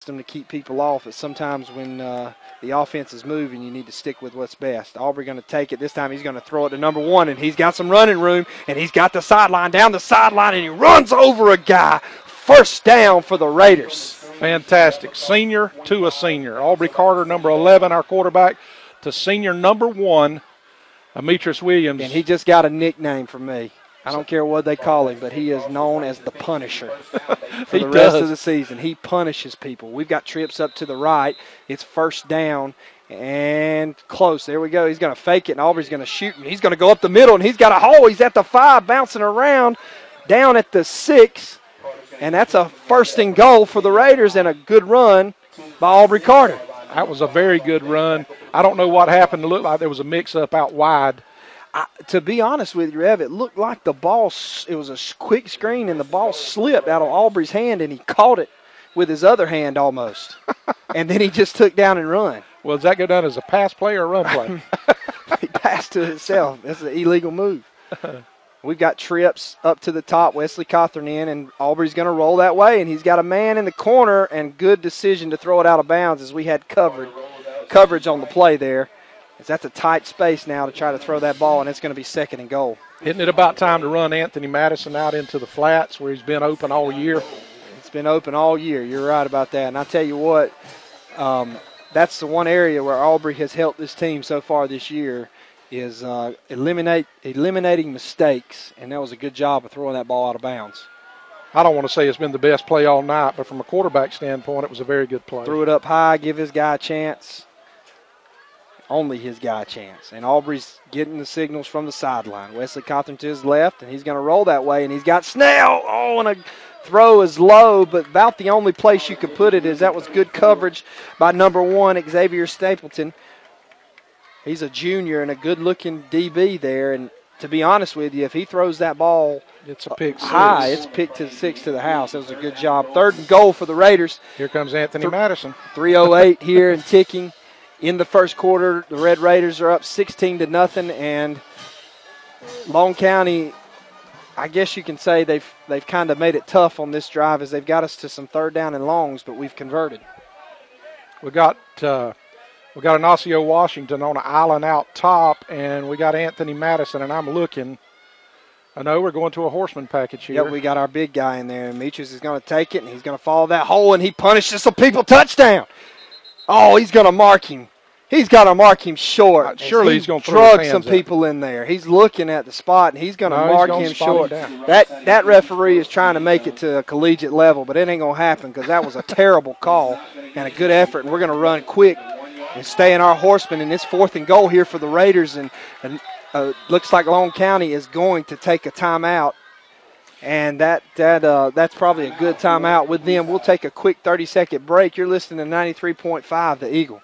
them to keep people off. But sometimes when the offense is moving, you need to stick with what's best. Aubrey going to take it. This time he's going to throw it to number 1, and he's got some running room, and he's got the sideline, down the sideline, and he runs over a guy. First down for the Raiders. Fantastic. Senior to a senior. Aubrey Carter, number 11, our quarterback, to senior number 1, Ametris Williams. And he just got a nickname from me. I don't care what they call him, but he is known as the Punisher for the rest of the season. He punishes people. We've got trips up to the right. It's first down and close. There we go. He's going to fake it, and Aubrey's going to shoot. He's going to go up the middle, and he's got a hole. He's at the 5, bouncing around, down at the 6. And that's a first and goal for the Raiders and a good run by Aubrey Carter. That was a very good run. I don't know what happened. It looked like there was a mix-up out wide. To be honest with you, Rev, it looked like the ball, it was a quick screen, and the ball slipped out of Aubrey's hand, and he caught it with his other hand almost. And then he just took down and run. Well, does that go down as a pass play or a run play? He passed to himself. That's an illegal move. We've got trips up to the top, Wesley Cawthorn in, and Aubrey's going to roll that way, and he's got a man in the corner, and good decision to throw it out of bounds as we had coverage on the play there. As that's a tight space now to try to throw that ball, and it's going to be second and goal. Isn't it about time to run Anthony Madison out into the flats where he's been open all year? It's been open all year. You're right about that. And I tell you what, that's the one area where Aubrey has helped this team so far this year is eliminating mistakes, and that was a good job of throwing that ball out of bounds. I don't want to say it's been the best play all night, but from a quarterback standpoint, it was a very good play. Threw it up high, give his guy a chance. Only his guy a chance. And Aubrey's getting the signals from the sideline. Wesley Cawthorn to his left, and he's going to roll that way, and he's got Snell. Oh, and a throw is low, but about the only place you could put it is that was good coverage by number 1, Xavier Stapleton. He's a junior and a good-looking DB there, and to be honest with you, if he throws that ball it's a pick high, it's picked to 6 to the house. That was a good job. Third and goal for the Raiders. Here comes Anthony Madison. 3:08 here and ticking. In the first quarter, the Red Raiders are up 16-0, and Long County, I guess you can say they've kind of made it tough on this drive as they've got us to some third down and longs, but we've converted. We got Ignacio Washington on an island out top, and we got Anthony Madison, and I'm looking. I know we're going to a horseman package here. Yep, we got our big guy in there, and Demetrius is going to take it, and he's going to follow that hole, and he punishes some people. Touchdown! Oh, he's going to mark him. He's got to mark him short. Surely he's going to throw his hands some people in there. He's looking at the spot, and he's going to mark him short. Him that referee is trying to make it to a collegiate level, but it ain't going to happen because that was a terrible call and a good effort, and we're going to run quick and stay in our horsemen. And it's 4th and goal here for the Raiders, and looks like Long County is going to take a timeout. And that's probably a good timeout with them. We'll take a quick 30-second break. You're listening to 93.5, The Eagle.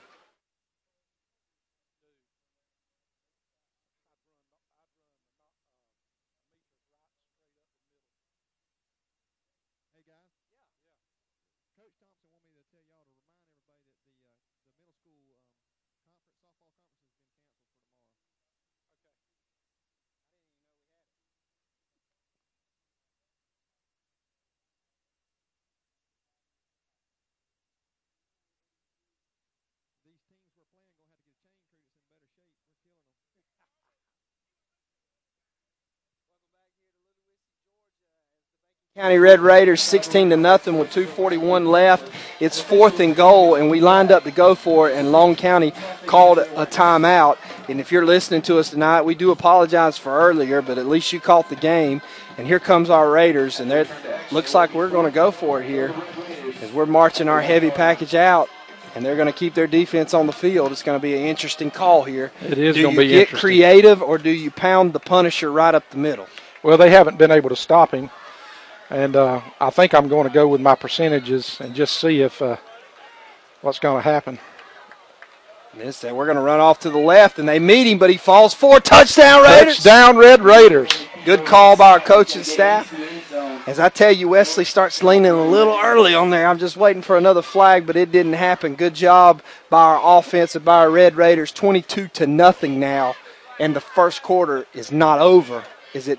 County Red Raiders 16-0 with 2:41 left. It's 4th and goal, and we lined up to go for it, and Long County called a timeout. And if you're listening to us tonight, we do apologize for earlier, but at least you caught the game. And here comes our Raiders, and it looks like we're going to go for it here as we're marching our heavy package out, and they're going to keep their defense on the field. It's going to be an interesting call here. It is going to be interesting. Do you get creative, or do you pound the Punisher right up the middle? Well, they haven't been able to stop him. And I think I'm going to go with my percentages and just see if what's going to happen. We're going to run off to the left, and they meet him, but he falls forward. Touchdown, Raiders! Touchdown, Red Raiders. Good call by our coaching staff. As I tell you, Wesley starts leaning a little early on there. I'm just waiting for another flag, but it didn't happen. Good job by our offense and by our Red Raiders. 22-0 now, and the first quarter is not over. Is it?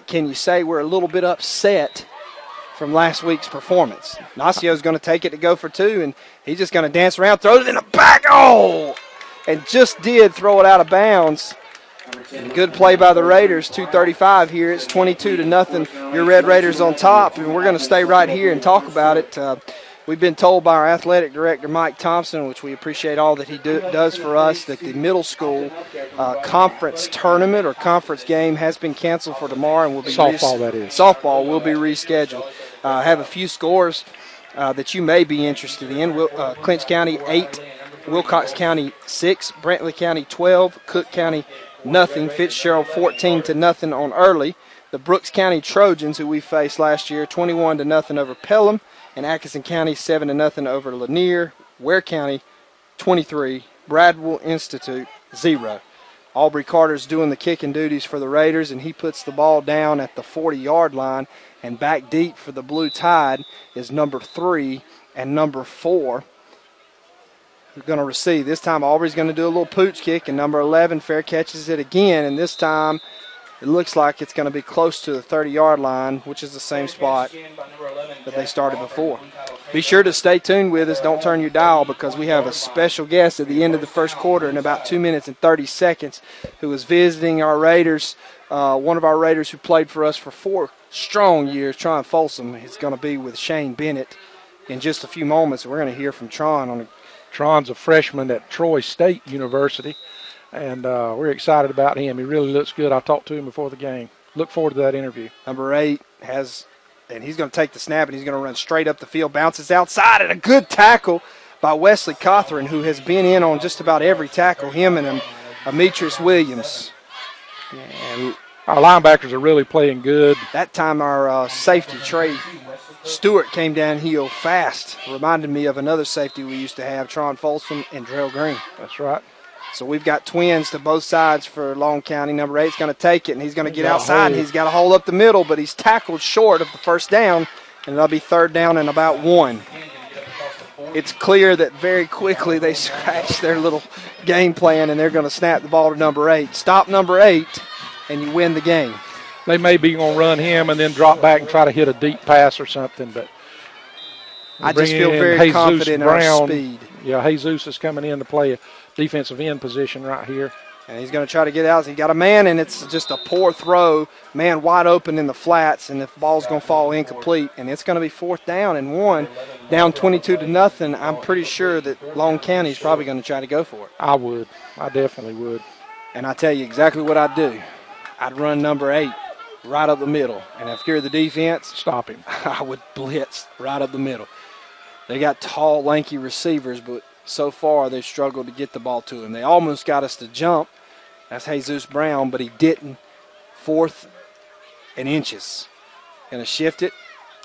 Can you say we're a little bit upset from last week's performance. Nacio's going to take it to go for two, and he's just going to dance around, throws it in the back. Oh! And just did throw it out of bounds. Good play by the Raiders. 2:35 here. It's 22-0. Your Red Raiders on top, and we're going to stay right here and talk about it. We've been told by our athletic director, Mike Thompson, which we appreciate all that he does for us, that the middle school conference tournament or conference game has been canceled for tomorrow and will be softball will be rescheduled. I have a few scores that you may be interested in. Clinch County 8, Wilcox County 6, Brantley County 12, Cook County nothing, Fitzgerald 14-0 on Early. The Brooks County Trojans, who we faced last year, 21-0 over Pelham. And Atkinson County 7-0 over Lanier. Ware County 23. Bradwell Institute 0. Aubrey Carter's doing the kicking duties for the Raiders, and he puts the ball down at the 40-yard line. And back deep for the Blue Tide is number 3 and number 4. Who's going to receive. This time Aubrey's going to do a little pooch kick, and number 11 fair catches it again. And this time it looks like it's going to be close to the 30-yard line, which is the same spot that they started before. Be sure to stay tuned with us. Don't turn your dial, because we have a special guest at the end of the first quarter in about 2 minutes and 30 seconds who is visiting our Raiders. One of our Raiders who played for us for 4 strong years, Tron Folsom, is going to be with Shane Bennett in just a few moments. We're going to hear from Tron. Tron's a freshman at Troy State University. And we're excited about him. He really looks good. I talked to him before the game. Look forward to that interview. Number 8 and he's going to take the snap, and he's going to run straight up the field, bounces outside, and a good tackle by Wesley Cothran, who has been in on just about every tackle, him and Ametris Williams. And our linebackers are really playing good. That time our safety, Trey Stewart, came downhill fast. Reminded me of another safety we used to have, Tron Folsom and Drell Green. That's right. So we've got twins to both sides for Long County. Number 8's going to take it, and he's going to get outside. He's got a hole up the middle, but he's tackled short of the first down, and it'll be 3rd down and about 1. It's clear that very quickly they scratched their little game plan, and they're going to snap the ball to number 8. Stop number 8, and you win the game. They may be going to run him and then drop back and try to hit a deep pass or something, but I just feel very confident in our speed. Yeah, Jesus is coming in to play a defensive end position right here. And he's going to try to get out. He got a man, and it's just a poor throw. Man wide open in the flats, and the ball's going to fall incomplete. And it's going to be 4th down and 1, down 22-0. I'm pretty sure that Long County is probably going to try to go for it. I would. I definitely would. And I tell you exactly what I'd do. I'd run number 8 right up the middle. And if you're the defense, stop him. I would blitz right up the middle. They got tall, lanky receivers, but so far they've struggled to get the ball to him. They almost got us to jump. That's Jesus Brown, but he didn't. 4th and inches. Going to shift it.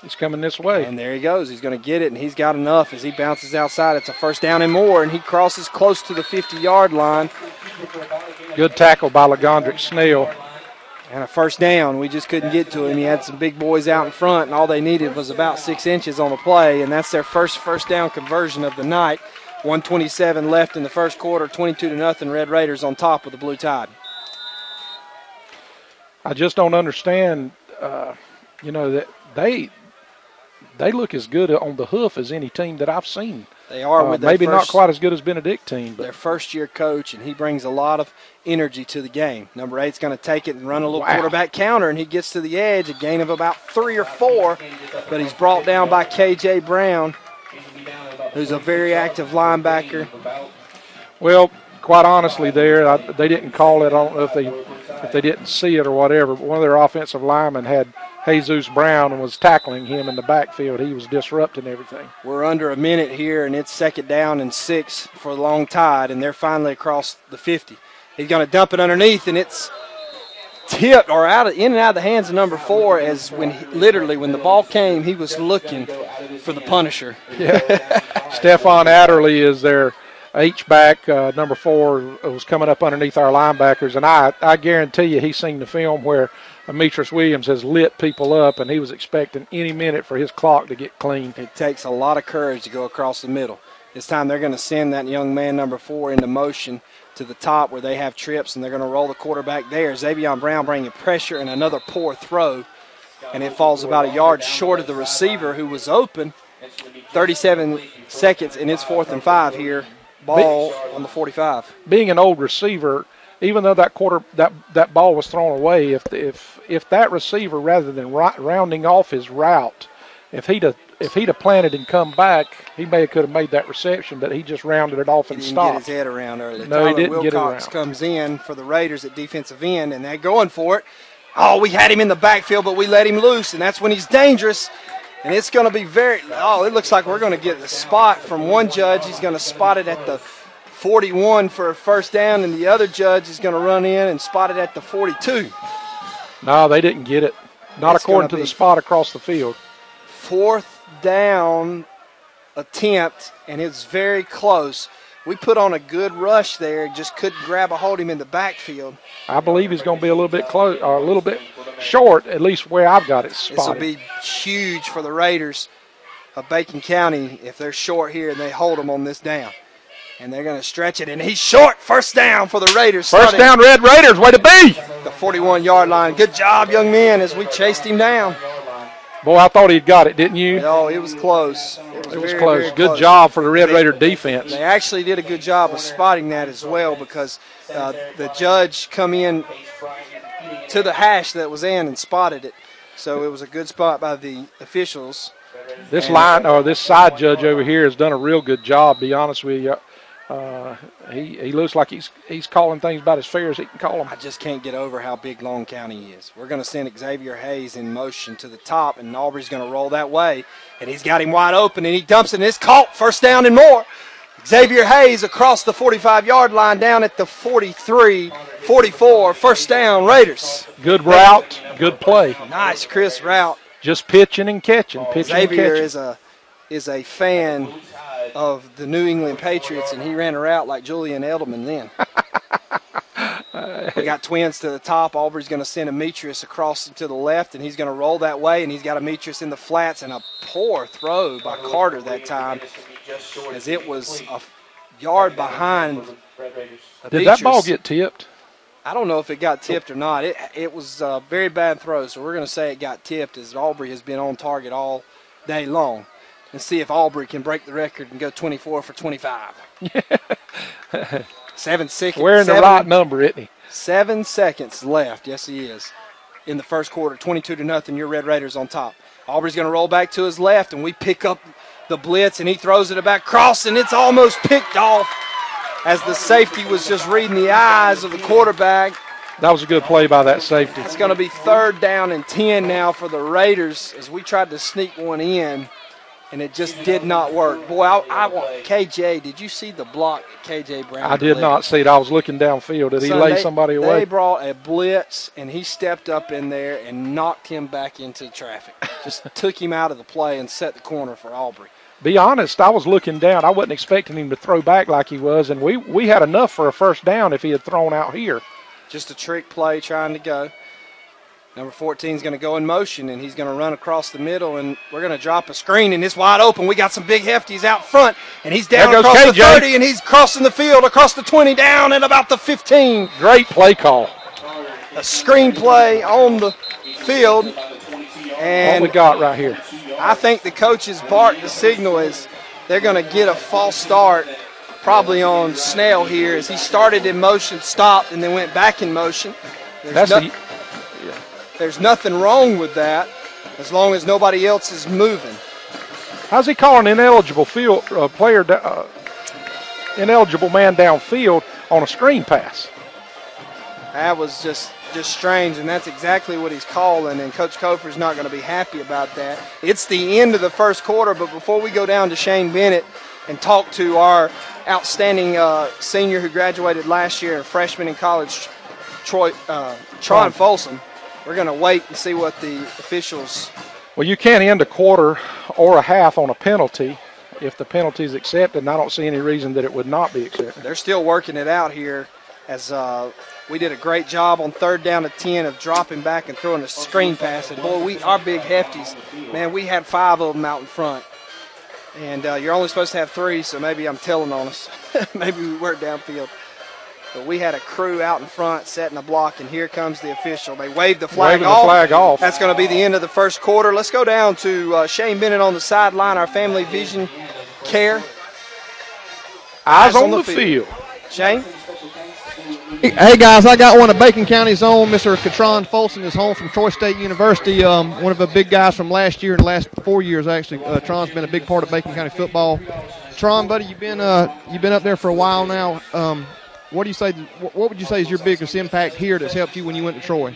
He's coming this way. And there he goes. He's going to get it, and he's got enough as he bounces outside. It's a 1st down and more, and he crosses close to the 50-yard line. Good tackle by LaGondrick Snell. And a 1st down. We just couldn't get to him. He had some big boys out in front, and all they needed was about 6 inches on the play, and that's their first down conversion of the night. 1:27 left in the first quarter, 22-0. Red Raiders on top with the Blue Tide. I just don't understand, that they look as good on the hoof as any team that I've seen. They are with maybe not quite as good as Benedictine, but their first-year coach, and he brings a lot of energy to the game. Number 8's going to take it and run a little quarterback counter, and he gets to the edge, a gain of about 3 or 4, but he's brought down by K.J. Brown, who's a very active linebacker. Well, quite honestly they didn't call it. I don't know if they didn't see it or whatever, but one of their offensive linemen had Jesus Brown and was tackling him in the backfield. He was disrupting everything. We're under a minute here, and it's 2nd down and 6 for Long Tide, and they're finally across the 50. He's going to dump it underneath, and it's tipped or in and out of the hands of number 4, as when the ball came, he was looking for the Punisher. Yeah. Stephon Adderley is their H-back. Number 4 was coming up underneath our linebackers, and I guarantee you he's seen the film where Ametris Williams has lit people up, and he was expecting any minute for his clock to get clean. It takes a lot of courage to go across the middle. This time they're going to send that young man, number 4, into motion to the top where they have trips, and they're going to roll the quarterback there. Xavion Brown bringing pressure and another poor throw. and it falls about a yard short of the receiver who was open. 37 seconds, and it's 4th and 5 here. Ball on the 45. Being an old receiver, even though that ball was thrown away, if that receiver, rather than rounding off his route, if he'd have planted and come back, he could have made that reception, but he just rounded it off and stopped. He didn't get his head around early. No, Tyler he didn't Wilcox get it around. Comes in for the Raiders at defensive end, and they're going for it. Oh, we had him in the backfield, but we let him loose, and that's when he's dangerous. And it's going to be it looks like we're going to get the spot from one judge. He's going to spot it at the 41 for a first down, and the other judge is going to run in and spot it at the 42. No, they didn't get it. Not according to the spot across the field. 4th down attempt, and it's very close. We put on a good rush there, just couldn't grab a hold of him in the backfield. I believe he's going to be a little bit close, or a little bit short, at least where I've got it spotted. This will be huge for the Raiders of Bacon County if they're short here and they hold them on this down. And they're going to stretch it, and he's short. First down for the Raiders. First down, Red Raiders, way to be. The 41-yard line. Good job, young men, as we chased him down. Boy, I thought he'd got it, didn't you? Oh, it was close. It was close. Very good job for the Red Raider defense. They actually did a good job of spotting that as well, because the judge come in to the hash that was in and spotted it. So it was a good spot by the officials. This this side judge over here has done a real good job, to be honest with you. He looks like he's calling things about as fair as he can call them. I just can't get over how big Long County is. We're going to send Xavier Hayes in motion to the top, and Aubrey's going to roll that way. And he's got him wide open, and he dumps it, and it's caught. First down and more. Xavier Hayes across the 45-yard line down at the 43, 44. First down, Raiders. Good route, good play. Nice, crisp route. Just pitching and catching, Xavier is a fan of the New England Patriots, and he ran a route like Julian Edelman then. We got twins to the top. Aubrey's going to send Demetrius across to the left, and he's going to roll that way, and he's got Demetrius in the flats, and a poor throw by Carter that time, as it was a yard behind Demetrius. Did that ball get tipped? I don't know if it got tipped or not. It was a very bad throw, so we're going to say it got tipped, as Aubrey has been on target all day long. And see if Aubrey can break the record and go 24 for 25. 7 seconds. Wearing the right number, isn't he? 7 seconds left. Yes, he is. In the first quarter, 22-0, your Red Raiders on top. Aubrey's going to roll back to his left, and we pick up the blitz, and he throws it back cross, and it's almost picked off as the safety was just reading the eyes of the quarterback. That was a good play by that safety. It's going to be 3rd down and 10 now for the Raiders as we tried to sneak one in. And it just did not work. Boy, I want KJ. Did you see the block KJ Brown? I did not see it. I was looking downfield. Did he lay somebody away? They brought a blitz, and he stepped up in there and knocked him back into traffic. Just took him out of the play and set the corner for Aubrey. Be honest, I was looking down. I wasn't expecting him to throw back like he was, and we had enough for a first down if he had thrown out here. Just a trick play trying to go. Number 14 is going to go in motion, and he's going to run across the middle, and we're going to drop a screen, and it's wide open. We got some big hefties out front, and he's down across the 30, and he's crossing the field, across the 20, down at about the 15. Great play call. A screen play on the field. And what we got right here? I think the coaches barked the signal as they're going to get a false start probably on Snell here as he started in motion, stopped, and then went back in motion. There's nothing wrong with that as long as nobody else is moving. How's he calling ineligible ineligible man downfield on a screen pass? That was just strange, and that's exactly what he's calling, and Coach Kofer's not going to be happy about that. It's the end of the first quarter, but before we go down to Shane Bennett and talk to our outstanding senior who graduated last year, a freshman in college, Tron Folsom, we're going to wait and see what the officials. Well, you can't end a quarter or a half on a penalty. If the penalty is accepted, and I don't see any reason that it would not be accepted. They're still working it out here as we did a great job on 3rd down to 10 of dropping back and throwing a screen pass. And, boy, our big hefties, man, we had 5 of them out in front. And you're only supposed to have 3, so maybe I'm telling on us. Maybe we weren't downfield. But we had a crew out in front setting a block, and here comes the official. They waved the flag off. That's going to be the end of the first quarter. Let's go down to Shane Bennett on the sideline, our Family Vision Care. Eyes on the field. Shane? Hey, guys, I got one of Bacon County's own. Mr. Katron Folsom is home from Troy State University, one of the big guys from last year and the last 4 years, actually. Tron's been a big part of Bacon County football. Tron, buddy, you've been up there for a while now. What would you say is your biggest impact here that's helped you when you went to Troy?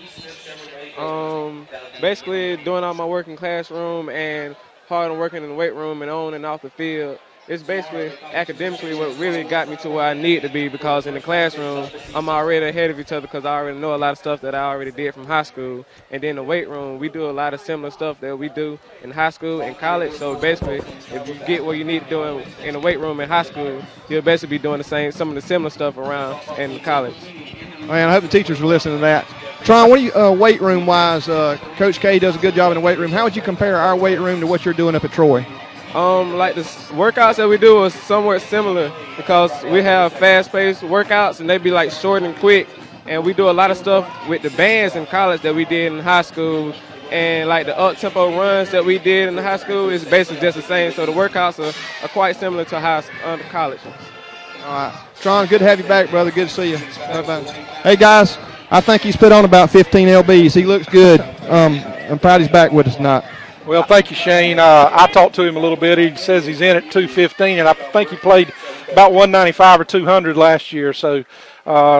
Basically doing all my work in classroom and hard on working in the weight room and on and off the field. It's basically academically what really got me to where I need to be, because in the classroom I'm already ahead of each other because I already know a lot of stuff that I already did from high school. And then the weight room, we do a lot of similar stuff that we do in high school and college. So basically, if you get what you need to do in the weight room in high school, you'll basically be doing some of the similar stuff around in college. Man, I hope the teachers are listening to that. Tron, what do you, weight room wise, Coach K does a good job in the weight room. How would you compare our weight room to what you're doing up at Troy? Like the workouts that we do are somewhat similar because we have fast-paced workouts and they be like short and quick. And we do a lot of stuff with the bands in college that we did in high school. And like the up-tempo runs that we did in the high school is basically just the same. So the workouts are quite similar to college. All right. Tron, good to have you back, brother. Good to see you. Hey, guys, I think he's put on about 15 lbs. He looks good. I'm proud he's back with us tonight. Well, thank you, Shane. I talked to him a little bit. He says he's in at 215, and I think he played about 195 or 200 last year. So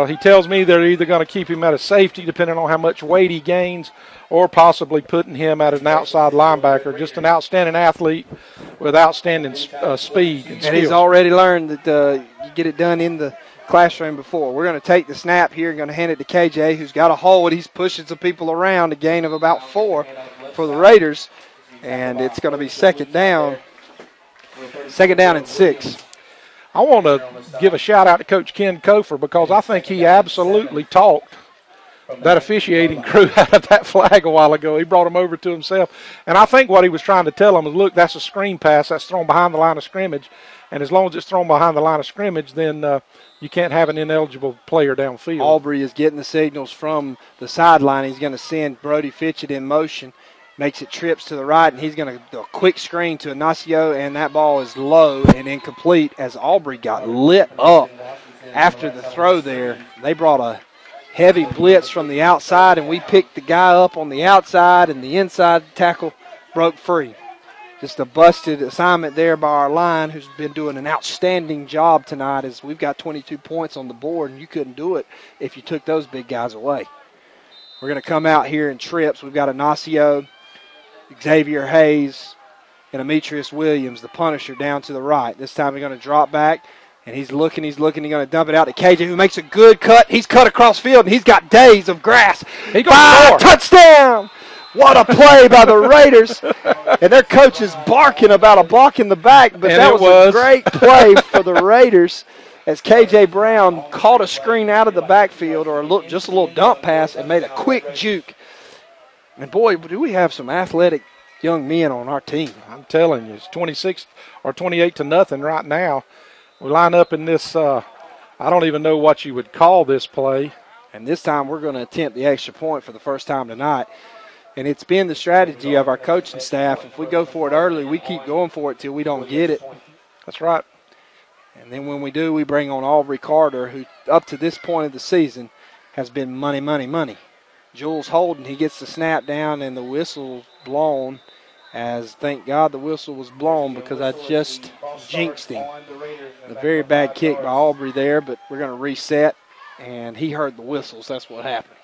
he tells me they're either going to keep him at a safety, depending on how much weight he gains, or possibly putting him at an outside linebacker. Just an outstanding athlete with outstanding speed and skill. He's already learned that you get it done in the classroom before. We're going to take the snap here and going to hand it to KJ, who's got a hold. He's pushing some people around, a gain of about 4 for the Raiders. And it's going to be second down and 6. I want to give a shout-out to Coach Ken Kofer because I think he absolutely talked that officiating crew out of that flag a while ago. He brought them over to himself. And I think what he was trying to tell them is, look, that's a screen pass. That's thrown behind the line of scrimmage. And as long as it's thrown behind the line of scrimmage, then you can't have an ineligible player downfield. Aubrey is getting the signals from the sideline. He's going to send Brody Fitchett in motion. Makes it trips to the right, and he's going to do a quick screen to Ignacio, and that ball is low and incomplete as Aubrey got lit up after the throw there. They brought a heavy blitz from the outside, and we picked the guy up on the outside, and the inside tackle broke free. Just a busted assignment there by our line, who's been doing an outstanding job tonight, as we've got 22 points on the board, and you couldn't do it if you took those big guys away. We're going to come out here in trips. We've got Ignacio, Xavier Hayes, and Demetrius Williams, the Punisher, down to the right. This time he's going to drop back, and he's looking. He's going to dump it out to KJ, who makes a good cut. He's cut across field, and he's got days of grass. He got touchdown! What a play by the Raiders. And their coach is barking about a block in the back, but that was a great play for the Raiders as KJ Brown caught a screen out of the backfield, or just a little dump pass, and made a quick juke. And, boy, do we have some athletic young men on our team. I'm telling you, it's 26 or 28-0 right now. We line up in this, I don't even know what you would call this play. And this time we're going to attempt the extra point for the first time tonight. And it's been the strategy of our coaching staff. If we go for it early, we keep going for it till we don't get it. That's right. And then when we do, we bring on Aubrey Carter, who up to this point of the season has been money, money, money. Jules Holden, he gets the snap down and the whistle blown, as thank God the whistle was blown because I just jinxed him. A very bad kick by Aubrey there, but we're going to reset, and he heard the whistles. That's what happened.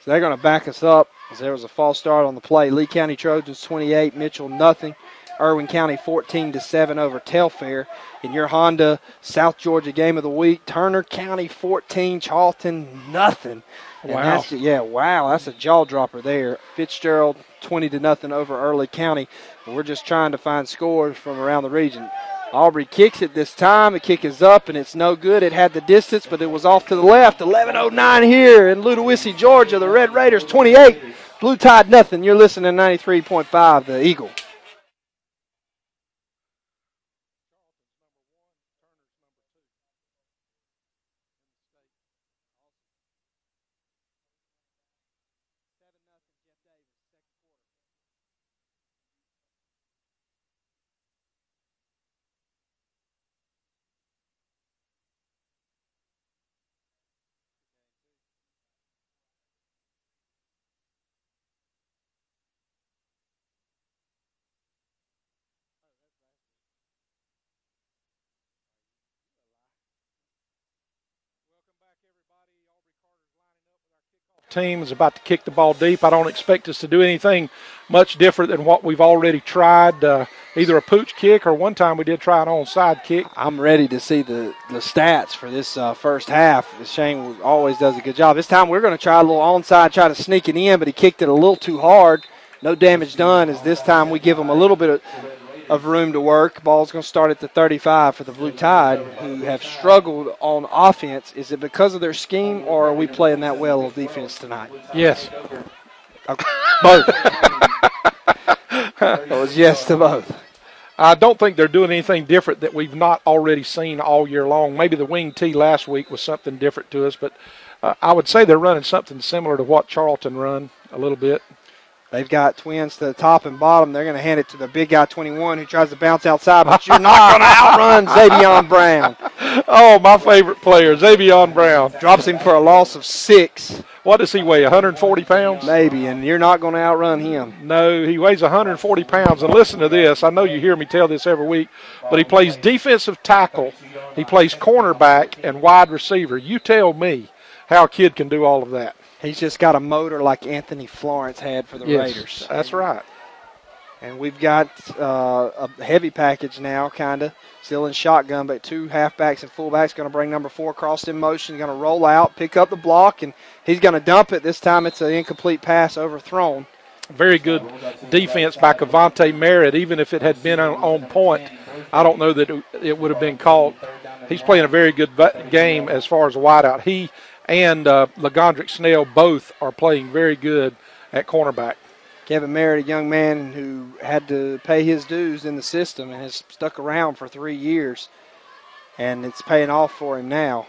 So they're going to back us up as there was a false start on the play. Lee County Trojans 28, Mitchell nothing. Irwin County 14-7 over Telfair. In your Honda South Georgia game of the week, Turner County 14, Charlton nothing. Wow. That's a jaw dropper there. Fitzgerald 20-0 over Early County. We're just trying to find scores from around the region. Aubrey kicks it this time. The kick is up, and it's no good. It had the distance, but it was off to the left. 11:09 here in Ludowici, Georgia. The Red Raiders 28, Blue Tide nothing. You're listening to 93.5, The Eagle. team is about to kick the ball deep. I don't expect us to do anything much different than what we've already tried, either a pooch kick or one time we did try an onside kick. I'm ready to see the stats for this first half. Shane always does a good job. This time we're going to try a little onside, try to sneak it in, but he kicked it a little too hard. No damage done, as this time we give him a little bit of room to work. Ball's going to start at the 35 for the Blue Tide, who have struggled on offense. Is it because of their scheme, or are we playing that well of defense tonight? Yes. Okay. Both. It was yes to both. I don't think they're doing anything different that we've not already seen all year long. Maybe the wing tee last week was something different to us, but I would say they're running something similar to what Charlton run a little bit. They've got twins to the top and bottom. They're going to hand it to the big guy, 21, who tries to bounce outside, but you're not going to outrun Xavion Brown. Oh, my favorite player, Xavion Brown. Drops him for a loss of 6. What does he weigh, 140 pounds? Maybe, and you're not going to outrun him. No, he weighs 140 pounds. And listen to this. I know you hear me tell this every week, but he plays defensive tackle, he plays cornerback, and wide receiver. You tell me how a kid can do all of that. He's just got a motor like Anthony Florence had for the Raiders. That's right. And we've got a heavy package now, kind of. Still in shotgun, but 2 halfbacks and fullbacks. Going to bring number 4 crossed in motion. Going to roll out, pick up the block, and he's going to dump it. This time it's an incomplete pass overthrown. Very good defense by Cavante Merritt. Even if it had been on point, I don't know that it would have been called. He's playing a very good game as far as a wideout. He and LaGondrick Snell both are playing very good at cornerback. Kevin Merritt, a young man who had to pay his dues in the system and has stuck around for 3 years, and it's paying off for him now.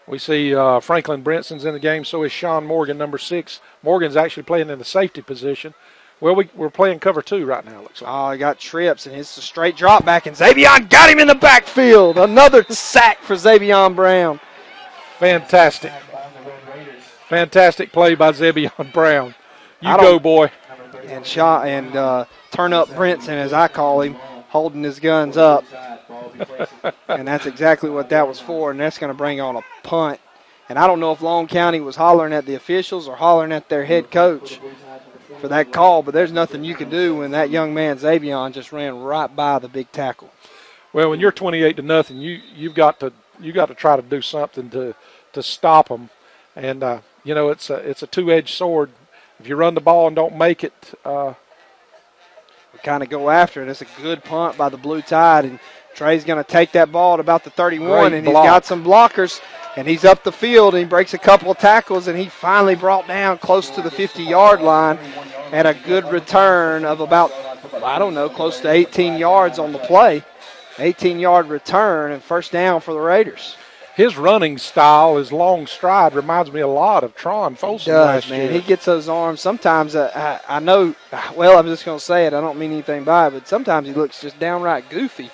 We see Franklin Brinson's in the game, so is Sean Morgan, number 6. Morgan's actually playing in the safety position. Well, we're playing cover 2 right now, looks like. Oh, he got trips, and it's a straight drop back, and Xavion got him in the backfield. Another sack for Xavion Brown. Fantastic. Fantastic play by Xavion Brown. You go, boy. And turn up Brinson, as I call him, holding his guns up. And that's exactly what that was for, and that's going to bring on a punt. And I don't know if Long County was hollering at the officials or hollering at their head coach for that call, but there's nothing you can do when that young man, Xavion, just ran right by the big tackle. Well, when you're 28-0, you've got to try to do something to stop them. And, it's a two-edged sword. If you run the ball and don't make it, we kind of go after it. It's a good punt by the Blue Tide, and Trey's going to take that ball at about the 31, and he's got some blockers, and he's up the field, and he breaks a couple of tackles, and he finally brought down close to the 50-yard line, and a good return of about, close to 18 yards on the play. 18-yard return and first down for the Raiders. His running style, his long stride, reminds me a lot of Tron Folsom last year. He gets those arms. Sometimes I know, well, I'm just going to say it. I don't mean anything by it, but sometimes he looks just downright goofy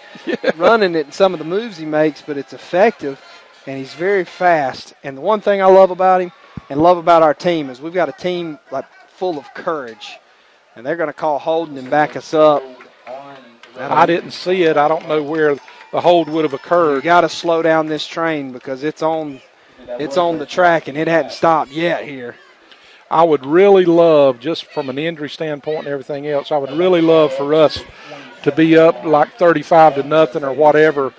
running it in some of the moves he makes, but it's effective, and he's very fast. And the one thing I love about him and love about our team is we've got a team like full of courage, and they're going to call holding and back us up. I didn't see it. I don't know where the hold would have occurred. You got to slow down this train because it's on the track and it hadn't stopped yet here. I would really love, just from an injury standpoint and everything else, I would really love for us to be up like 35-0 or whatever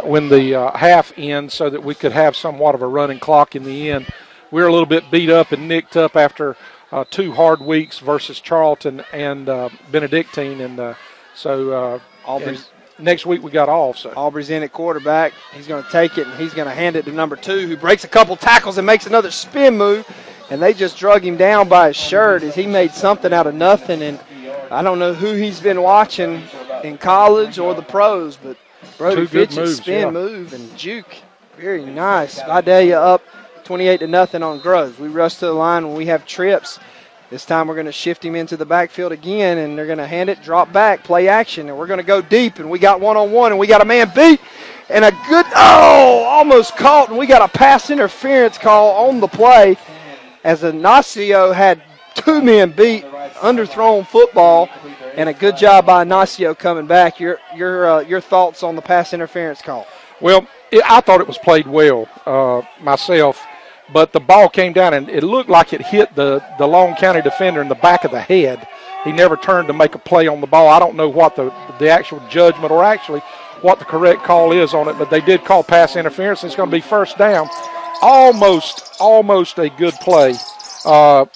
when the half ends, so that we could have somewhat of a running clock in the end. We're a little bit beat up and nicked up after 2 hard weeks versus Charlton and Benedictine, and so Aubrey's. Next week we got off. So Aubrey's in at quarterback. He's going to take it, and he's going to hand it to number 2, who breaks a couple tackles and makes another spin move. And they just drug him down by his shirt as he made something out of nothing. And I don't know who he's been watching in college or the pros, but Brody Fitch's spin move and juke. Very nice. Vidalia up 28-0 on Groves. We rush to the line when we have trips. This time we're going to shift him into the backfield again, and they're going to hand it, drop back, play action, and we're going to go deep, and we got one-on-one, and we got a man beat, and a good, almost caught, and we got a pass interference call on the play as Ignacio had 2 men beat, underthrown football, and a good job by Ignacio coming back. Your thoughts on the pass interference call? Well, I thought it was played well myself. but the ball came down, and it looked like it hit the Long County defender in the back of the head. He never turned to make a play on the ball. I don't know what the actual judgment or actually what the correct call is on it, but they did call pass interference. It's going to be first down. Almost a good play by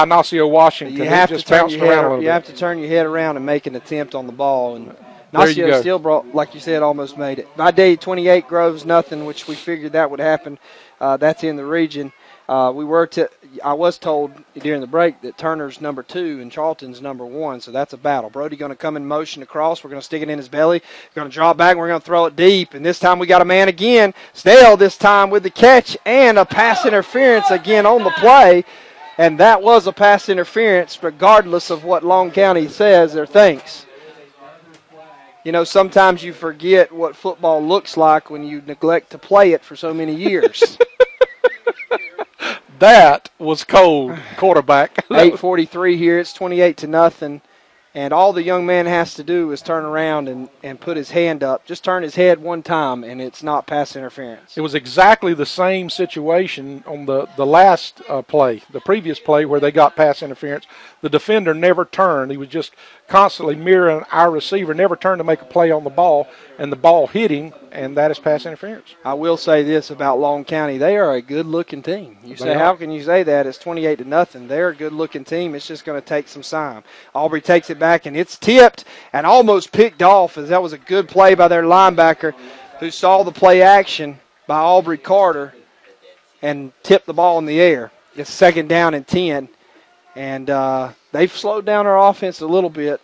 Ignacio Washington. You have, just bounced around a little bit. You have to turn your head around and make an attempt on the ball. And Ignacio still brought, like you said, almost made it. My day 28, Groves nothing, which we figured that would happen. That's in the region. I was told during the break that Turner's number 2 and Charlton's number 1, so that's a battle. Brody going to come in motion across. We're going to stick it in his belly. We're going to draw it back, and we're going to throw it deep. And this time we got a man again. Snell this time with the catch and a pass interference again on the play. And that was a pass interference regardless of what Long County says or thinks. You know, sometimes you forget what football looks like when you neglect to play it for so many years. That was cold, quarterback. 8:43 here. It's 28-0. And all the young man has to do is turn around and put his hand up. Just turn his head one time, and it's not pass interference. It was exactly the same situation on the last play, the previous play where they got pass interference. The defender never turned. He was just constantly mirroring our receiver, never turned to make a play on the ball, and the ball hit him, and that is pass interference. I will say this about Long County. They are a good-looking team. You say, how can you say that? It's 28-0. They're a good-looking team. It's just going to take some time. Aubrey takes it back, and it's tipped and almost picked off, as that was a good play by their linebacker who saw the play action by Aubrey Carter and tipped the ball in the air. It's second down and 10, and they've slowed down our offense a little bit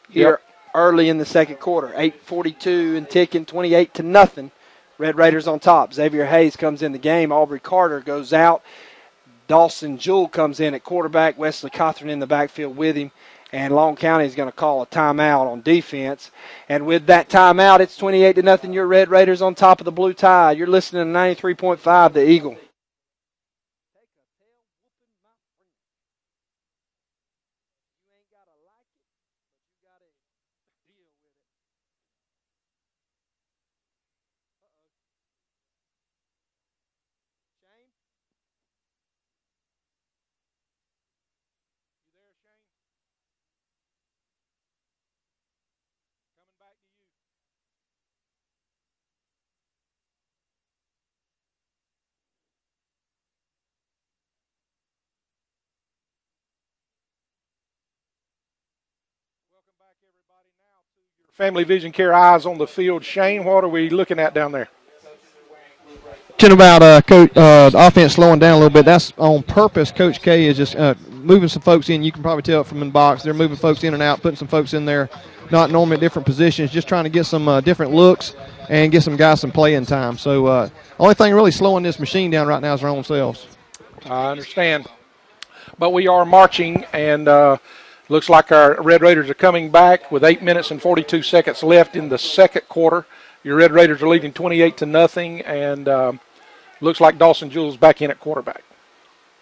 here early in the second quarter. 8:42 and ticking, 28-0. Red Raiders on top. Xavier Hayes comes in the game. Aubrey Carter goes out. Dawson Jewell comes in at quarterback. Wesley Cothran in the backfield with him. And Long County is going to call a timeout on defense. And with that timeout, it's 28-0. Your Red Raiders on top of the Blue Tide. You're listening to 93.5 The Eagle. Family Vision Care Eyes on the Field. Shane, what are we looking at down there? About the offense slowing down a little bit. That's on purpose. Coach K is just moving some folks in. You can probably tell it from in the box. They're moving folks in and out, putting some folks in there, not normally at different positions, just trying to get some different looks and get some guys some playing time. So only thing really slowing this machine down right now is our own selves. I understand. But we are marching, and looks like our Red Raiders are coming back with 8 minutes and 42 seconds left in the second quarter. Your Red Raiders are leading 28-0, and looks like Dawson Jewell's back in at quarterback.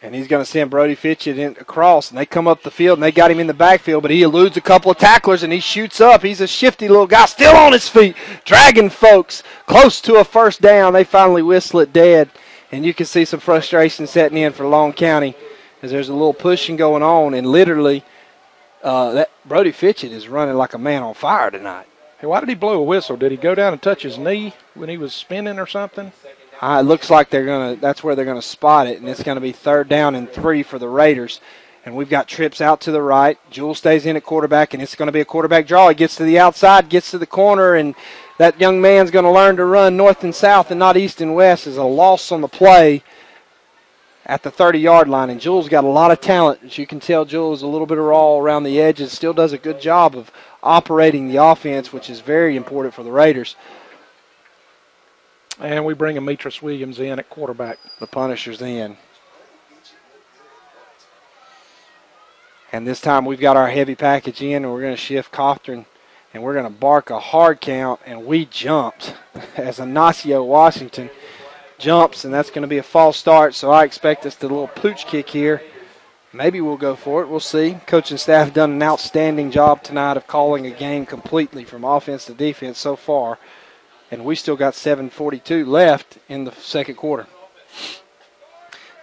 And he's going to send Brody Fitchett in across, and they come up the field, and they got him in the backfield, but he eludes a couple of tacklers, and he shoots up. He's a shifty little guy, still on his feet, dragging folks close to a first down. They finally whistle it dead, and you can see some frustration setting in for Long County as there's a little pushing going on, and literally that Brody Fitchett is running like a man on fire tonight. Hey, why did he blow a whistle? Did he go down and touch his knee when he was spinning or something? It looks like that's where they're going to spot it, and it's going to be 3rd down and 3 for the Raiders. And we've got trips out to the right. Jewell stays in at quarterback, and it's going to be a quarterback draw. He gets to the outside, gets to the corner, and that young man's going to learn to run north and south and not east and west. Is a loss on the play at the 30-yard line. And Jewell's got a lot of talent. As you can tell, Jewell is a little bit raw around the edges, still does a good job of operating the offense, which is very important for the Raiders. And we bring Ametris Williams in at quarterback. The Punisher's in. And this time we've got our heavy package in, and we're going to shift Cothran, and we're going to bark a hard count, and we jumped as Ignacio Washington jumps, and that's going to be a false start, so I expect us to do a little pooch kick here. Maybe we'll go for it. We'll see. Coaching staff have done an outstanding job tonight of calling a game completely from offense to defense so far. And we still got 7:42 left in the second quarter.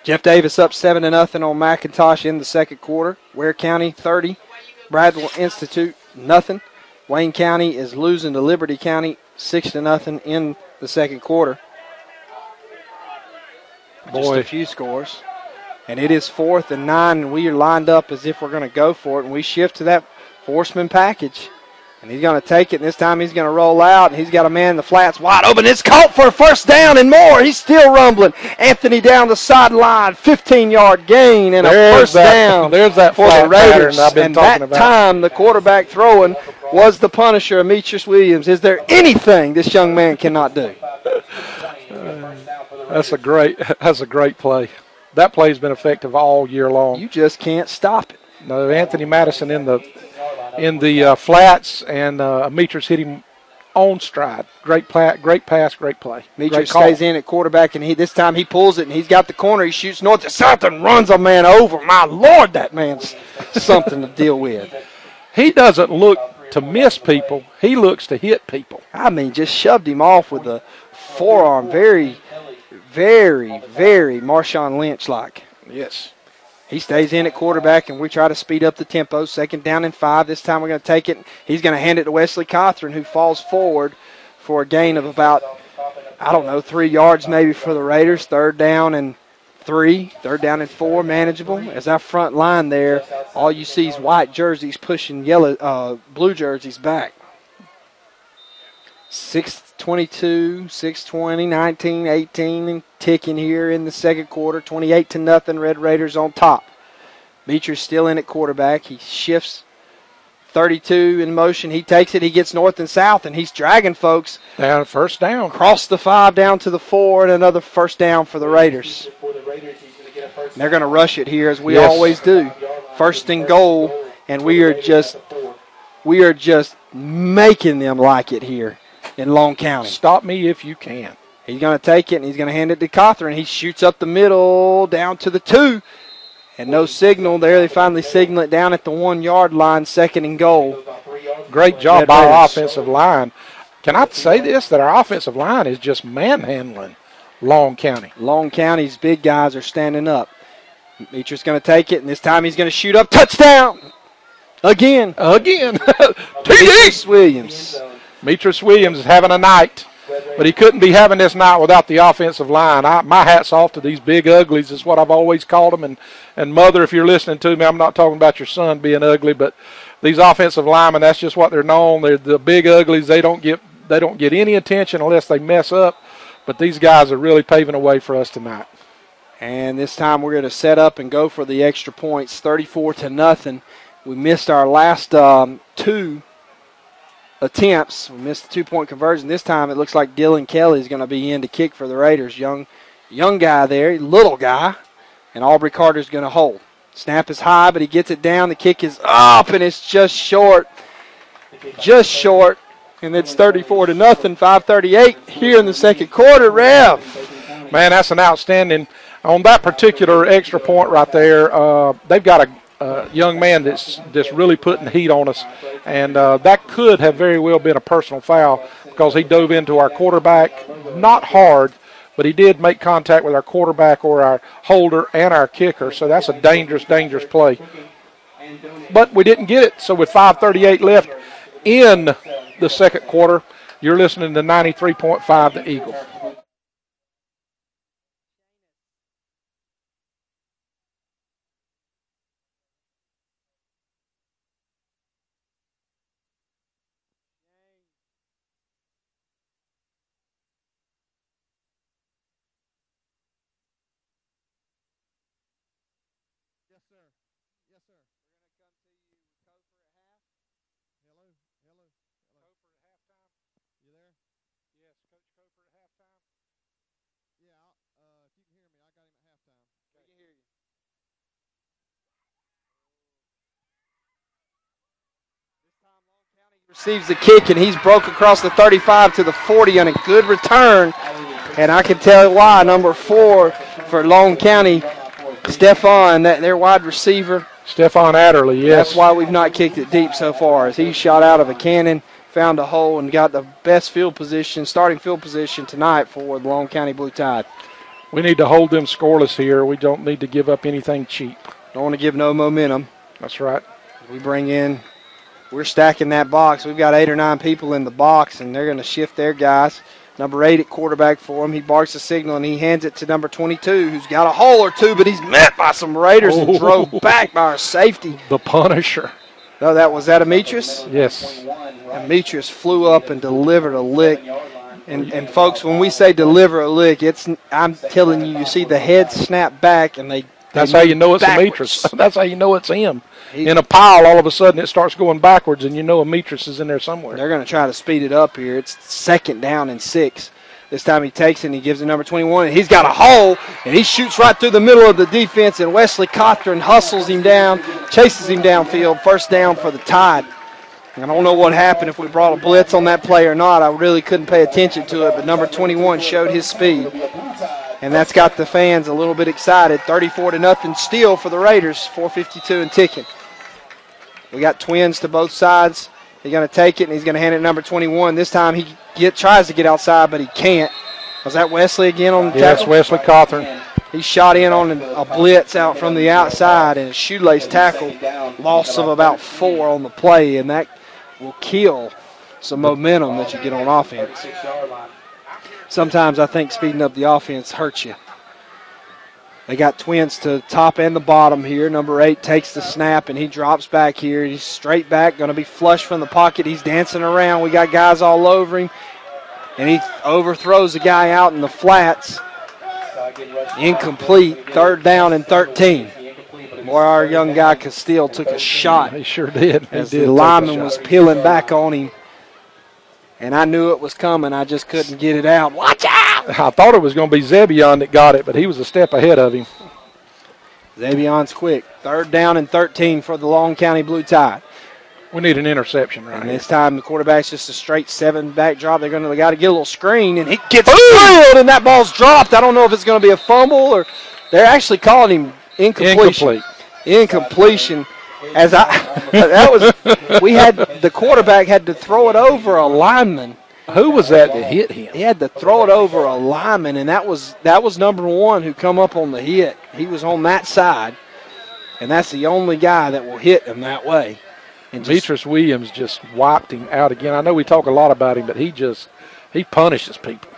Jeff Davis up 7-0 on McIntosh in the second quarter. Ware County 30, Bradwell Institute nothing. Wayne County is losing to Liberty County 6-0 in the second quarter. Just a few scores. And it is 4th and 9, and we are lined up as if we're going to go for it. And we shift to that Forsman package. And he's going to take it, and this time he's going to roll out, and he's got a man in the flats wide open. It's caught for a first down and more. He's still rumbling. Anthony down the sideline, 15-yard gain and a first down there's that for the Raiders. I've been and talking that about. time the quarterback throwing was the Punisher, Demetrius Williams. Is there anything this young man cannot do? That's a great play. That play's been effective all year long. You just can't stop it. No, Anthony Madison in the flats, and Demetrius hit him on stride. Great pass, great play. Demetrius stays in at quarterback, and this time he pulls it, and he's got the corner. He shoots north to south and runs a man over. My Lord, that man's something to deal with. He doesn't look to miss people. He looks to hit people. I mean, just shoved him off with the forearm. Very, very, very Marshawn Lynch-like. Yes. He stays in at quarterback, and we try to speed up the tempo. 2nd down and 5. This time we're going to take it. He's going to hand it to Wesley Cothran, who falls forward for a gain of about, 3 yards maybe for the Raiders. 3rd down and 3. 3rd down and 4, manageable. As our front line there, all you see is white jerseys pushing blue jerseys back. 6:22, 6:20, 19, 18, and ticking here in the second quarter. 28-0, Red Raiders on top. Beecher's still in at quarterback. He shifts 32 in motion. He takes it. He gets north and south, and he's dragging folks. Down, first down. Across the 5 down to the 4, and another first down for the Raiders. And they're going to rush it here, as we always do. 1st and goal, and we are just making them like it here in Long County. Stop me if you can. He's going to take it, and he's going to hand it to Cothran. He shoots up the middle, down to the 2. And no signal there. They finally signal it down at the 1-yard line, 2nd and goal. Great job by our offensive line. Can I say this, that our offensive line is just manhandling Long County. Long County's big guys are standing up. Demetrius going to take it, and this time he's going to shoot up. Touchdown! Again. Demetrius Williams. Demetrius Williams is having a night, but he couldn't be having this night without the offensive line. My hat's off to these big uglies is what I've always called them. And Mother, if you're listening to me, I'm not talking about your son being ugly, but these offensive linemen, that's just what they're known. They're the big uglies. They don't get any attention unless they mess up. But these guys are really paving the way for us tonight. And this time we're going to set up and go for the extra points, 34-0. We missed our last 2 attempts. We missed the 2-point conversion. This time it looks like Dylan Kelly is going to be in to kick for the Raiders. Young guy there, little guy. And Aubrey Carter's going to hold. Snap is high, but he gets it down. The kick is up, and it's just short. Just short. And it's 34-0, 5:38 here in the second quarter. Rev. Man, that's an outstanding. On that particular extra point right there, they've got a young man that's really putting heat on us. And that could have very well been a personal foul because he dove into our quarterback, not hard, but he did make contact with our quarterback or our holder and our kicker. So that's a dangerous, dangerous play. But we didn't get it. So with 5:38 left in the second quarter, you're listening to 93.5 The Eagle. Receives the kick, and he's broke across the 35 to the 40 on a good return. And I can tell you why. Number 4 for Long County, Stephon, their wide receiver. Stephon Adderley, yes. That's why we've not kicked it deep so far, as he shot out of a cannon, found a hole, and got the best field position, starting field position tonight for the Long County Blue Tide. We need to hold them scoreless here. We don't need to give up anything cheap. Don't want to give no momentum. That's right. We're stacking that box. We've got 8 or 9 people in the box, and they're going to shift their guys. Number 8 at quarterback for him. He barks a signal, and he hands it to number 22, who's got a hole or two, but he's met by some Raiders and drove back by our safety. The Punisher. No, was that Demetrius? Yes. Demetrius flew up and delivered a lick. And folks, when we say deliver a lick, I'm telling you, you see the head snap back, and that's how you know it's Demetrius. That's how you know it's him. In a pile, all of a sudden it starts going backwards, and you know Demetrius is in there somewhere. They're going to try to speed it up here. It's 2nd down and 6. This time he takes it and he gives it number 21, and he's got a hole, and he shoots right through the middle of the defense, and Wesley Cothran hustles him down, chases him downfield, 1st down for the Tide. I don't know what happened, if we brought a blitz on that play or not. I really couldn't pay attention to it, but number 21 showed his speed. And that's got the fans a little bit excited. 34-0 steal for the Raiders, 4:52 and ticking. We got twins to both sides. He's going to take it, and he's going to hand it to number 21. This time he tries to get outside, but he can't. Was that Wesley again on the tackle? Yes, Wesley Cothran. He shot in on a blitz out from the outside, and a shoelace tackle, loss of about 4 on the play, and that will kill some momentum that you get on offense. Sometimes I think speeding up the offense hurts you. They got twins to top and the bottom here. Number 8 takes the snap, and he drops back here. He's straight back, going to be flush from the pocket. He's dancing around. We got guys all over him, and he overthrows the guy out in the flats. Incomplete, 3rd down and 13. Boy, our young guy Castile took a shot. He sure did. As the lineman was peeling back on him. And I knew it was coming. I just couldn't get it out. Watch out! I thought it was going to be Zebion that got it, but he was a step ahead of him. Zebion's quick. 3rd down and 13 for the Long County Blue Tide. We need an interception right And here. this time the quarterback's just a straight 7-back drop. They got to get a little screen, and he gets drilled, and that ball's dropped. I don't know if it's going to be a fumble or they're actually calling him incompletion. Incompletion. The quarterback had to throw it over a lineman. Who was that hit him? He had to throw it over a lineman, and that was number 1 who come up on the hit. He was on that side, and that's the only guy that will hit him that way. And Demetrius Williams just wiped him out again. I know we talk a lot about him, but he punishes people.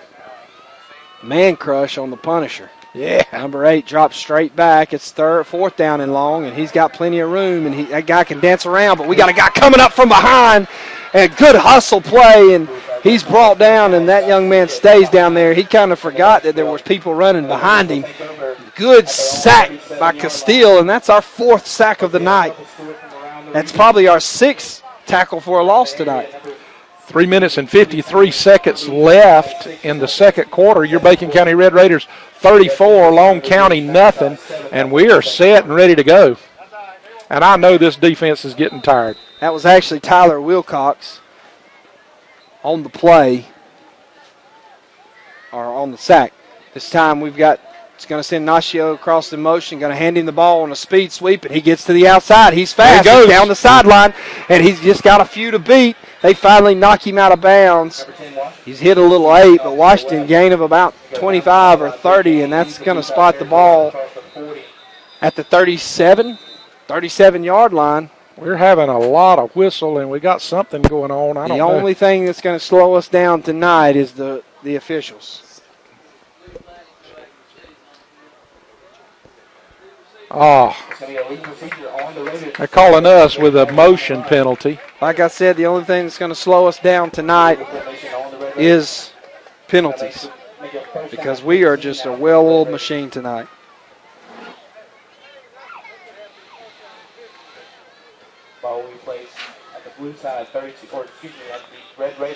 Man crush on the Punisher. Yeah. Number 8 drops straight back. It's 4th down and long, and he's got plenty of room, and that guy can dance around, but we got a guy coming up from behind, and good hustle play, and he's brought down, and that young man stays down there. He kind of forgot that there was people running behind him. Good sack by Castile, and that's our 4th sack of the night. That's probably our 6th tackle for a loss tonight. 3 minutes and 53 seconds left in the 2nd quarter. Your Bacon County Red Raiders 34, Long County nothing, and we are set and ready to go. And I know this defense is getting tired. That was actually Tyler Wilcox on the play, or on the sack. This time it's going to send Nacio across the motion, going to hand him the ball on a speed sweep, and he gets to the outside. He's fast. He goes down the sideline, and he's just got a few to beat. They finally knock him out of bounds. He's hit a little 8, but Washington gain of about 25 or 30, and that's going to spot the ball at the 37-yard line. We're having a lot of whistle, and we got something going on. I don't know. The only thing that's going to slow us down tonight is the officials. Oh, they're calling us with a motion penalty. Like I said, the only thing that's going to slow us down tonight is penalties, because we are just a well-oiled machine tonight.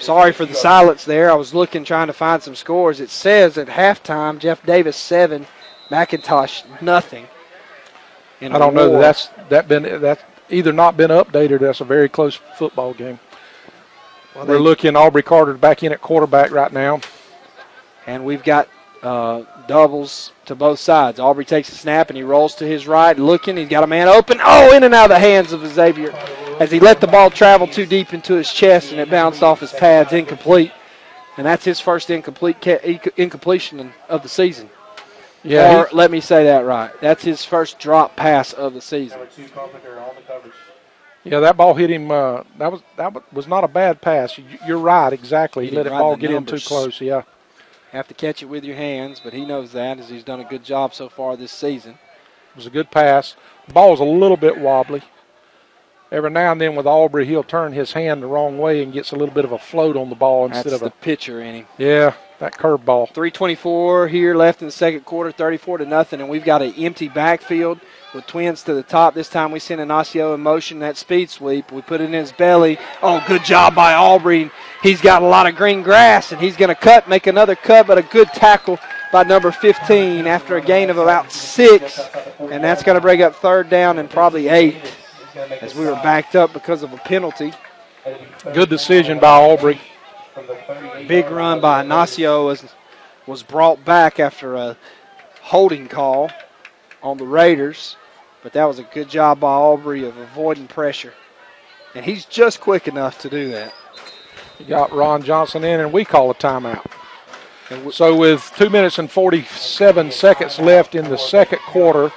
Sorry for the silence there. I was trying to find some scores. It says at halftime, Jeff Davis 7, McIntosh nothing. I don't know that's either not been updated. That's a very close football game. Well, we're looking. Aubrey Carter back in at quarterback right now, and we've got doubles to both sides. Aubrey takes a snap and he rolls to his right, looking. He's got a man open. Oh, in and out of the hands of Xavier as he let the ball travel too deep into his chest, and it bounced off his pads, incomplete. And that's his first incompletion of the season. Yeah, or let me say that right. That's his first drop pass of the season. Yeah, that ball hit him. That was not a bad pass. You're right, exactly. He let the ball get in too close. Yeah, have to catch it with your hands, but he knows that as he's done a good job so far this season. It was a good pass. The ball's a little bit wobbly. Every now and then with Aubrey, he'll turn his hand the wrong way and gets a little bit of a float on the ball instead of the pitcher in him. Yeah, that curve ball. 3:24 here left in the second quarter, 34-0, and we've got an empty backfield with Twins to the top. This time we send Ignacio in motion, that speed sweep. We put it in his belly. Oh, good job by Aubrey. He's got a lot of green grass, and he's going to make another cut, but a good tackle by number 15 after a gain of about 6, and that's going to bring up third down and probably 8 as we were backed up because of a penalty. Good decision by Aubrey. Big run by Ignacio was brought back after a holding call on the Raiders, but that was a good job by Aubrey of avoiding pressure, and he's just quick enough to do that. You got Ron Johnson in, and we call a timeout. So with 2 minutes and 47 seconds left in the second quarter,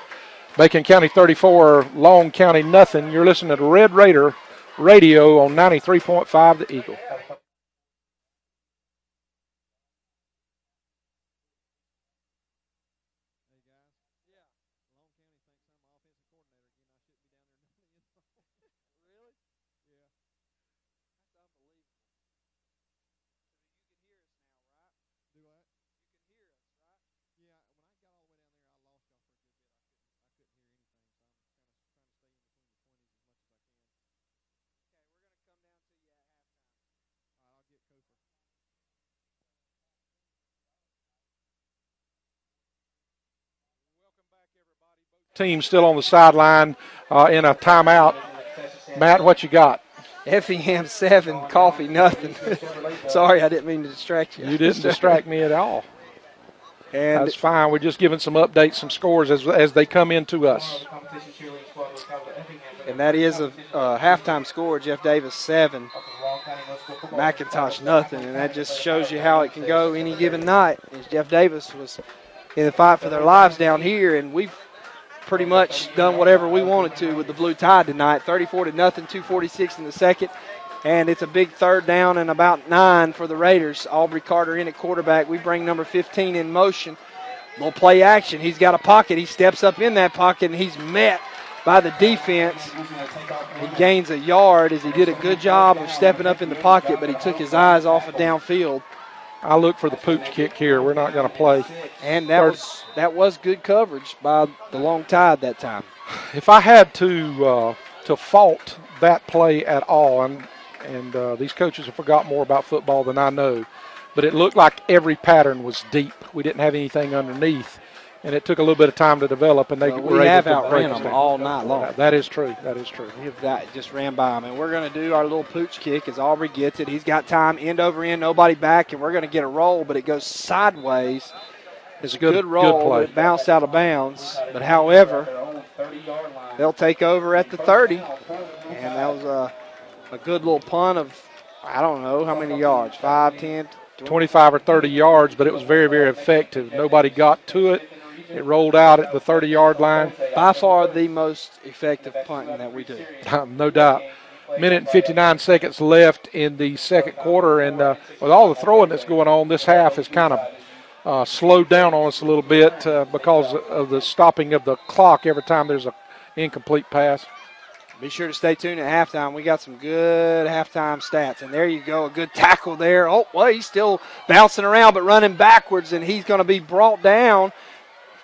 Bacon County 34, Long County nothing. You're listening to Red Raider Radio on 93.5 The Eagle. Team still on the sideline in a timeout. Matt, what you got? Effingham 7, Coffee nothing. Sorry, I didn't mean to distract you. You didn't distract me at all. And that's fine. We're just giving some updates, some scores as they come into us. And that is a halftime score. Jeff Davis 7, McIntosh nothing. And that just shows you how it can go any given night. As Jeff Davis was in the fight for their lives down here, and we've pretty much done whatever we wanted to with the Blue Tide tonight. 34-0, 2:46 in the second. And it's a big third down and about 9 for the Raiders. Aubrey Carter in at quarterback. We bring number 15 in motion. Little play action. He's got a pocket. He steps up in that pocket, and he's met by the defense. He gains a yard as he did a good job of stepping up in the pocket, but he took his eyes off of downfield. I look for the pooch kick here. We're not going to play. And that was good coverage by the Long Tide that time. If I had to fault that play at all, and these coaches have forgot more about football than I know, but it looked like every pattern was deep. We didn't have anything underneath, and it took a little bit of time to develop, and we have outran them all night long. That is true. That is true. We have just ran by them, and we're going to do our little pooch kick as Aubrey gets it. He's got time, end over end, nobody back, and we're going to get a roll, but it goes sideways. It's a good roll, good play. It bounced out of bounds. But however, they'll take over at the 30, and that was a good little punt of, I don't know how many yards, 5, 10, 25 or 30 yards, but it was very, very effective. Nobody got to it. It rolled out at the 30-yard line. By far the most effective punting that we do. No doubt. Minute and 59 seconds left in the second quarter, and with all the throwing that's going on, this half is kind of slowed down on us a little bit because of the stopping of the clock every time there's an incomplete pass. Be sure to stay tuned at halftime. We got some good halftime stats. And there you go, a good tackle there. Oh, well, he's still bouncing around but running backwards, and he's going to be brought down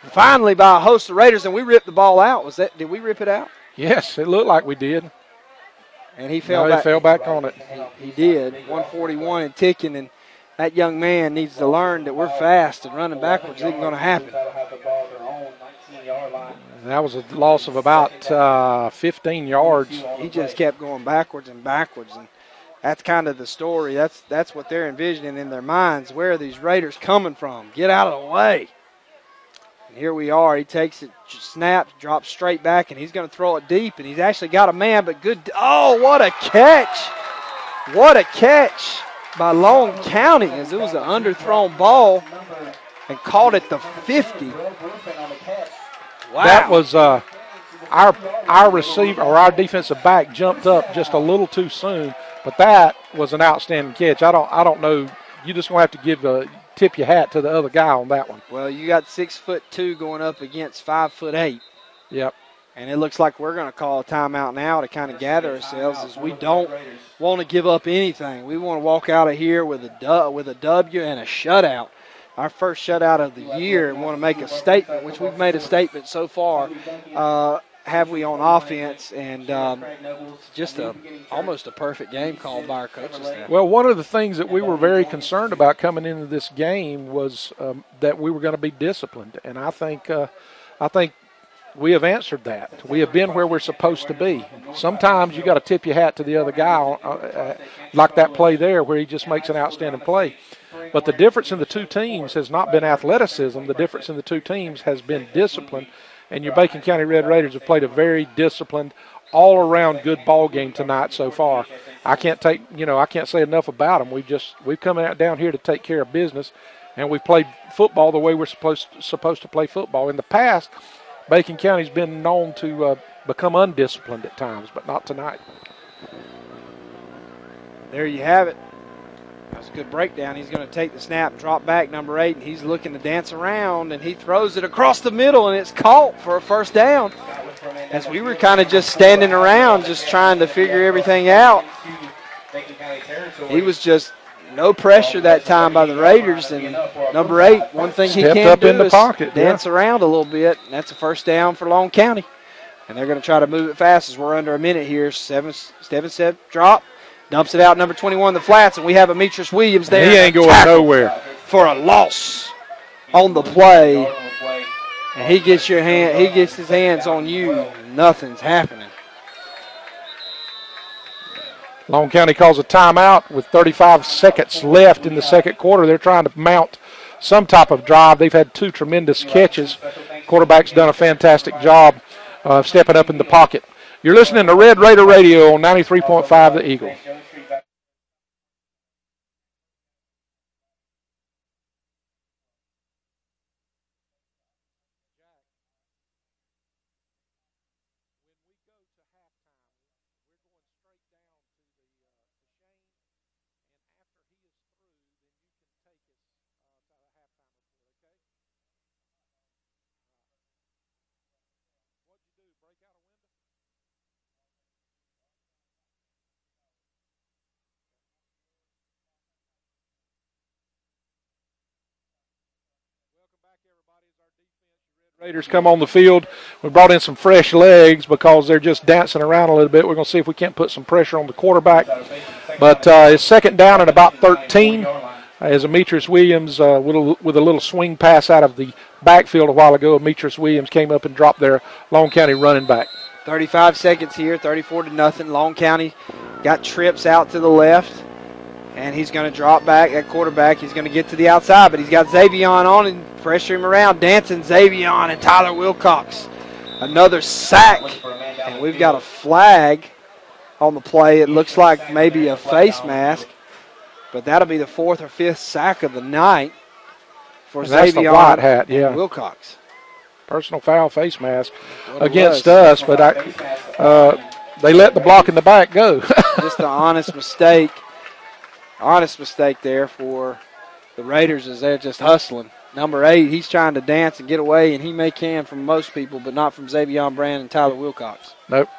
finally by a host of Raiders, and we ripped the ball out. Did we rip it out? Yes, it looked like we did. And he fell back. He fell back on it. He did. 141 and ticking, and that young man needs to learn that we're fast and running backwards isn't going to happen. That was a loss of about 15 yards. He just kept going backwards and backwards, and that's kind of the story. That's what they're envisioning in their minds. Where are these Raiders coming from? Get out of the way. And here we are. He takes it, snaps, drops straight back, and he's going to throw it deep, and he's actually got a man, but good. Oh, what a catch. What a catch by Long County, as it was an underthrown ball. and caught at the 50. Wow. That was our receiver or our defensive back jumped up just a little too soon, but that was an outstanding catch. I don't know. You just gonna have to tip your hat to the other guy on that one. Well, you got 6'2" going up against 5'8". Yep. And it looks like we're going to call a timeout now to kind of gather ourselves, as we don't want to give up anything. We want to walk out of here with a W and a shutout. Our first shutout of the year, and want to make a statement, which we've made a statement so far. Have we on offense, and just almost a perfect game called by our coaches staff. Well, one of the things that we were very concerned about coming into this game was that we were going to be disciplined, and I think we have answered that. We have been where we're supposed to be. Sometimes you got to tip your hat to the other guy, like that play there where he just makes an outstanding play. But the difference in the two teams has not been athleticism. The difference in the two teams has been discipline. And your Bacon County Red Raiders have played a very disciplined, all-around good ball game tonight so far. I can't say enough about them. We've come out down here to take care of business, and we've played football the way we're supposed to play football. In the past, Bacon County's been known to become undisciplined at times, but not tonight. There you have it. That's a good breakdown. He's going to take the snap, drop back, number 8, and he's looking to dance around, and he throws it across the middle, and it's caught for a first down. As we were kind of just standing around, just trying to figure everything out. He was just no pressure that time by the Raiders, and number 8, one thing he can do is dance around a little bit, and that's a first down for Long County. And they're going to try to move it fast as we're under a minute here. Stevenson drop. Dumps it out, number 21, the flats, and we have Ametris Williams there. He ain't going nowhere. For a loss on the play. And he gets his hands on you. Nothing's happening. Long County calls a timeout with 35 seconds left in the second quarter. They're trying to mount some type of drive. They've had 2 tremendous catches. Quarterback's done a fantastic job of stepping up in the pocket. You're listening to Red Raider Radio on 93.5 The Eagle. Raiders come on the field. We brought in some fresh legs because they're just dancing around a little bit. We're going to see if we can't put some pressure on the quarterback. But it's second down at about 13 as Ametris Williams with a little swing pass out of the backfield a while ago. Ametris Williams came up and dropped their Long County running back. 35 seconds here, 34-0. Long County got trips out to the left. And he's going to drop back at quarterback. He's going to get to the outside, but he's got Xavion on and pressure him around. Dancing Xavion and Tyler Wilcox. Another sack. And we've got a flag on the play. It looks like maybe a face mask, but that'll be the 4th or 5th sack of the night for Xavion and Wilcox. Personal foul face mask against us, but they let the block in the back go. Just an honest mistake. Honest mistake there for the Raiders as they're just hustling. Number 8, he's trying to dance and get away, and he can from most people, but not from Xavion Brand and Tyler Wilcox. Nope.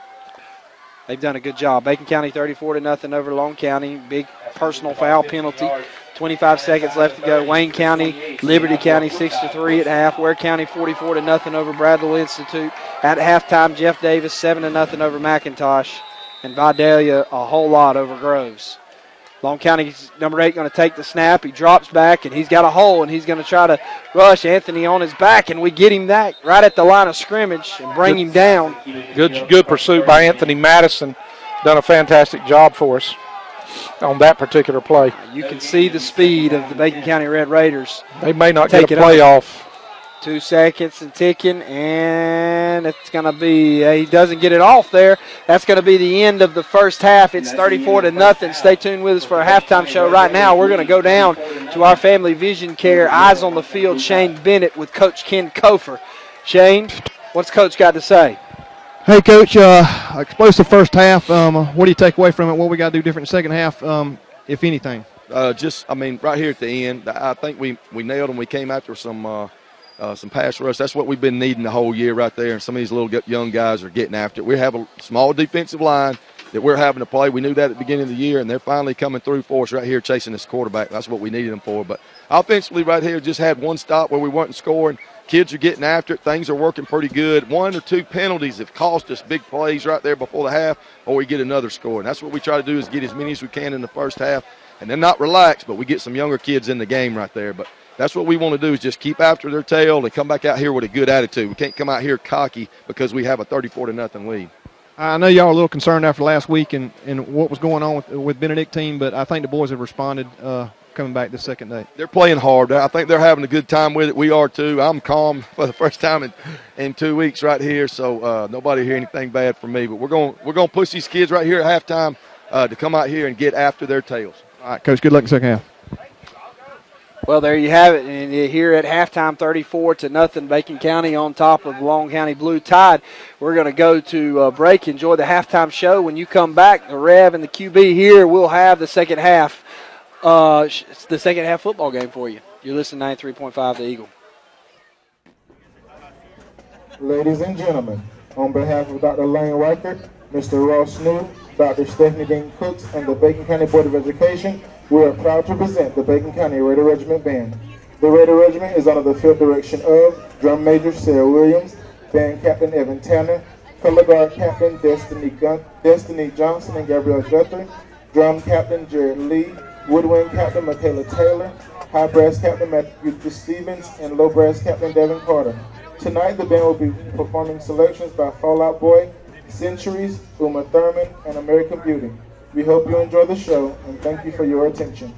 They've done a good job. Bacon County 34-0 over Long County. Big personal foul penalty. 25 seconds left to go. Wayne County, Liberty County 6-3 at half. Ware County 44-0 over Bradley Institute. At halftime, Jeff Davis 7-0 over McIntosh. And Vidalia a whole lot over Groves. Long County's number 8 going to take the snap. He drops back, and he's got a hole, and he's going to try to rush Anthony on his back, and we get him that right at the line of scrimmage and bring him down. Good pursuit by Anthony Madison. Done a fantastic job for us on that particular play. You can see the speed of the Bacon County Red Raiders. They may not get a playoff. 2 seconds and ticking, and it's going to be, he doesn't get it off there. That's going to be the end of the first half. It's 34-0. Stay tuned with us for a halftime show right now. We're going to go down to our Family Vision Care Eyes on the Field Shane Bennett with Coach Ken Kofer. Shane, what's Coach got to say? Hey, Coach, explosive first half. What do you take away from it? What we got to do different in the second half, if anything? Right here at the end, I think we nailed them. We came after some pass rush. That's what we've been needing the whole year right there, and some of these little young guys are getting after it. We have a small defensive line that we're having to play. We knew that at the beginning of the year, and they're finally coming through for us right here chasing this quarterback. That's what we needed them for. But offensively right here, just had one stop where we weren't scoring. Kids are getting after it. Things are working pretty good. 1 or 2 penalties have cost us big plays right there before the half, or we get another score. And that's what we try to do, is get as many as we can in the first half and then not relax, but we get some younger kids in the game right there. But that's what we want to do, is just keep after their tail. They come back out here with a good attitude. We can't come out here cocky because we have a 34-0 lead. I know y'all are a little concerned after last week and what was going on with Benedict team, but I think the boys have responded coming back the second day. They're playing hard. I think they're having a good time with it. We are too. I'm calm for the first time in 2 weeks right here, so nobody hear anything bad from me. But we're going to push these kids right here at halftime to come out here and get after their tails. All right, Coach, good luck in the second half. Well, there you have it. And here at halftime, 34-0, Bacon County on top of Long County Blue Tide. We're going to go to break. Enjoy the halftime show. When you come back, the Rev and the QB here will have the second half. It's the second half football game for you. You're listening to 93.5 The Eagle. Ladies and gentlemen, on behalf of Dr. Lane Reichert, Mr. Ross New, Dr. Stephanie Dean Cooks, and the Bacon County Board of Education, we are proud to present the Bacon County Raider Regiment Band. The Raider Regiment is under the field direction of Drum Major Sarah Williams, Band Captain Evan Tanner, Color Guard Captain Destiny Johnson and Gabrielle Guthrie, Drum Captain Jared Lee, Woodwind Captain Michaela Taylor, High Brass Captain Matthew Stevens, and Low Brass Captain Devin Carter. Tonight the band will be performing selections by Fallout Boy, Centuries, Uma Thurman, and American Beauty. We hope you enjoy the show, and thank you for your attention.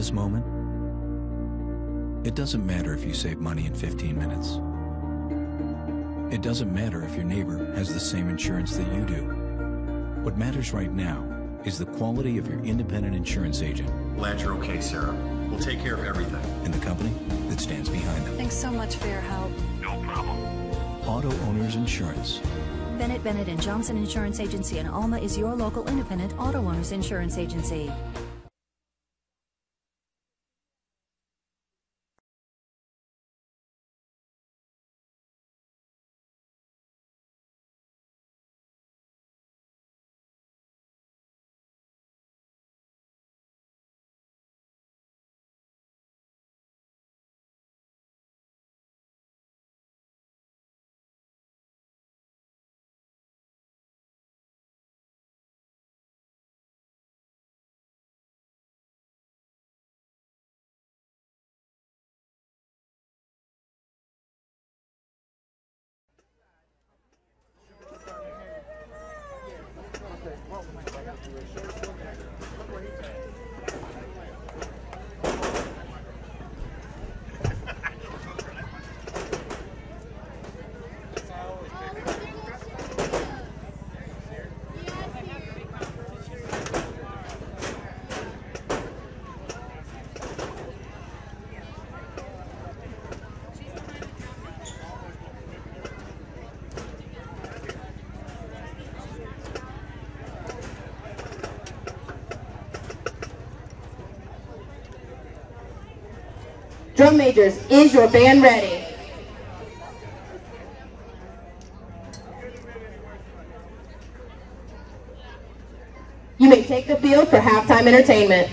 this moment? It doesn't matter if you save money in 15 minutes. It doesn't matter if your neighbor has the same insurance that you do. What matters right now is the quality of your independent insurance agent. Glad you're okay, Sarah. We'll take care of everything. And the company that stands behind them. Thanks so much for your help. No problem. Auto Owners Insurance. Bennett Bennett and Johnson Insurance Agency in Alma is your local independent auto owners insurance agency. Drum majors, is your band ready? You may take the field for halftime entertainment.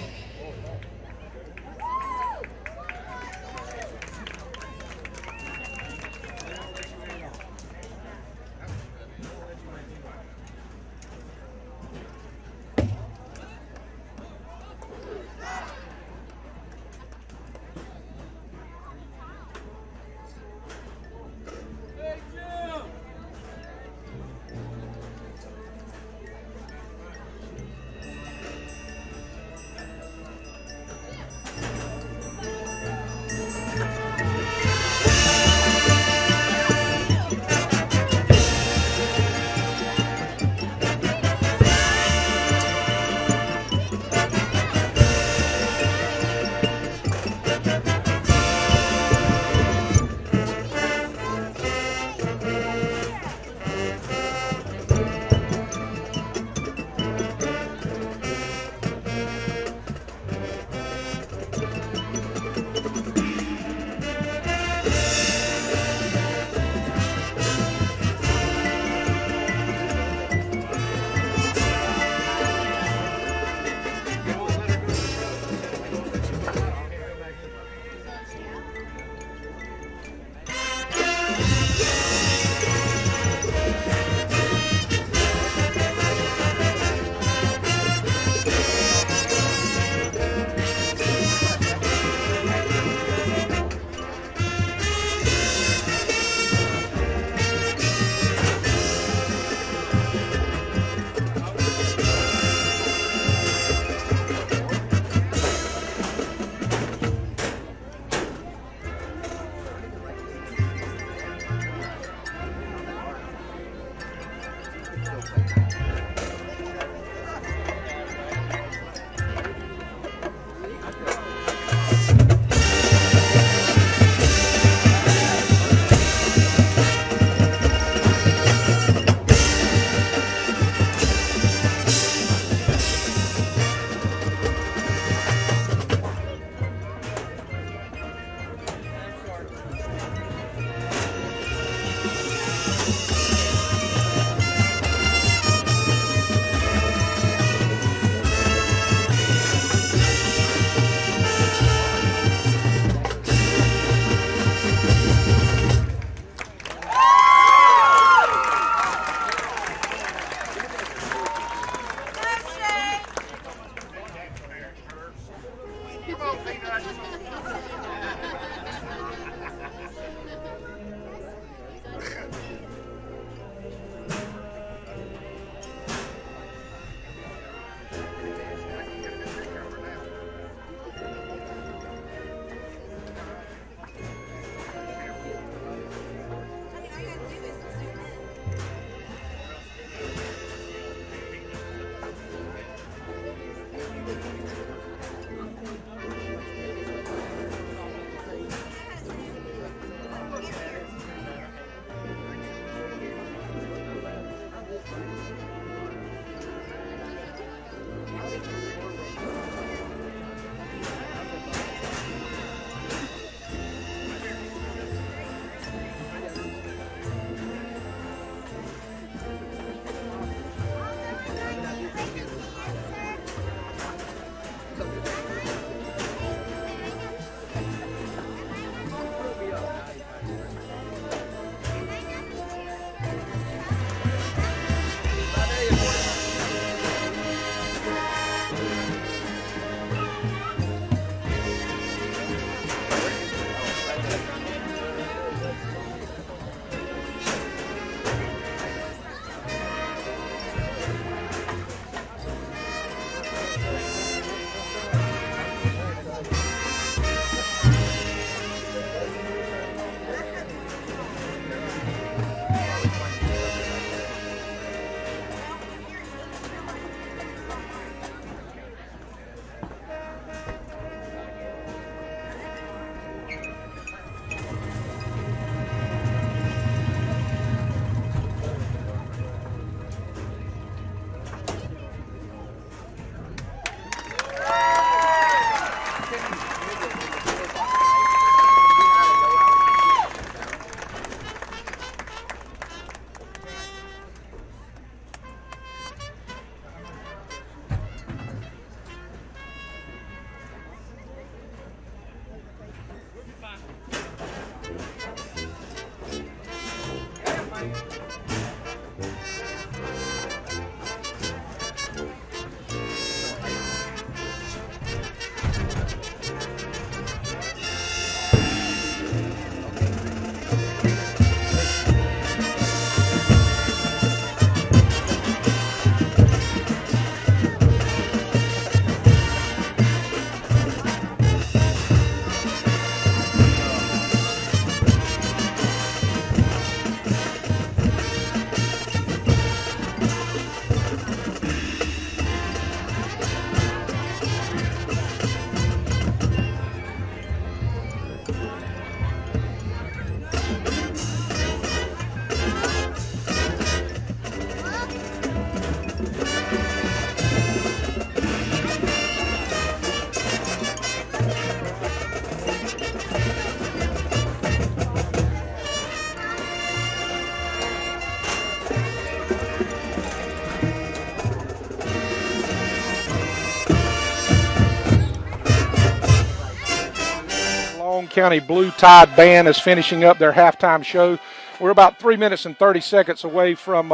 County Blue Tide Band is finishing up their halftime show. We're about 3 minutes and 30 seconds away from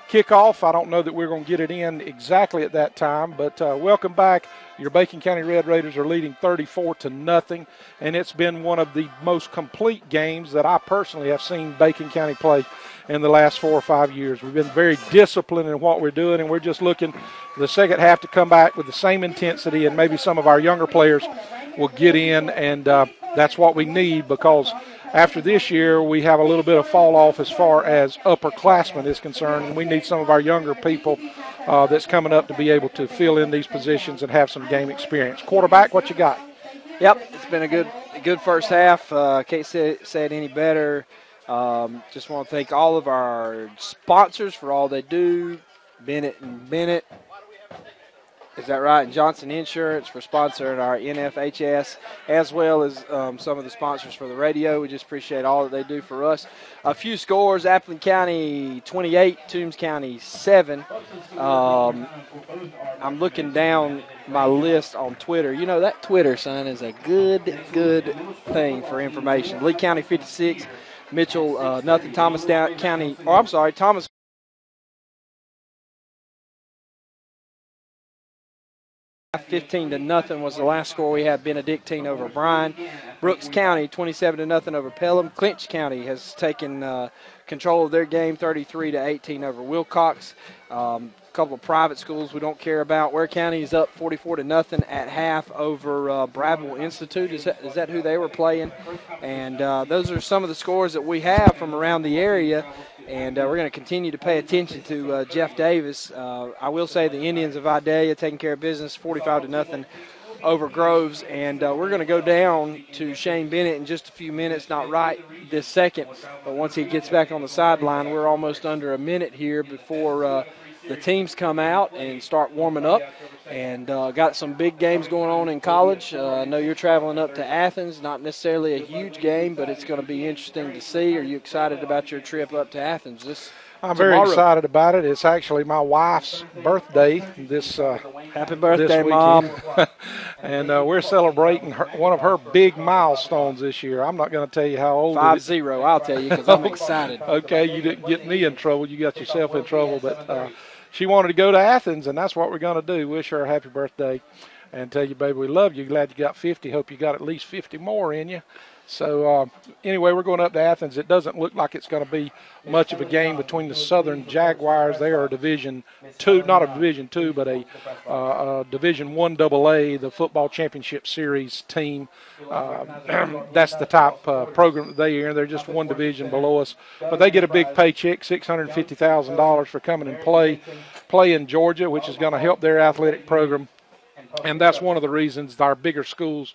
kickoff. I don't know that we're going to get it in exactly at that time, but welcome back. Your Bacon County Red Raiders are leading 34-0, and it's been one of the most complete games that I personally have seen Bacon County play in the last 4 or 5 years. We've been very disciplined in what we're doing, and we're just looking for the second half to come back with the same intensity, and maybe some of our younger players will get in, and that's what we need, because after this year we have a little bit of fall off as far as upperclassmen is concerned, and we need some of our younger people that's coming up to be able to fill in these positions and have some game experience. Quarterback, what you got? Yep, it's been a good first half. Can't say it any better. Just want to thank all of our sponsors for all they do. Bennett & Bennett. Is that right? And Johnson Insurance for sponsoring our NFHS, as well as some of the sponsors for the radio. We just appreciate all that they do for us. A few scores: Appleton County 28, Toombs County 7. I'm looking down my list on Twitter. You know, that Twitter, son, is a good thing for information. Lee County 56, Mitchell nothing. Thomas County, Thomas 15-0 was the last score we had. Benedictine over Bryan. Brooks County 27-0 over Pelham. Clinch County has taken control of their game, 33-18 over Wilcox. A couple of private schools we don't care about. Ware County is up 44-0 at half over Bradwell Institute. Is that who they were playing? And those are some of the scores that we have from around the area. And we're going to continue to pay attention to Jeff Davis. I will say the Indians of Idalia taking care of business, 45-0 over Groves. And we're going to go down to Shane Bennett in just a few minutes, not right this second. But once he gets back on the sideline, we're almost under a minute here before the teams come out and start warming up. And got some big games going on in college. I know you're traveling up to Athens, not necessarily a huge game, but it's going to be interesting to see. Are you excited about your trip up to Athens I'm very excited about it. It's actually my wife's birthday this Happy birthday, this Mom. And we're celebrating one of her big milestones this year. I'm not going to tell you how old 5-0, I'll tell you, because I'm excited. Okay, you didn't get me in trouble. You got yourself in trouble, but she wanted to go to Athens, and that's what we're going to do. Wish her a happy birthday and tell you, baby, we love you. Glad you got 50. Hope you got at least 50 more in you. So, anyway, we're going up to Athens. It doesn't look like it's going to be much of a game between the Southern Jaguars. They are a Division II, not a Division II, but a Division I AA, the Football Championship Series team. That's the top program that they are in. They're just one division below us. But they get a big paycheck, $650,000 for coming and play in Georgia, which is going to help their athletic program. And that's one of the reasons our bigger schools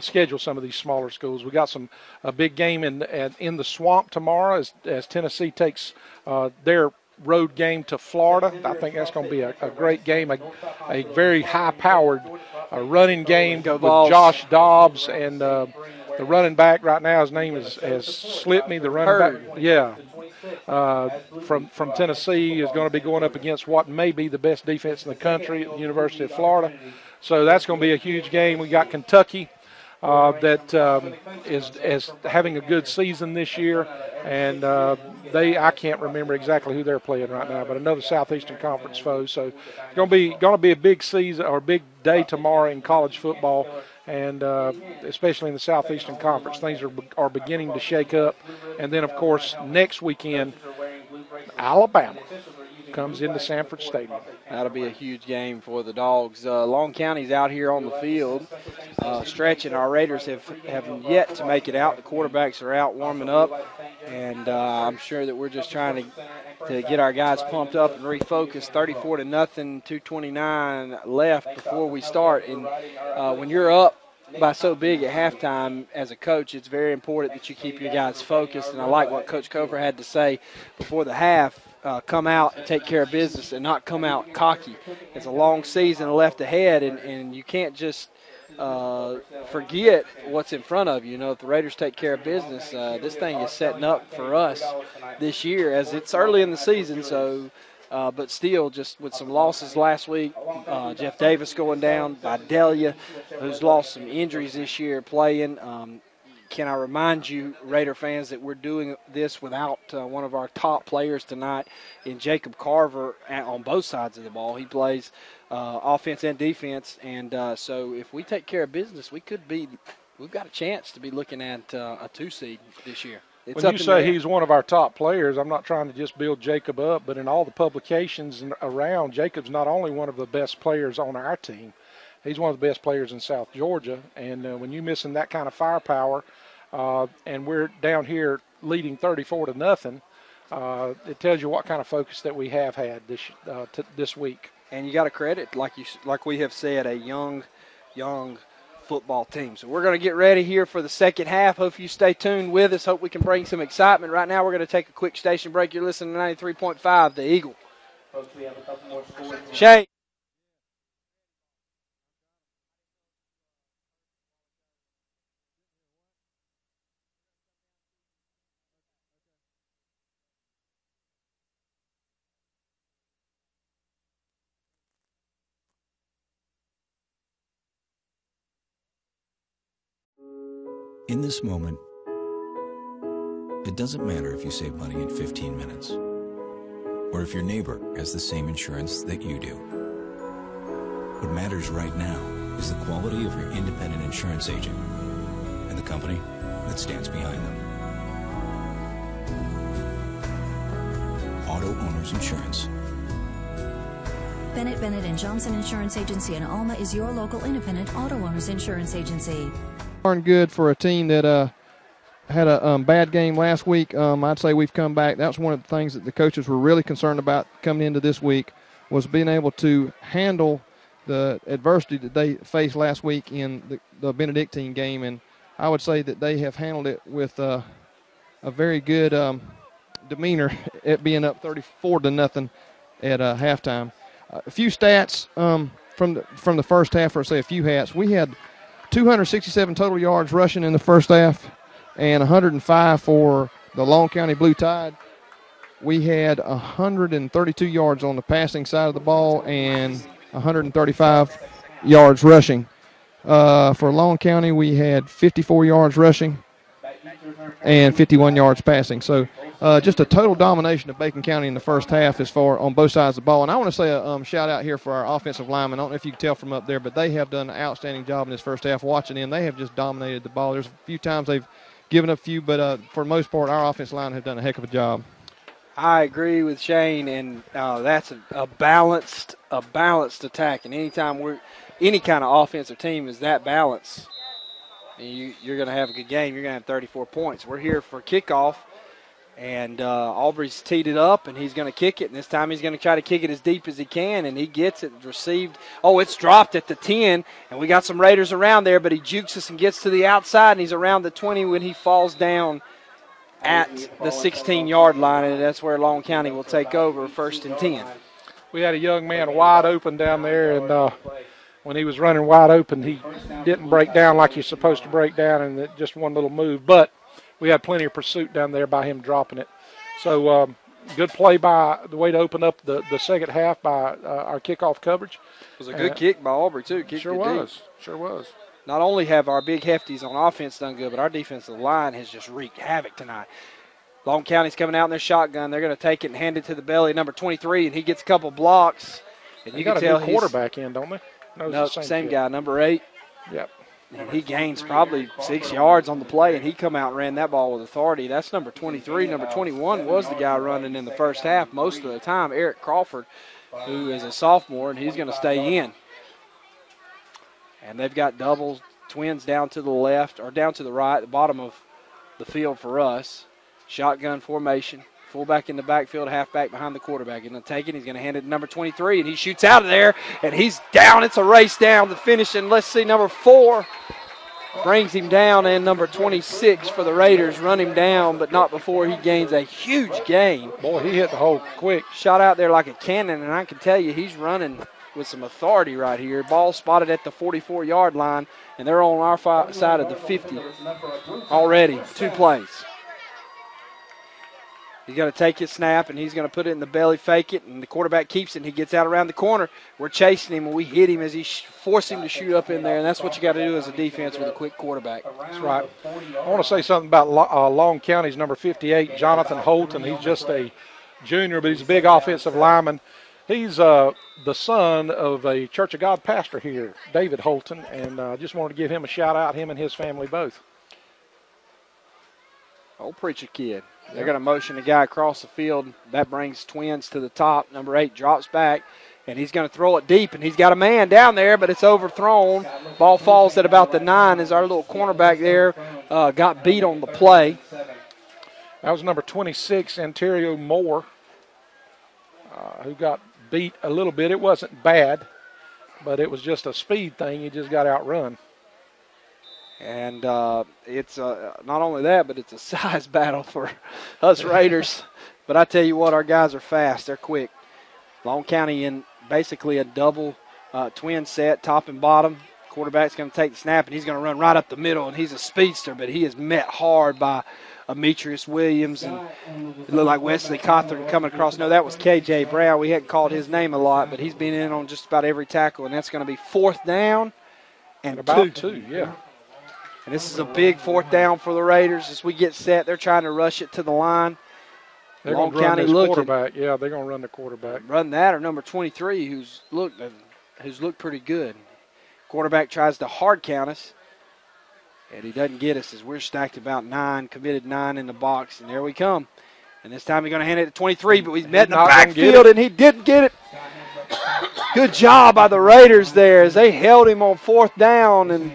schedule some of these smaller schools. We got a big game in the Swamp tomorrow as Tennessee takes their road game to Florida. I think that's going to be a great game, a very high-powered running game with Josh Dobbs, and the running back right now, his name has slipped me. The running back, yeah, from Tennessee is going to be going up against what may be the best defense in the country at the University of Florida. So that's going to be a huge game. We got Kentucky that is having a good season this year, and I can't remember exactly who they're playing right now, but another Southeastern Conference foe. So it's going to be a big season or a big day tomorrow in college football, and especially in the Southeastern Conference, things are beginning to shake up. And then, of course, next weekend, Alabama comes into Sanford Stadium. That'll be a huge game for the Dogs. Long County's out here on the field stretching. Our Raiders have yet to make it out. The quarterbacks are out warming up, and I'm sure that we're just trying to get our guys pumped up and refocused. 34-0, 2:29 left before we start. And when you're up by so big at halftime as a coach, it's very important that you keep your guys focused. And I like what Coach Cofer had to say before the half. Come out and take care of business and not come out cocky. It's a long season left ahead, and you can't just forget what's in front of you. You know, if the Raiders take care of business, this thing is setting up for us this year as it's early in the season. So, but still, just with some losses last week, Jeff Davis going down, Vidalia, who's lost some injuries this year playing. Can I remind you, Raider fans, that we're doing this without one of our top players tonight in Jacob Carver on both sides of the ball. He plays offense and defense, and so if we take care of business, we've got a chance to be looking at a 2 seed this year. When you say he's one of our top players, I'm not trying to just build Jacob up, but in all the publications around, Jacob's not only one of the best players on our team, he's one of the best players in South Georgia, and when you're missing that kind of firepower, and we're down here leading 34-0, it tells you what kind of focus that we have had this week. And you got to credit, like we have said, a young football team. So we're going to get ready here for the second half. Hope you stay tuned with us. Hope we can bring some excitement. Right now we're going to take a quick station break. You're listening to 93.5, The Eagle. Shane. In this moment, it doesn't matter if you save money in 15 minutes or if your neighbor has the same insurance that you do. What matters right now is the quality of your independent insurance agent and the company that stands behind them. Auto Owners Insurance. Bennett Bennett & Johnson Insurance Agency in Alma is your local independent auto owners insurance agency. Darn good for a team that had a bad game last week. I'd say we've come back. That's one of the things that the coaches were really concerned about coming into this week, was being able to handle the adversity that they faced last week in the Benedictine game. And I would say that they have handled it with a very good demeanor at being up 34-0 at halftime. A few stats from the first half, or say a few hats. We had 267 total yards rushing in the first half and 105 for the Long County Blue Tide. We had 132 yards on the passing side of the ball and 135 yards rushing. For Long County, we had 54 yards rushing and 51 yards passing. So just a total domination of Bacon County in the first half as far on both sides of the ball. And I want to say a shout out here for our offensive linemen. I don't know if you can tell from up there, but they have done an outstanding job in this first half. Watching them, they have just dominated the ball. There's a few times they've given up a few, but for the most part, our offensive line have done a heck of a job. I agree with Shane, and that's a balanced attack. And anytime any kind of offensive team is that balanced, you're going to have a good game. You're going to have 34 points. We're here for kickoff, and Aubrey's teed it up, and he's going to kick it. And this time he's going to try to kick it as deep as he can, and he gets it received. Oh, it's dropped at the 10, and we got some Raiders around there, but he jukes us and gets to the outside, and he's around the 20 when he falls down at the 16-yard line, and that's where Long County will take over, 1st and 10. We had a young man wide open down there, and when he was running wide open, he didn't break down like he's supposed to break down, and just one little move. But we had plenty of pursuit down there by him dropping it. So good play by the way to open up the second half by our kickoff coverage. It was a good kick by Aubrey, too. Sure was. Sure was. Not only have our big hefties on offense done good, but our defensive line has just wreaked havoc tonight. Long County's coming out in their shotgun. They're going to take it and hand it to the belly, number 23, and he gets a couple blocks. And you can tell a quarterback in, don't they? No, same guy, number 8. Yep. And he gains probably 6 yards on the play, and he come out and ran that ball with authority. That's number 23. Number 21 was the guy running in the first half most of the time, Eric Crawford, who is a sophomore, and he's going to stay in. And they've got doubles, twins down to the left, or down to the right, the bottom of the field for us. Shotgun formation. Fullback in the backfield, halfback behind the quarterback. He's going to take it. He's going to hand it to number 23, and he shoots out of there, and he's down. It's a race down to finish, and let's see, number 4 brings him down, and number 26 for the Raiders run him down, but not before he gains a huge gain. Boy, he hit the hole quick. Shot out there like a cannon, and I can tell you he's running with some authority right here. Ball spotted at the 44-yard line, and they're on our side of the 50 already. 2 plays. He's going to take his snap, and he's going to put it in the belly, fake it, and the quarterback keeps it, and he gets out around the corner. We're chasing him, and we hit him as he force him to shoot up in there, and that's what you got to do as a defense with a quick quarterback. That's right. I want to say something about Long County's number 58, Jonathan Holton. He's just a junior, but he's a big offensive lineman. He's the son of a Church of God pastor here, David Holton, and I just wanted to give him a shout-out, him and his family both. Old preacher kid. They're going to motion the guy across the field. That brings Twins to the top. Number 8 drops back, and he's going to throw it deep, and he's got a man down there, but it's overthrown. Ball falls at about the 9 as our little cornerback there got beat on the play. That was number 26, Ontario Moore, who got beat a little bit. It wasn't bad, but it was just a speed thing. He just got outrun. And it's not only that, but it's a size battle for us Raiders. But I tell you what, our guys are fast. They're quick. Long County in basically a double twin set, top and bottom. Quarterback's going to take the snap, and he's going to run right up the middle, and he's a speedster, but he is met hard by Demetrius Williams, and it looked like Wesley Cawthorn coming across. No, that was K.J. Brown. We hadn't called his name a lot, but he's been in on just about every tackle, and that's going to be 4th down and about 2, yeah. And this is a big 4th down for the Raiders. As we get set, they're trying to rush it to the line. They're going to run this quarterback. Yeah, they're going to run the quarterback. Run that, or number 23, who's looked pretty good. Quarterback tries to hard count us, and he doesn't get us as we're stacked about 9, committed 9 in the box, and there we come. And this time he's going to hand it to 23, but he's met in the backfield, and he didn't get it. Good job by the Raiders there as they held him on 4th down, and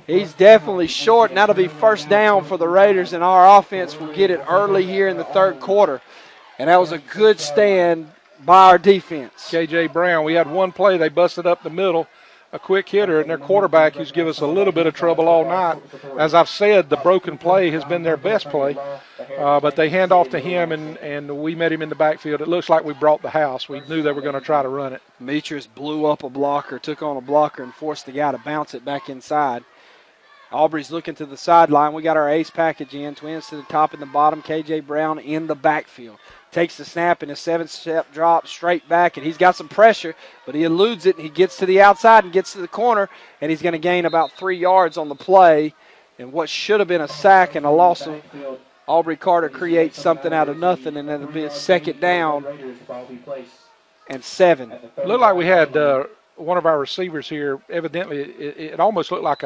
he's definitely short, and that'll be 1st down for the Raiders, and our offense will get it early here in the 3rd quarter. And that was a good stand by our defense. K.J. Brown, we had one play. They busted up the middle, a quick hitter, and their quarterback who's given us a little bit of trouble all night. As I've said, the broken play has been their best play, but they hand off to him, and we met him in the backfield. It looks like we brought the house. We knew they were going to try to run it. Demetrius blew up a blocker, took on a blocker, and forced the guy to bounce it back inside. Aubrey's looking to the sideline. We got our ace package in. Twins to the top and the bottom. K.J. Brown in the backfield. Takes the snap in a 7-step drop straight back, and he's got some pressure, but he eludes it, and he gets to the outside and gets to the corner, and he's going to gain about 3 yards on the play. And what should have been a sack and a loss of Aubrey Carter creates something out of nothing, and it'll be a 2nd down and 7. It looked like we had one of our receivers here. Evidently, it almost looked like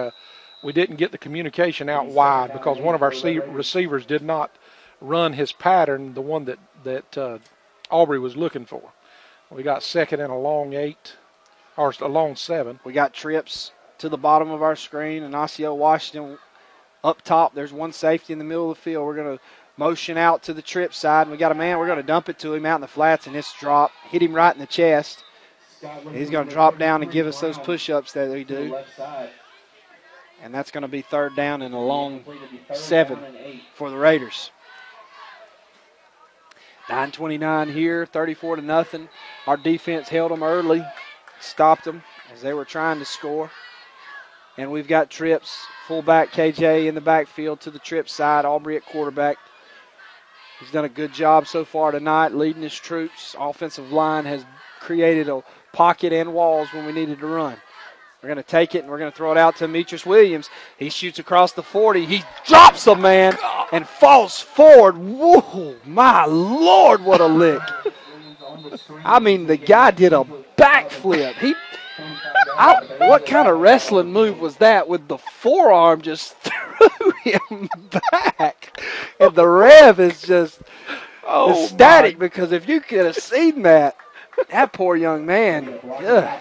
we didn't get the communication out wide because one of our receivers did not run his pattern, the one that Aubrey was looking for. We got 2nd and a long 8, or a long 7. We got trips to the bottom of our screen, and Osseo Washington up top. There's one safety in the middle of the field. We're going to motion out to the trip side, and we got a man. We're going to dump it to him out in the flats, and it's drop. Hit him right in the chest. And he's going to drop down and give us those push-ups that we do. And that's going to be 3rd down and a long 7 for the Raiders. 9:29 here, 34-0. Our defense held them early, stopped them as they were trying to score. And we've got trips, fullback KJ in the backfield to the trip side, Aubrey at quarterback. He's done a good job so far tonight leading his troops. Offensive line has created a pocket and walls when we needed to run. We're going to take it, and we're going to throw it out to Demetrius Williams. He shoots across the 40. He drops a man and falls forward. Whoa, my Lord, what a lick. I mean, the guy did a backflip. What kind of wrestling move was that with the forearm just threw him back? And the ref is just ecstatic because if you could have seen that poor young man,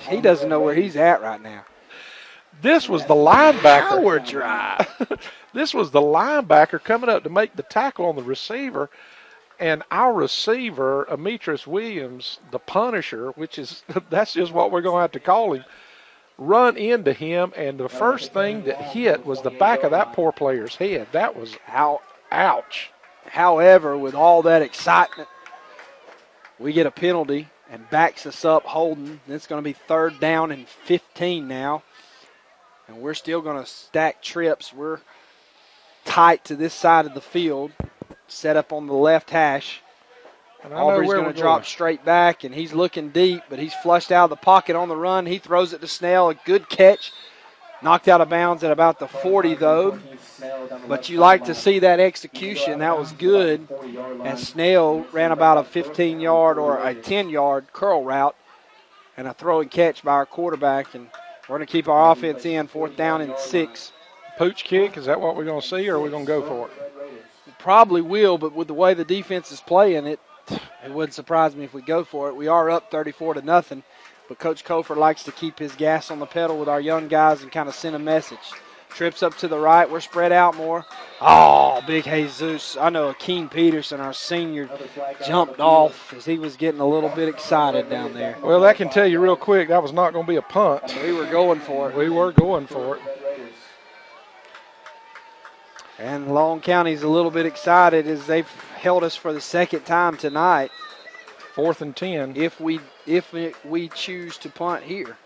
he doesn't know where he's at right now. This was the linebacker. Power drive. This was the linebacker coming up to make the tackle on the receiver. And our receiver, Demetrius Williams, the Punisher, that's just what we're going to have to call him, run into him, and the first thing that hit was the back of that poor player's head. That was ouch. However, with all that excitement, we get a penalty and backs us up holding. It's going to be 3rd down and 15 now. And we're still going to stack trips. We're tight to this side of the field, set up on the left hash. Aubrey's going to drop straight back, and he's looking deep, but he's flushed out of the pocket on the run. He throws it to Snell, a good catch. Knocked out of bounds at about the 40, though. But you like to see that execution. That was good. And Snell ran about a 15-yard or a 10-yard curl route and a throw and catch by our quarterback. And we're going to keep our offense in, 4th down and 6. Pooch kick, is that what we're going to see, or are we going to go for it? Probably will, but with the way the defense is playing, it wouldn't surprise me if we go for it. We are up 34-0. But Coach Kofor likes to keep his gas on the pedal with our young guys and kind of send a message. Trips up to the right. We're spread out more. Oh, big Jesus. I know Akeem Peterson, our senior, jumped off as he was getting a little bit excited down there. Well, that can tell you real quick that was not going to be a punt. We were going for it. We were going for it. And Long County's a little bit excited as they've held us for the 2nd time tonight. 4th and 10. If we choose to punt here.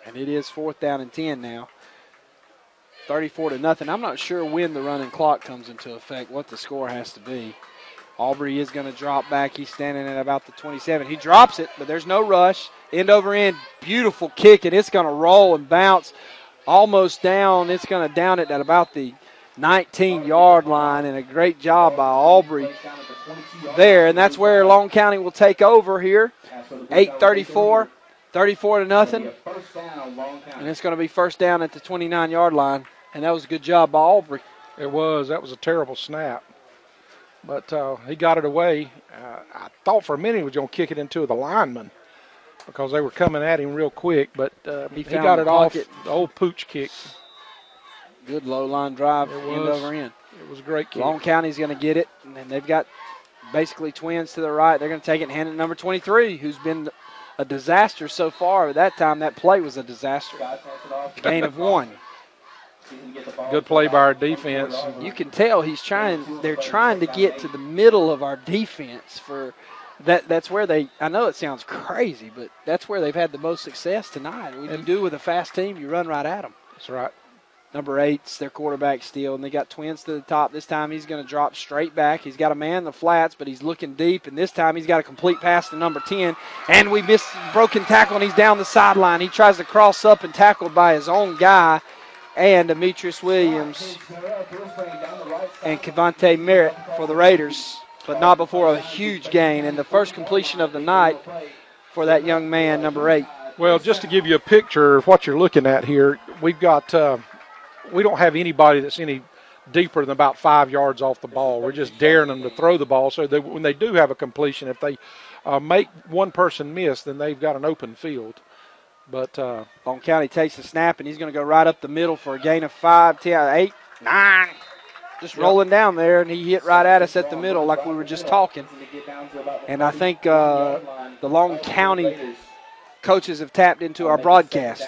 And it is 4th down and 10 now. 34-0. I'm not sure when the running clock comes into effect, what the score has to be. Aubrey is going to drop back. He's standing at about the 27. He drops it, but there's no rush. End over end, beautiful kick, and it's going to roll and bounce almost down. It's going to down it at about the 19-yard line, and a great job by Aubrey there. And that's where Long County will take over here. 8:34, 34-0. And it's going to be 1st down at the 29-yard line. And that was a good job by Aubrey. It was. That was a terrible snap. But he got it away. I thought for a minute he was going to kick it into the lineman because they were coming at him real quick. But he got it off. The old Pooch kick. Good low line drive, end over end. It was a great kick. Long County's going to get it, and they've got basically twins to the right. They're going to take it and hand it to number 23, who's been a disaster so far. At that time, that play was a disaster. Gain of 1. Good play by our defense. You can tell they're trying to get to the middle of our defense for that. That's where I know it sounds crazy, but that's where they've had the most success tonight. What you do with a fast team, you run right at them. That's right. Number 8's their quarterback still, and they got twins to the top. This time he's going to drop straight back. He's got a man in the flats, but he's looking deep, and this time he's got a complete pass to number 10. And we missed broken tackle, and he's down the sideline. He tries to cross up and tackled by his own guy, and Demetrius Williams and Kevontae Merritt for the Raiders, but not before a huge gain. And the first completion of the night for that young man, number 8. Well, just to give you a picture of what you're looking at here, we've got we don't have anybody that's any deeper than about 5 yards off the ball. We're just daring them to throw the ball so that when they do have a completion, if they make one person miss, then they've got an open field. But Long County takes the snap, and he's going to go right up the middle for a gain of 5, 10, 8, 9. Just rolling down there, and he hit right at us at the middle like we were just talking. And I think the Long County coaches have tapped into our broadcast.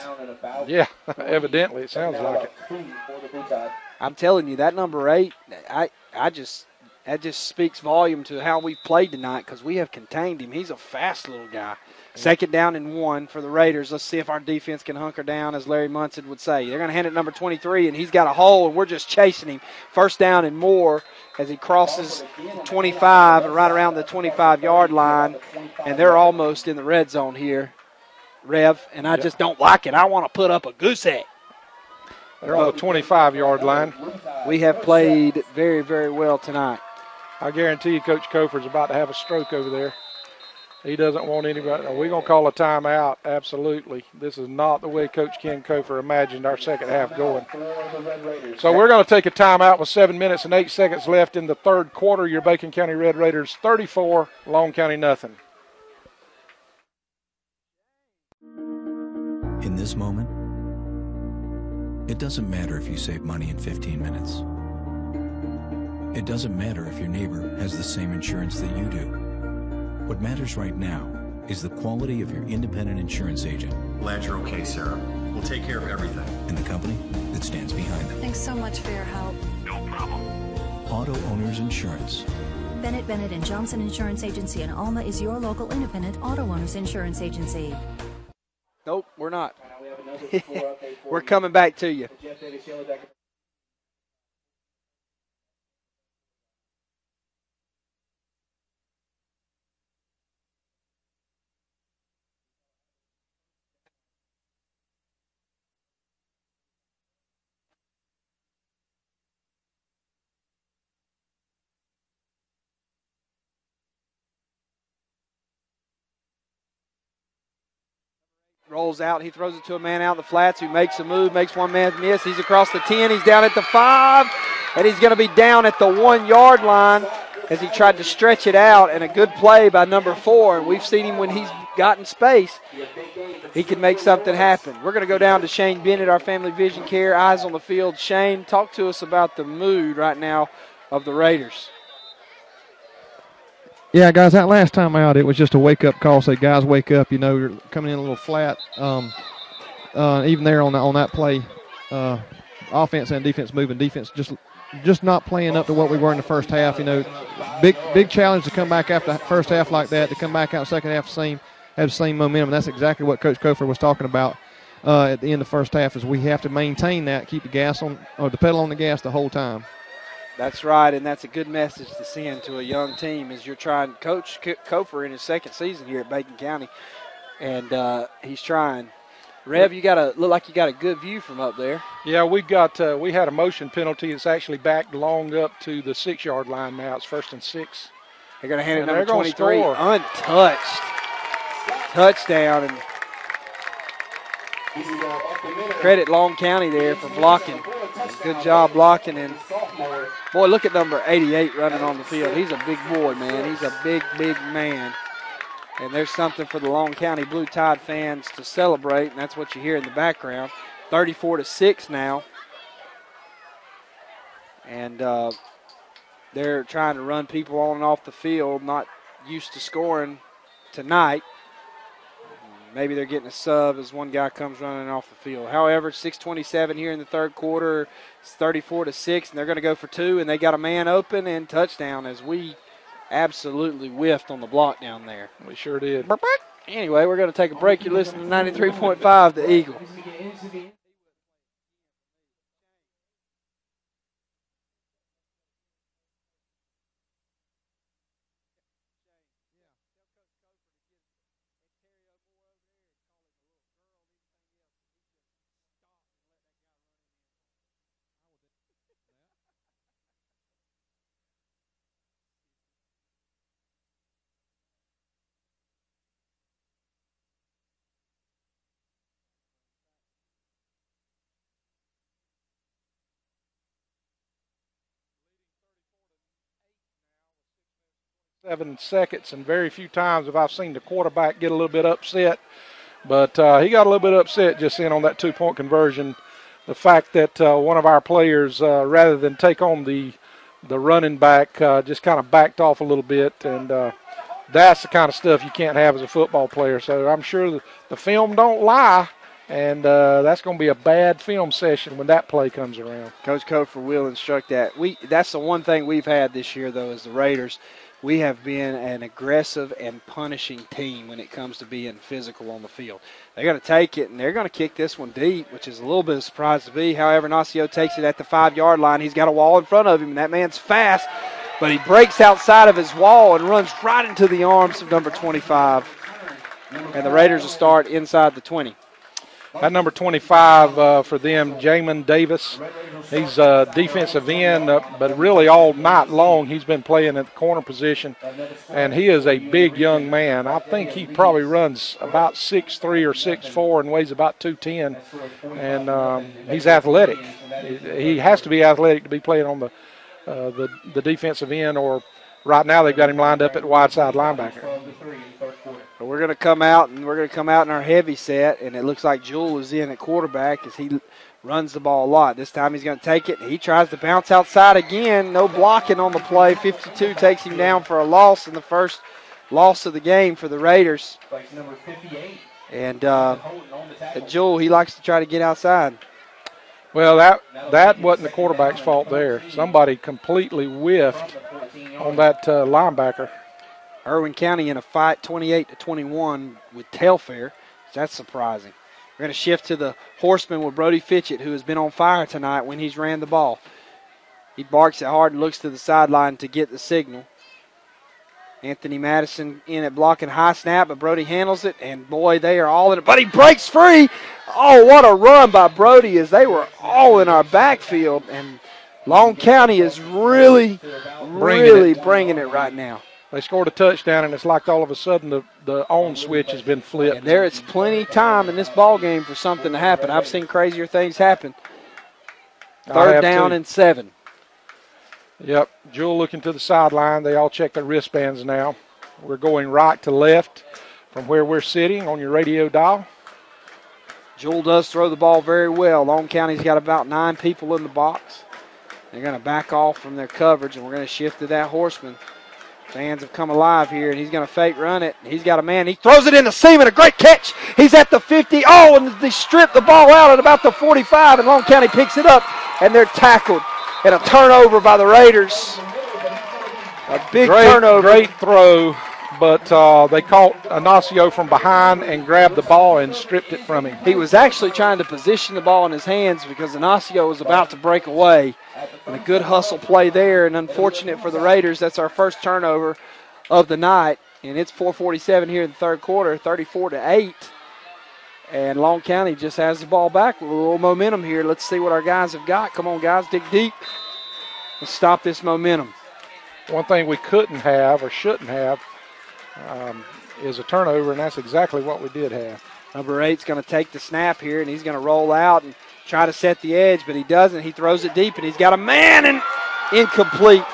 Yeah, evidently it sounds like it. I'm telling you, that number 8, that just speaks volume to how we've played tonight because we have contained him. He's a fast little guy. 2nd down and 1 for the Raiders. Let's see if our defense can hunker down, as Larry Munson would say. They're going to hand it number 23, and he's got a hole, and we're just chasing him. 1st down and more as he crosses 25 and right around the 25-yard line, and they're almost in the red zone here, Rev, and I just don't like it. I want to put up a goose egg. They're on the 25-yard line. We have played very, very well tonight. I guarantee you Coach Kofor's about to have a stroke over there. He doesn't want anybody. Are we going to call a timeout? Absolutely. This is not the way Coach Ken Kofor imagined our second half going. So we're going to take a timeout with 7 minutes and 8 seconds left in the third quarter. Your Bacon County Red Raiders 34, Long County nothing. In this moment, it doesn't matter if you save money in 15 minutes. It doesn't matter if your neighbor has the same insurance that you do. What matters right now is the quality of your independent insurance agent Glad you're okay, Sarah. We'll take care of everything. And the company that stands behind them. Thanks so much for your help. No problem. Auto Owners Insurance. Bennett Bennett and Johnson Insurance Agency in Alma is your local independent auto owners insurance agency. Nope, we're not. We're coming back to you. Rolls out. He throws it to a man out in the flats who makes a move, makes one man miss. He's across the 10. He's down at the 5. And he's going to be down at the 1-yard line as he tried to stretch it out. And a good play by number 4. And we've seen him when he's gotten space. He can make something happen. We're going to go down to Shane Bennett, our Family Vision Care, Eyes on the Field. Shane, talk to us about the mood right now of the Raiders. Yeah, guys, that last time out, it was just a wake-up call. Say, guys, wake up. You know, you're coming in a little flat. Even there on that play, offense and defense moving. Defense just not playing up to what we were in the first half. You know, big challenge to come back after the first half like that, to come back out second half have the same momentum. And that's exactly what Coach Kofor was talking about at the end of the first half, is we have to maintain that, keep the pedal on the gas the whole time. That's right, and that's a good message to send to a young team as you're trying. Coach Kofor in his second season here at Bacon County, and he's trying. Rev, look like you got a good view from up there. Yeah, we had a motion penalty. It's actually backed long up to the 6-yard line now. It's 1st and 6. They're going to hand it number 23, untouched. Touchdown, and credit Long County there for blocking. Good job blocking. And, boy, look at number 88 running on the field. He's a big boy, man. He's a big, big man. And there's something for the Long County Blue Tide fans to celebrate, and that's what you hear in the background. 34-6 now. And they're trying to run people on and off the field, not used to scoring tonight. Maybe they're getting a sub as one guy comes running off the field. However, 6:27 here in the third quarter. It's 34-6, and they're going to go for 2, and they got a man open and touchdown as we absolutely whiffed on the block down there. We sure did. Anyway, we're going to take a break. You're listening to 93.5, The Eagle. 7 seconds, and very few times have I seen the quarterback get a little bit upset. But he got a little bit upset just in on that 2-point conversion. The fact that one of our players, rather than take on the running back, just kind of backed off a little bit. And that's the kind of stuff you can't have as a football player. So I'm sure the film don't lie. And that's going to be a bad film session when that play comes around. Coach Kofor will instruct that. That's the one thing we've had this year, though, as the Raiders. We have been an aggressive and punishing team when it comes to being physical on the field. They're going to take it, and they're going to kick this one deep, which is a little bit of a surprise to me. However, Nacio takes it at the 5-yard line. He's got a wall in front of him, and that man's fast, but he breaks outside of his wall and runs right into the arms of number 25. And the Raiders will start inside the 20. That number 25 for them, Jamin Davis. He's a defensive end, but really all night long he's been playing at the corner position, and he is a big young man. I think he probably runs about 6'3" or 6'4" and weighs about 210, and he's athletic. He has to be athletic to be playing on the defensive end, or right now they've got him lined up at wide side linebacker. But we're going to come out, and we're going to come out in our heavy set, and it looks like Jewell is in at quarterback as he runs the ball a lot. This time he's going to take it, and he tries to bounce outside again. No blocking on the play. 52 takes him down for a loss, in the first loss of the game for the Raiders. And Jewell, he likes to try to get outside. Well, that wasn't the quarterback's fault there. Somebody completely whiffed on that linebacker. Irwin County in a fight 28-21 with Telfair. That's surprising. We're going to shift to the horseman with Brody Fitchett, who has been on fire tonight when he's ran the ball. He barks it hard and looks to the sideline to get the signal. Anthony Madison in at blocking high snap, but Brody handles it, and boy, they are all in it. But he breaks free. Oh, what a run by Brody as they were all in our backfield, and Long County is really bringing it right now. They scored a touchdown, and it's like all of a sudden the on switch has been flipped. And there is plenty of time in this ball game for something to happen. I've seen crazier things happen. Third down and 7. Yep, Jewell looking to the sideline. They all check their wristbands now. We're going right to left from where we're sitting on your radio dial. Jewell does throw the ball very well. Long County's got about 9 people in the box. They're going to back off from their coverage, and we're going to shift to that horseman. Fans have come alive here, and he's going to fake run it. He's got a man. He throws it into Seaman. A great catch. He's at the 50. Oh, and they strip the ball out at about the 45, and Long County picks it up, and they're tackled. And a turnover by the Raiders. A big turnover. Great throw, but they caught Ignacio from behind and grabbed the ball and stripped it from him. He was actually trying to position the ball in his hands because Ignacio was about to break away. And a good hustle play there, and unfortunate for the Raiders, that's our first turnover of the night. And it's 4:47 here in the third quarter, 34-8. And Long County just has the ball back with a little momentum here. Let's see what our guys have got. Come on, guys, dig deep. Let's stop this momentum. One thing we couldn't have or shouldn't have is a turnover, and that's exactly what we did have. Number 8's going to take the snap here, and he's going to roll out and try to set the edge, but he doesn't. He throws it deep, and he's got a man, and incomplete.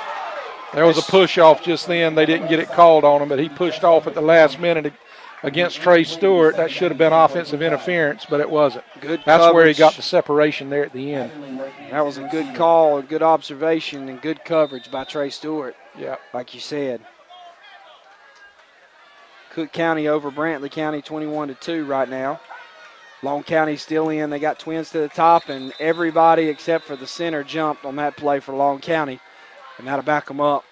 There was a push-off just then. They didn't get it called on him, but he pushed off at the last minute against Trey Stewart. That should have been offensive interference, but it wasn't. Good That's coverage. where he got the separation there at the end. That was a good call, a good observation, and good coverage by Trey Stewart. Yeah, like you said. Cook County over Brantley County 21-2 right now. Long County still in. They got twins to the top, and everybody except for the center jumped on that play for Long County, and that'll back them up.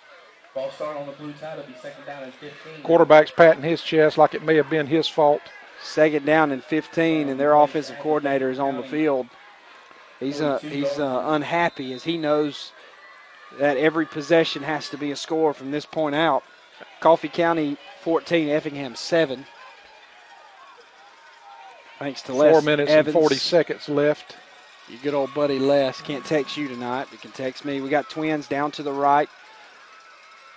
Ball start on the blue side. It'll be second down and 15. Quarterback's patting his chest like it may have been his fault. Second down and 15, and their offensive coordinator is on the field. He's unhappy as he knows that every possession has to be a score from this point out. Coffee County 14, Effingham 7. Thanks to Les 4 minutes Evans. and 40 seconds left. Your good old buddy Les can't text you tonight, but can text me. We got twins down to the right.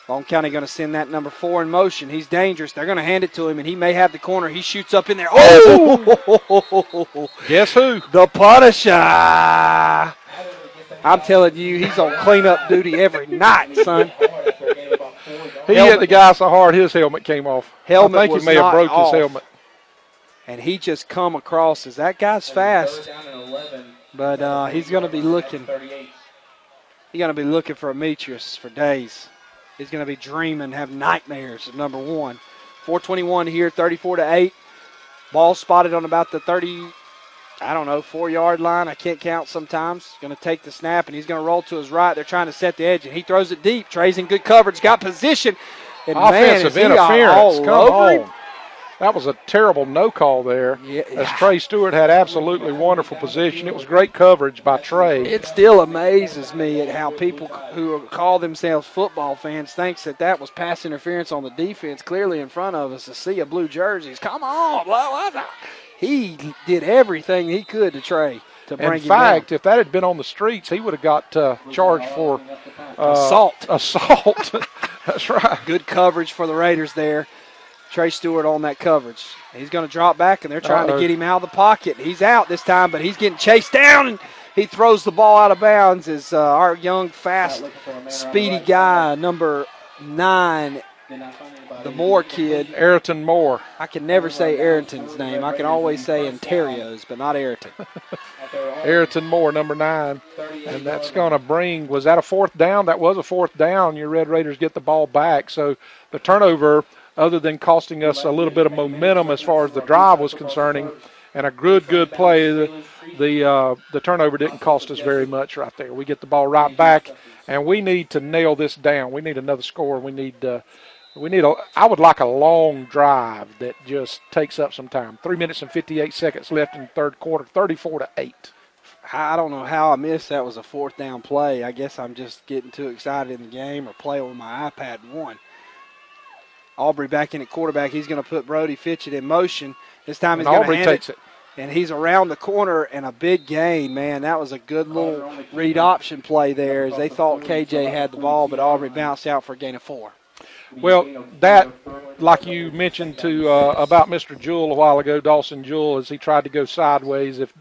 Long County going to send that number 4 in motion. He's dangerous. They're going to hand it to him, and he may have the corner. He shoots up in there. Oh! Guess who? The Punisher. I'm telling you, he's on cleanup duty every night, son. He hit the guy so hard his helmet came off. I think he may have broke his helmet. And he just come across as that guy's fast. But he's going to be looking. He's going to be looking for Demetrius for days. He's going to be dreaming, have nightmares of number 1. 4:21 here, 34-8. Ball spotted on about the 4-yard line. I can't count sometimes. Going to take the snap, and he's going to roll to his right. They're trying to set the edge, and he throws it deep. Trey's in good coverage, got position. And offensive interference. Come on. That was a terrible no call there. Yeah. As Trey Stewart had absolutely wonderful position. It was great coverage by Trey. It still amazes me at how people who call themselves football fans thinks that was pass interference on the defense clearly in front of us. To see a blue jerseys. Come on. He did everything he could to Trey to bring him In fact, down. if that had been on the streets, he would have got charged for assault. That's right. Good coverage for the Raiders there. Trey Stewart on that coverage. He's going to drop back, and they're trying to get him out of the pocket. He's out this time, but he's getting chased down, and he throws the ball out of bounds as our young, fast, speedy guy, number 9, the Moore kid. Ayrton Moore. I can never say Ayrton's name. I can always say Ontario's, but not Ayrton. Ayrton Moore, number 9. And that's going to bring, was that a 4th down? That was a 4th down. Your Red Raiders get the ball back. So the turnover other than costing us a little bit of momentum as far as the drive was concerning, and a good play. The turnover didn't cost us very much right there. We get the ball right back, and we need to nail this down. We need another score. I would like a long drive that just takes up some time. 3 minutes and 58 seconds left in the third quarter, 34-8. I don't know how I missed that was a fourth down play. I guess I'm just getting too excited in the game or playing with my iPad and won. Aubrey back in at quarterback. He's going to put Brody Fitchett in motion. This time he's going to hand it. And he's around the corner and a big gain, man. That was a good little read option play there as they thought KJ had the ball, but Aubrey bounced out for a gain of 4. Well, that, like you mentioned about Mr. Jewell a while ago, Dawson Jewell, as he tried to go sideways, if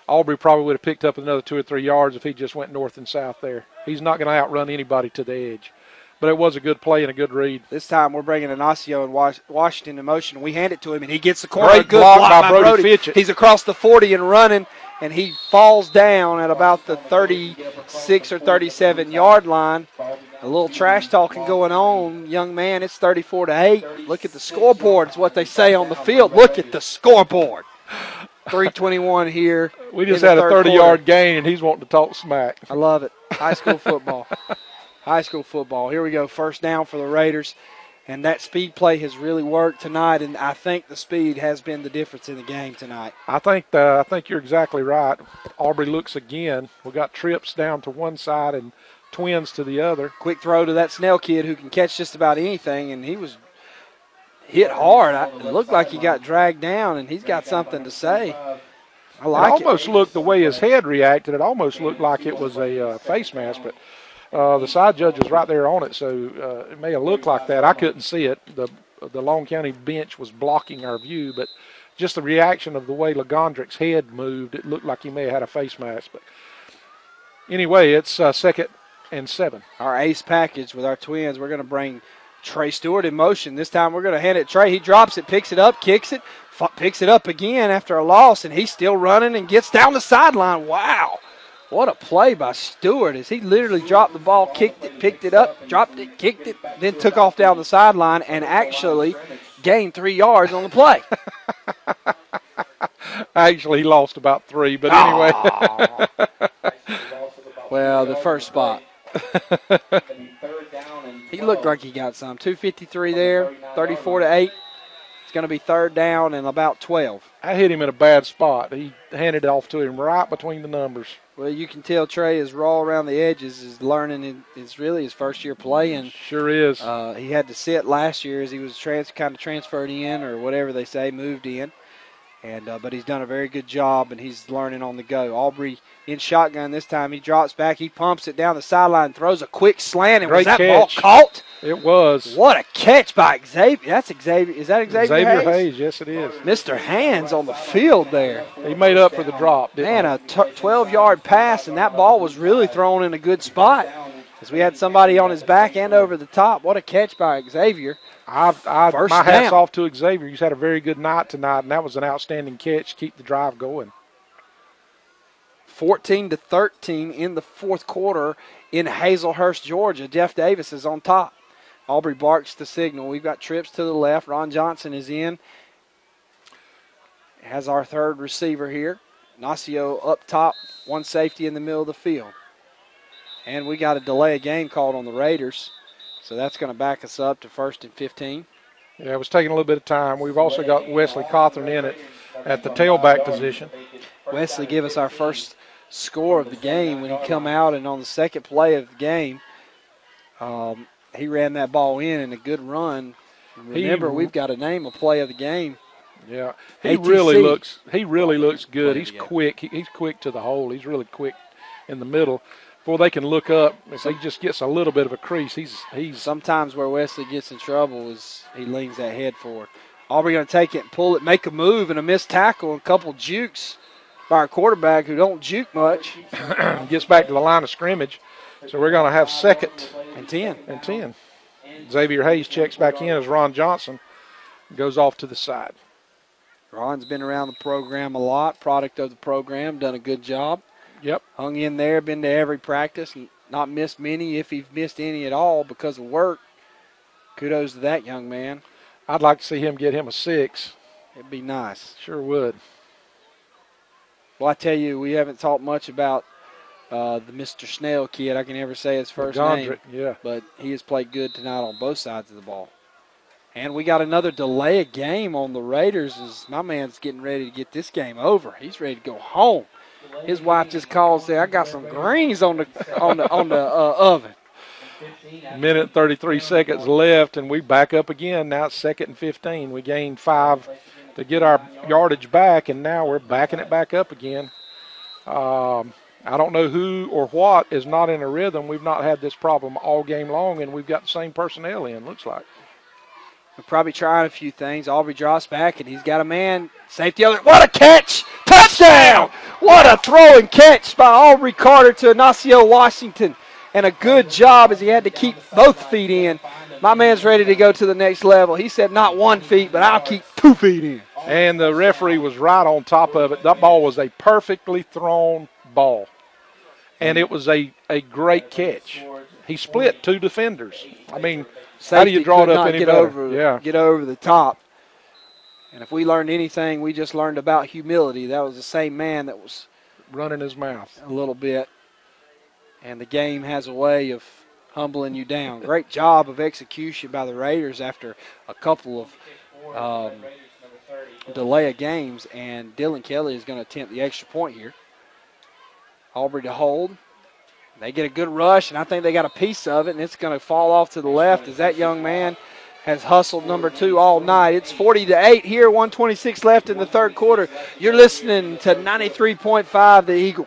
Aubrey probably would have picked up another 2 or 3 yards if he just went north and south there. He's not going to outrun anybody to the edge. But it was a good play and a good read. This time we're bringing Ignacio and Washington in motion. We hand it to him, and he gets the corner. Great block by Brody Fitchett. He's across the 40 and running, and he falls down at about the 36 or 37-yard line. A little trash talking going on. Young man, it's 34-8. Look at the scoreboard. It's what they say on the field. Look at the scoreboard. 3:21 here. We just had a 30-yard gain, and he's wanting to talk smack. I love it. High school football. High school football. Here we go. First down for the Raiders. And that speed play has really worked tonight, and I think the speed has been the difference in the game tonight. I think you're exactly right. Aubrey looks again. We got trips down to one side and twins to the other. Quick throw to that Snell kid who can catch just about anything, and he was hit hard. It looked like he got dragged down, and he's got something to say. I like it. It almost looked, the way his head reacted, it almost looked like it was a face mask, but the side judge was right there on it, so it may have looked like that. I couldn't see it. The Long County bench was blocking our view, but just the reaction of the way Legondrick's head moved, it looked like he may have had a face mask. But anyway, it's 2nd and 7. Our ace package with our twins, we're going to bring Trey Stewart in motion. This time we're going to hand it Trey. He drops it, picks it up, kicks it, picks it up again after a loss, and he's still running and gets down the sideline. Wow. What a play by Stewart as he literally dropped the ball, kicked it, picked it up, dropped it, kicked it, then took off down the sideline and actually gained 3 yards on the play. Actually, he lost about 3, but anyway. Well, the first spot. He looked like he got some. 2:53 there, 34-8. It's going to be 3rd down and about 12. I hit him in a bad spot. He handed it off to him right between the numbers. Well, you can tell Trey is raw around the edges, is learning. It's really his first year playing. Sure is. He had to sit last year as he was kind of transferred in or whatever they say, moved in. But he's done a very good job, and he's learning on the go. Aubrey in shotgun this time. He drops back. He pumps it down the sideline, throws a quick slant, and was that ball caught? It was. What a catch by Xavier. That's Xavier. Is that Xavier Hayes? Yes, it is. Mr. Hands on the field there. He made up for the drop, didn't he? Man, a 12-yard pass, and that ball was really thrown in a good spot because we had somebody on his back and over the top. What a catch by Xavier. My hat's off to Xavier. He's had a very good night tonight, and that was an outstanding catch to keep the drive going. 14-13 in the fourth quarter in Hazelhurst, Georgia. Jeff Davis is on top. Aubrey barks the signal. We've got trips to the left. Ron Johnson is in. Has our third receiver here. Ignacio up top, one safety in the middle of the field. And we got a delay of game called on the Raiders. So that's going to back us up to 1st and 15. Yeah, it was taking a little bit of time. We've also got Wesley Cawthorn in it at the tailback position. Wesley gave us our first score of the game when he come out, and on the second play of the game, he ran that ball in a good run. Remember, we've got to name a play of the game. Yeah, he really looks good. He's quick. He's quick to the hole. He's really quick in the middle. Before they can look up, if he just gets a little bit of a crease, he's sometimes where Wesley gets in trouble is he leans that head forward. Aubrey going to take it and pull it, make a move, and a missed tackle, and a couple jukes by our quarterback who don't juke much. Gets back to the line of scrimmage. So we're going to have 2nd and 10. Xavier Hayes checks back in as Ron Johnson goes off to the side. Ron's been around the program a lot, product of the program, done a good job. Yep. Hung in there, been to every practice, and not missed many if he's missed any at all because of work. Kudos to that young man. I'd like to see him get him a 6. It'd be nice. Sure would. Well, I tell you, we haven't talked much about the Mr. Snell kid. I can never say his first name. Yeah. But he has played good tonight on both sides of the ball. And we got another delay of game on the Raiders as my man's getting ready to get this game over. He's ready to go home. His wife just called and said, I got some greens on the oven. Minute 33 seconds left, and we back up again. Now it's 2nd and 15. We gained 5 to get our yardage back, and now we're backing it back up again. I don't know who or what is not in a rhythm. We've not had this problem all game long, and we've got the same personnel in, looks like. We're probably trying a few things. Aubrey drops back, and he's got a man. Safety other. What a catch! Touchdown! What a throw and catch by Aubrey Carter to Ignacio Washington. And a good job as he had to keep both feet in. My man's ready to go to the next level. He said not 1 foot, but I'll keep 2 feet in. And the referee was right on top of it. That ball was a perfectly thrown ball. And it was a great catch. He split 2 defenders. I mean, how do you draw it up any better? Get over the top. And if we learned anything, we just learned about humility. That was the same man that was running his mouth a little bit. And the game has a way of humbling you down. Great job of execution by the Raiders after a couple of delay of games. And Dylan Kelly is going to attempt the extra point here. Aubrey to hold. They get a good rush, and I think they got a piece of it, and it's going to fall off to the left as that young man has hustled number 2 all night. It's 40-8 here, 1:26 left in the third quarter. You're listening to 93.5 The Eagle.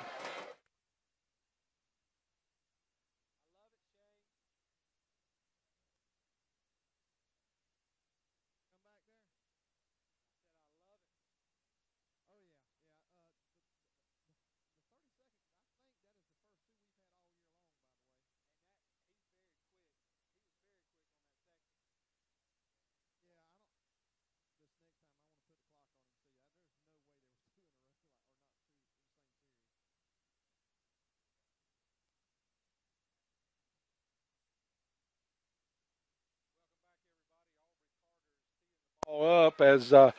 Up as our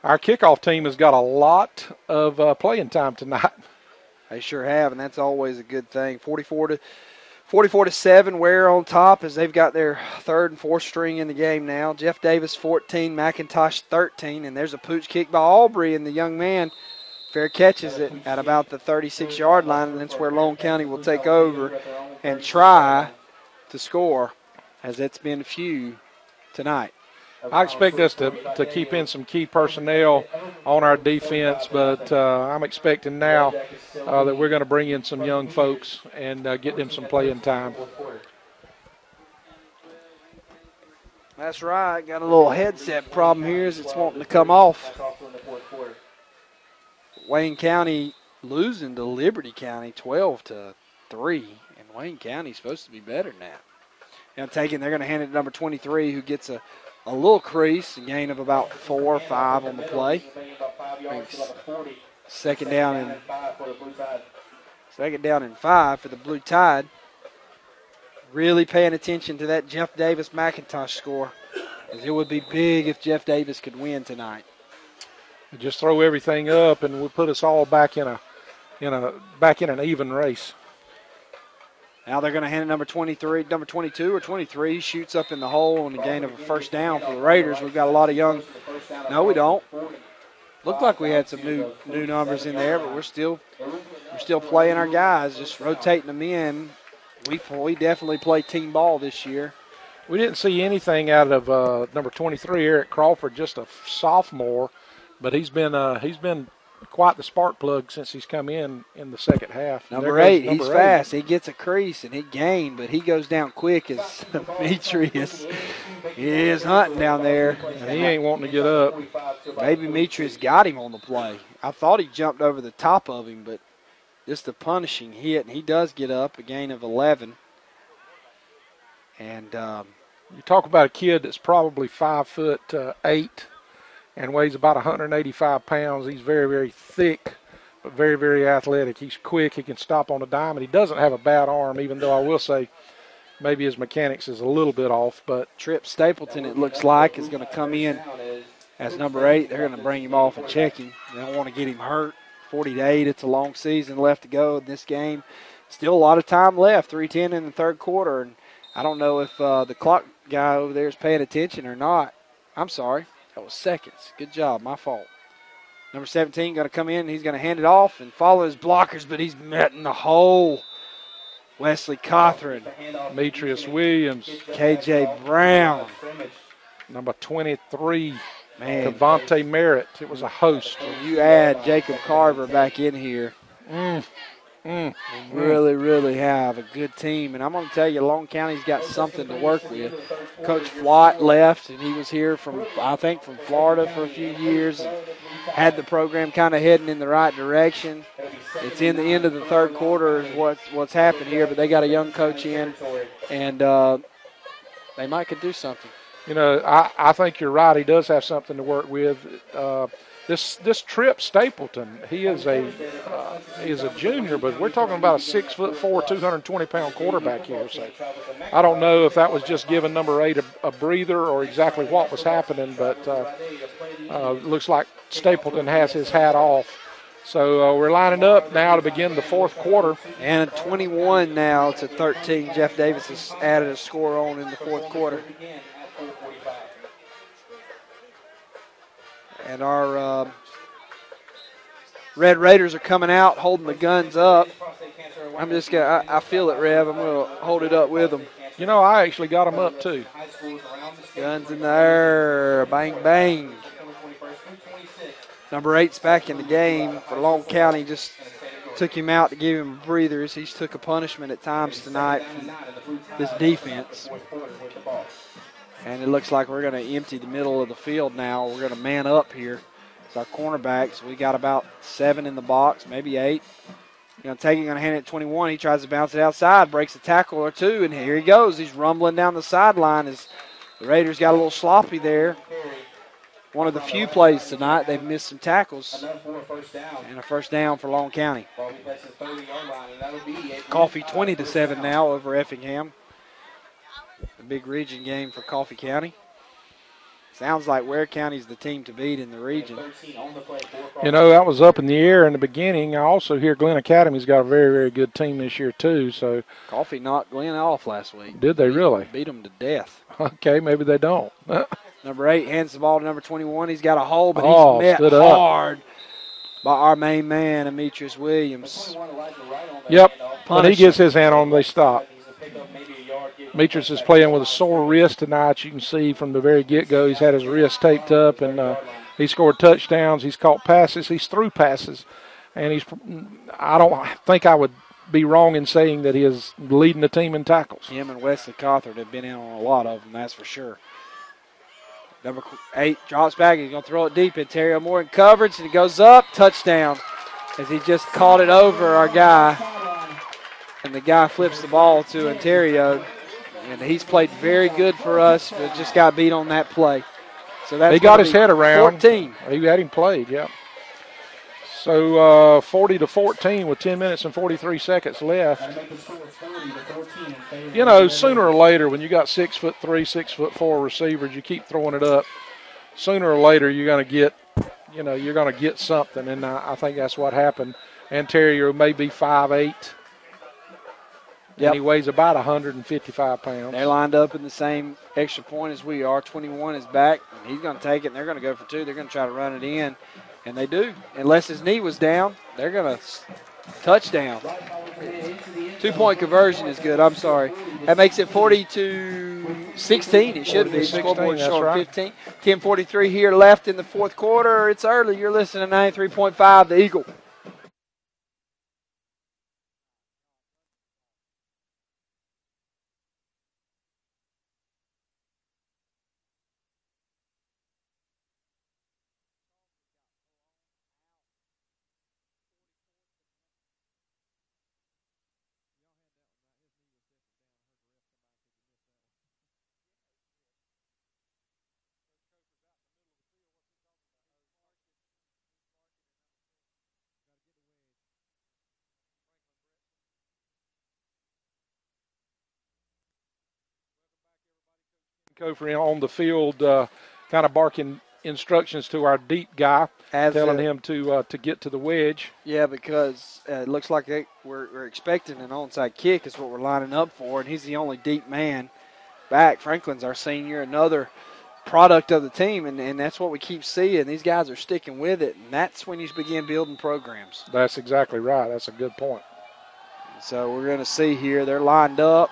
kickoff team has got a lot of playing time tonight. They sure have, and that's always a good thing. 44-7, Ware on top as they've got their 3rd and 4th string in the game now. Jeff Davis 14, McIntosh 13, and there's a pooch kick by Aubrey, and the young man fair catches it at about the 36-yard line, and that's where Lone County will take over and try to score, as it's been few tonight. I expect us to keep in some key personnel on our defense, but I'm expecting now that we're going to bring in some young folks and get them some playing time. That's right. Got a little headset problem here as it's wanting to come off. Wayne County losing to Liberty County 12-3, and Wayne County's supposed to be better than that. And they're going to hand it to number 23, who gets a little crease, a gain of about 4 or 5 on the play. Second down and 5 for the Blue Tide. Really paying attention to that Jeff Davis McIntosh score, as it would be big if Jeff Davis could win tonight. Just throw everything up, and we'll put us all back in an even race. Now they're going to hand it number 22 or 23. Shoots up in the hole on the gain of a first down for the Raiders. We've got a lot of young. No, we don't. Looked like we had some new numbers in there, but we're still playing our guys, just rotating them in. We definitely play team ball this year. We didn't see anything out of number 23, Eric Crawford, just a sophomore, but he's been quite the spark plug since he's come in the second half. Number 8, he's fast. He gets a crease and he gained, but he goes down quick as Demetrius is hunting down there. And he ain't wanting to get up. Maybe Demetrius got him on the play. I thought he jumped over the top of him, but just a punishing hit, and he does get up, a gain of 11. And you talk about a kid that's probably 5'8" and weighs about 185 pounds. He's very, very thick, but very, very athletic. He's quick. He can stop on a dime, and he doesn't have a bad arm, even though I will say maybe his mechanics is a little bit off. But Trip Stapleton, it looks like, is going to come in as number 8. They're going to bring him off and check him. They don't want to get him hurt. 40-8, it's a long season left to go in this game. Still a lot of time left, 3:10 in the third quarter. And I don't know if the clock guy over there is paying attention or not. I'm sorry. That was seconds. Good job. My fault. Number 17 going to come in. He's going to hand it off and follow his blockers, but he's met in the hole. Wesley Cothran. Demetrius Williams. K.J. Brown. Number 23. Man. Devontae Merritt. It was a host. When you add Jacob Carver back in here, we really, really have a good team. And I'm going to tell you, Long County's got something to work with. Coach Flott left, and he was here from Florida for a few years. Had the program kind of heading in the right direction. It's in the end of the third quarter is what's happened here, but they got a young coach in, and they might could do something. You know, I think you're right. He does have something to work with. This Trip Stapleton, he is a junior, but we're talking about a 6'4", 220-pound quarterback here. So I don't know if that was just giving number 8 a breather or exactly what was happening, but looks like Stapleton has his hat off. So we're lining up now to begin the fourth quarter. And 21 now to 13. Jeff Davis has added a score on in the fourth quarter. And our Red Raiders are coming out, holding the guns up. I'm just going to, I feel it, Rev. I'm going to hold it up with them. You know, I actually got them up too. Guns in the air. Bang, bang. Number 8's back in the game for Long County. Just took him out to give him breathers. He's took a punishment at times tonight from this defense. And it looks like we're going to empty the middle of the field now. We're going to man up here. It's our cornerbacks. We got about 7 in the box, maybe 8. Going to take it, going to hand it to 21. He tries to bounce it outside, breaks a tackle or two, and here he goes. He's rumbling down the sideline as the Raiders got a little sloppy there. One of the few plays tonight, they've missed some tackles. And a first down for Long County. Coffee 20-7 now over Effingham. A big region game for Coffee County. Sounds like Ware County's the team to beat in the region. You know, that was up in the air in the beginning. I also hear Glenn Academy's got a very, very good team this year too. So Coffee knocked Glenn off last week. Did they really? Beat them to death. Okay, maybe they don't. Number 8 hands the ball to number 21. He's got a hole, but he's met hard by our main man, Demetrius Williams. Yep. When he gets his hand on them, they stop. Demetrius is playing with a sore wrist tonight. You can see from the very get-go he's had his wrist taped up, and he scored touchdowns. He's caught passes. He's threw passes. And I don't think I would be wrong in saying that he is leading the team in tackles. Him and Wesley Cothard have been in on a lot of them, that's for sure. Number 8 drops back. He's going to throw it deep. Ontario Moore in coverage, and it goes up. Touchdown as he just caught it over our guy. And the guy flips the ball to Ontario. And he's played very good for us, but just got beat on that play. So that's he got his head around. 14. He had him played, yeah. So 40-14 with 10 minutes and 43 seconds left. You know, sooner or later, when you got 6'3", 6'4" receivers, you keep throwing it up. Sooner or later, you're going to get something, and I think that's what happened. Ontario may be 5'8". Yep. And he weighs about 155 pounds. They're lined up in the same extra point as we are. 21 is back, and he's going to take it, and they're going to go for 2. They're going to try to run it in, and they do. Unless his knee was down, they're going to touchdown. 2-point conversion is good. I'm sorry. That makes it 40-16. It should be. Scoreboard showing 15. 10:43 here left in the fourth quarter. It's early. You're listening to 93.5, the Eagle. Kofer on the field, kind of barking instructions to our deep guy, telling him to get to the wedge. Yeah, because it looks like we're expecting an onside kick is what we're lining up for, and he's the only deep man back. Franklin's our senior, another product of the team, and that's what we keep seeing. These guys are sticking with it, and that's when you begin building programs. That's exactly right. That's a good point. So we're going to see here. They're lined up.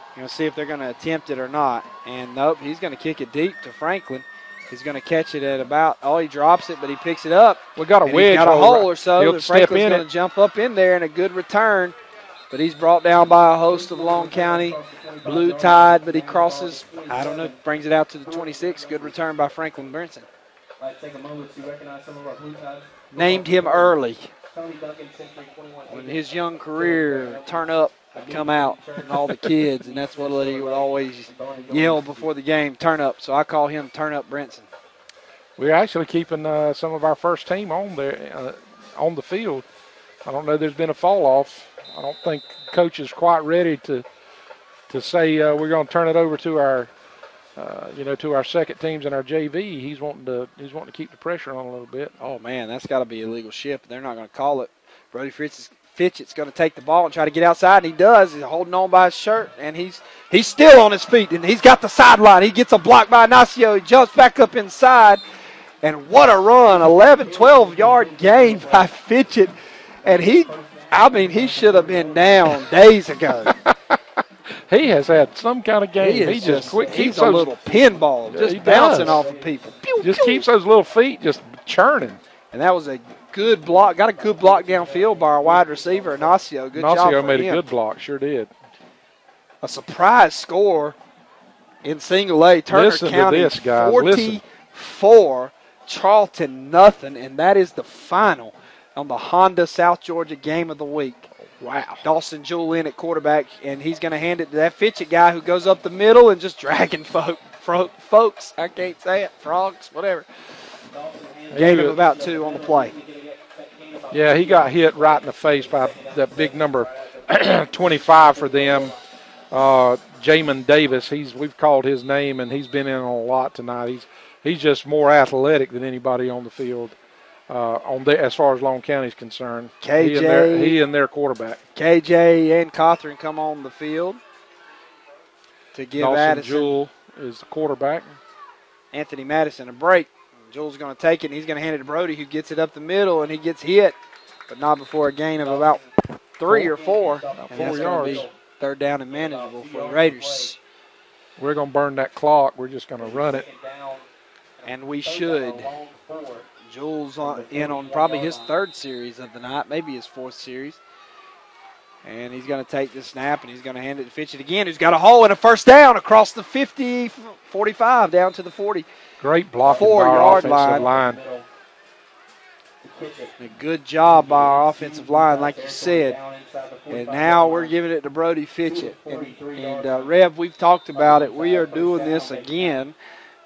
You're going to see if they're going to attempt it or not. And nope, he's going to kick it deep to Franklin. He's going to catch it at about, he drops it, but he picks it up. We got a wedge. He's got a hole or so. He'll step Franklin's going to jump up in there, and a good return. But he's brought down by a host of Long County Blue Tide, but he crosses, brings it out to the 26. Good return by Franklin Brinson. Take a moment to recognize some of our Blue Tide. Named him early. Tony Duncan, Century 21. When his young career, turn up would come out, and all the kids, and that's what he would always yell before the game, turn up. So I call him Turn Up Brinson. We're actually keeping some of our first team on there on the field. I don't know there's been a fall off. I don't think coach is quite ready to say we're going to turn it over to our to our second teams and our JV. He's wanting to keep the pressure on a little bit. Oh man, that's got to be a illegal shift. They're not going to call it. Brody Fitchett's going to take the ball and try to get outside, and he does. He's holding on by his shirt, and he's still on his feet, and he's got the sideline. He gets a block by Ignacio. He jumps back up inside, and what a run. 11, 12-yard gain by Fitchett, and he should have been down days ago. He has had some kind of game. He's a little pinball, just bouncing off of people. Just keeps those little feet just churning. And that was a good block. Got a good block downfield by our wide receiver, Ignacio. Good job for him. Made a good block, sure did. A surprise score in single A. Turner County, to this, guys. 44, Charlton nothing, and that is the final on the Honda South Georgia Game of the Week. Wow. Dawson Jewell in at quarterback, and he's going to hand it to that Fitchett guy who goes up the middle and just dragging folks. I can't say it. Frogs, whatever. Gave him about 2 on the play. Yeah, he got hit right in the face by that big number 25 for them. Jamin Davis, we've called his name, and he's been in on a lot tonight. He's just more athletic than anybody on the field. As far as Long County is concerned, he and their quarterback. KJ and Cawthorn come on the field to give Dawson Jewell is the quarterback. Anthony Madison a break. Jewell's going to take it, and he's going to hand it to Brody, who gets it up the middle, and he gets hit, but not before a gain of about 3 or 4. About 4 yards. Third down and manageable for the Raiders. We're going to burn that clock. We're just going to run it. And we should. Jewell's in on probably his 3rd series of the night, maybe his 4th series. And he's going to take the snap, and he's going to hand it to Fitchett again, who's got a hole and a first down across the 50, 45 down to the 40. Great blocking by our offensive line. A good job by our offensive line, like you said. And now we're giving it to Brody Fitchett. And Rev, we've talked about it. We are doing this again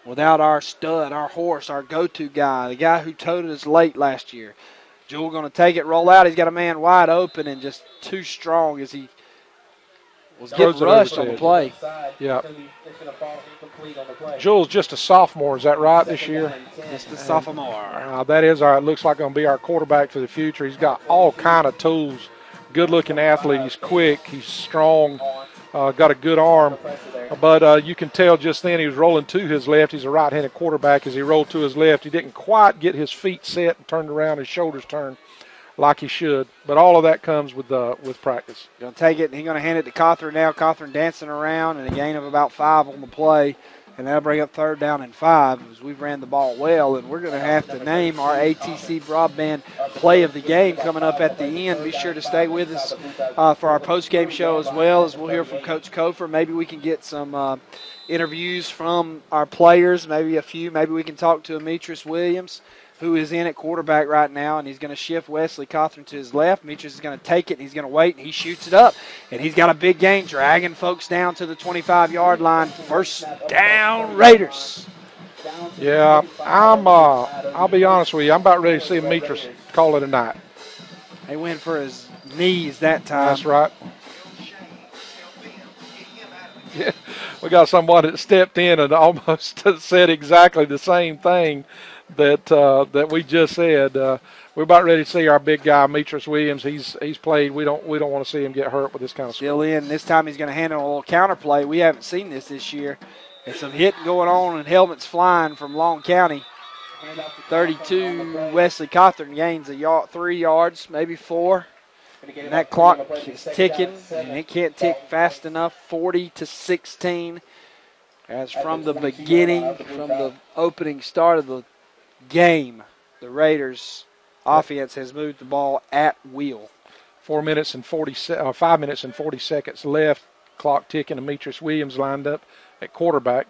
without our stud, our horse, our go-to guy, the guy who toted us late last year. Jewell going to take it, roll out. He's got a man wide open and just too strong as he was getting rushed on the play. Yeah. Jewell's just a sophomore, is that right, this year? Just a sophomore. That is it looks like going to be our quarterback for the future. He's got all kind of tools. Good-looking athlete. He's quick. He's strong. Got a good arm. But you can tell just then he was rolling to his left. He's a right-handed quarterback. As he rolled to his left, he didn't quite get his feet set and turned around, his shoulders turned like he should. But all of that comes with practice. Going to take it, and he's going to hand it to Cawthorn now. Cawthorn dancing around, and a gain of about 5 on the play. And that'll bring up 3rd down and 5 as we've ran the ball well. And we're going to have to name our ATC Broadband play of the game coming up at the end. Be sure to stay with us for our post-game show as well, as we'll hear from Coach Kofer. Maybe we can get some interviews from our players, maybe a few. Maybe we can talk to Ametris Williams, who is in at quarterback right now, and he's going to shift Wesley Cawthorn to his left. Demetrius is going to take it, and he's going to wait, and he shoots it up. And he's got a big gain, dragging folks down to the 25-yard line. First down, Raiders. Yeah, I'll be honest with you. I'm about ready to see Demetrius call it a night. They went for his knees that time. That's right. Yeah. we got somebody that stepped in and almost said exactly the same thing that we just said. We're about ready to see our big guy, Metris Williams. He's played. We don't want to see him get hurt with this kind of still in. This time he's going to handle a little counter play. We haven't seen this year. And some hitting going on and helmets flying from Long County. 32, Wesley Cawthorn gains 3 yards, maybe 4. And that clock is ticking, and it can't tick fast enough. 40-16. As from the beginning, from the opening start of the game, the Raiders offense has moved the ball at will. 5 minutes and 40 seconds left. Clock ticking. Demetrius Williams lined up at quarterback.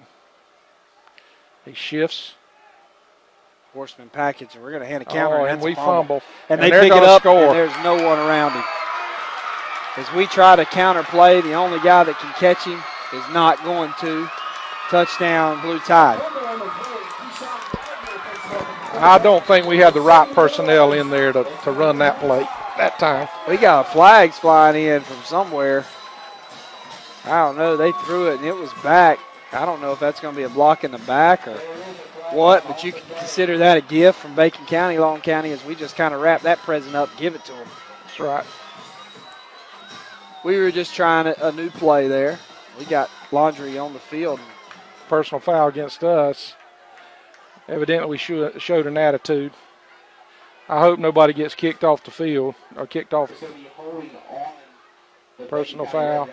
He shifts. Horseman package, and we're going to hand a counter. And we fumble. And they pick it up, and there's no one around him. As we try to counter play, the only guy that can catch him is not going to. Touchdown, Blue Tide. I don't think we had the right personnel in there to run that play that time. We got flags flying in from somewhere. I don't know. They threw it, and it was back. I don't know if that's going to be a block in the back or what, but you can consider that a gift from Bacon County, Long County, as we just kind of wrap that present up and give it to them. That's right. We were just trying a new play there. We got Laundry on the field. Personal foul against us. Evidently, we showed an attitude. I hope nobody gets kicked off the field or kicked off. Personal foul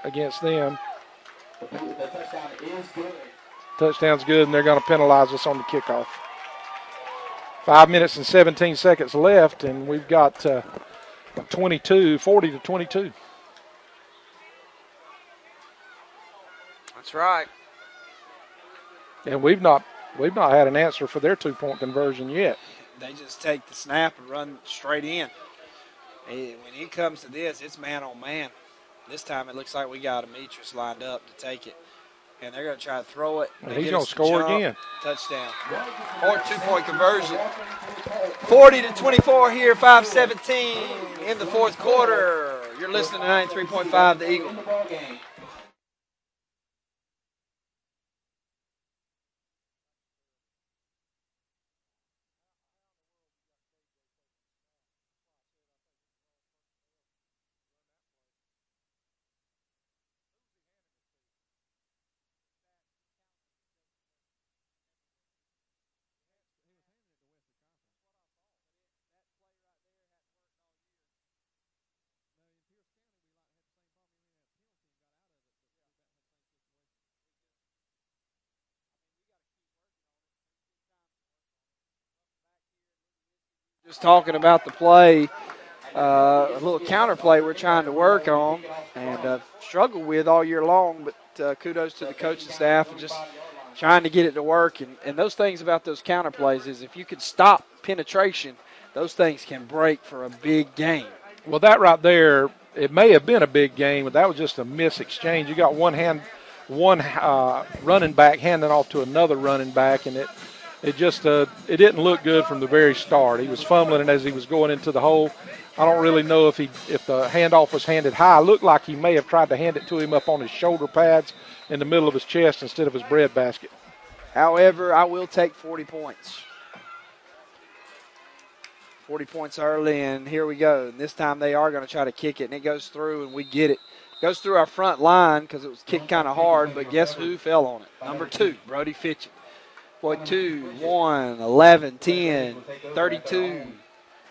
against them. Touchdown's good, and they're going to penalize us on the kickoff. 5 minutes and 17 seconds left, and we've got 40-22. That's right. And we've not had an answer for their 2-point conversion yet. They just take the snap and run straight in. When it comes to this, it's man on man. This time it looks like we got Demetrius lined up to take it. And they're going to try to throw it. He's going to score again. Touchdown. Or 2-point conversion. 40-24 here, 5:17 in the fourth quarter. You're listening to 93.5 The Eagle. Just talking about the play, a little counter play we're trying to work on and struggled with all year long, but kudos to the coaching staff and just trying to get it to work. And those things about those counter plays is if you can stop penetration, those things can break for a big game. Well, that right there, it may have been a big game, but that was just a miss exchange. You got one running back handing off to another running back, and it didn't look good from the very start. He was fumbling as he was going into the hole. I don't really know if the handoff was handed high. It looked like he may have tried to hand it to him up on his shoulder pads in the middle of his chest instead of his bread basket. However, I will take 40 points. 40 points early, and here we go. And this time they are going to try to kick it, and it goes through, and we get it. Goes through our front line because it was kicked kind of hard, but guess who fell on it? Number 2, Brody Fitchett. 2, 1, 11, 10, 32.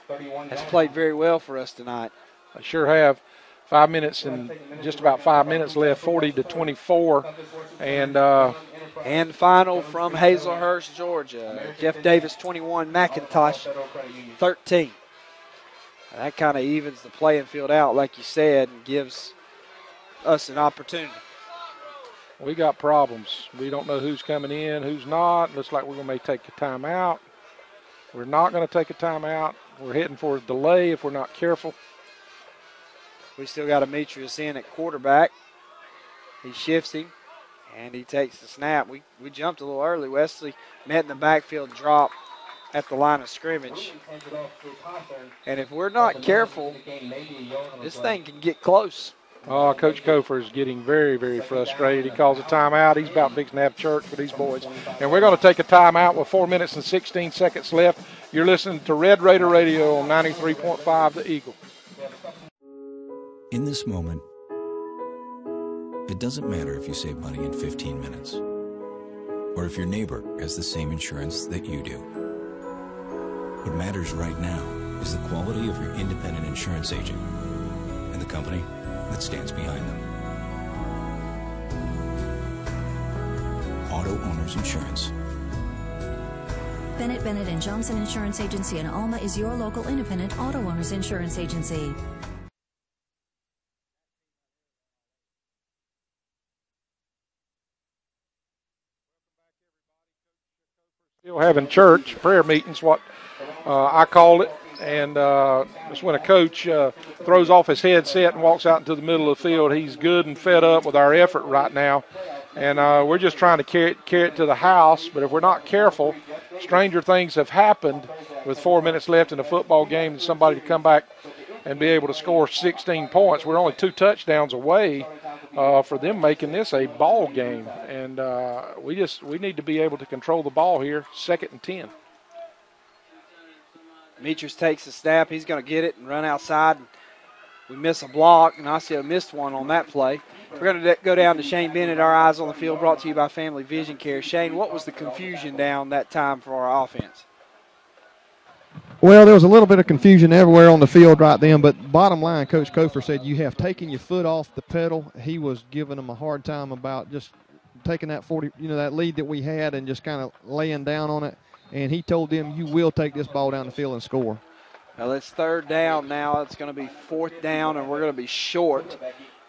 Has played very well for us tonight. I sure have. 5 minutes and just about 5 minutes left, 40-24. And final from Hazelhurst, Georgia. Jeff Davis, 21, McIntosh, 13. That kind of evens the playing field out, like you said, and gives us an opportunity. We got problems. We don't know who's coming in, who's not. Looks like we're going to take a timeout. We're not going to take a timeout. We're heading for a delay if we're not careful. We still got Demetrius in at quarterback. He shifts him, and he takes the snap. We jumped a little early. Wesley met in the backfield drop at the line of scrimmage. And if we're not careful, this thing can get close. Coach Kofer is getting very, very frustrated. He calls a timeout. He's about fixing to have church for these boys. And we're going to take a timeout with 4 minutes and 16 seconds left. You're listening to Red Raider Radio on 93.5 The Eagle. In this moment, it doesn't matter if you save money in 15 minutes or if your neighbor has the same insurance that you do. What matters right now is the quality of your independent insurance agent and the company that stands behind them. Auto Owners Insurance. Bennett Bennett & Johnson Insurance Agency in Alma is your local independent auto owners insurance agency. Still having church, prayer meetings, what I call it. And just when a coach throws off his headset and walks out into the middle of the field, he's good and fed up with our effort right now. And we're just trying to carry it to the house. But if we're not careful, stranger things have happened with 4 minutes left in a football game and somebody to come back and be able to score 16 points. We're only 2 touchdowns away for them making this a ball game. And we need to be able to control the ball here, 2nd and 10. Meters takes the snap. He's going to get it and run outside. We miss a block, and Osseo missed one on that play. We're going to go down to Shane Bennett, our Eyes on the Field, brought to you by Family Vision Care. Shane, what was the confusion down that time for our offense? Well, there was a little bit of confusion everywhere on the field right then, but bottom line, Coach Kofer said you have taken your foot off the pedal. He was giving them a hard time about just taking that that lead that we had and just kind of laying down on it. And he told them, you will take this ball down the field and score. Well, it's 3rd down now. It's going to be 4th down, and we're going to be short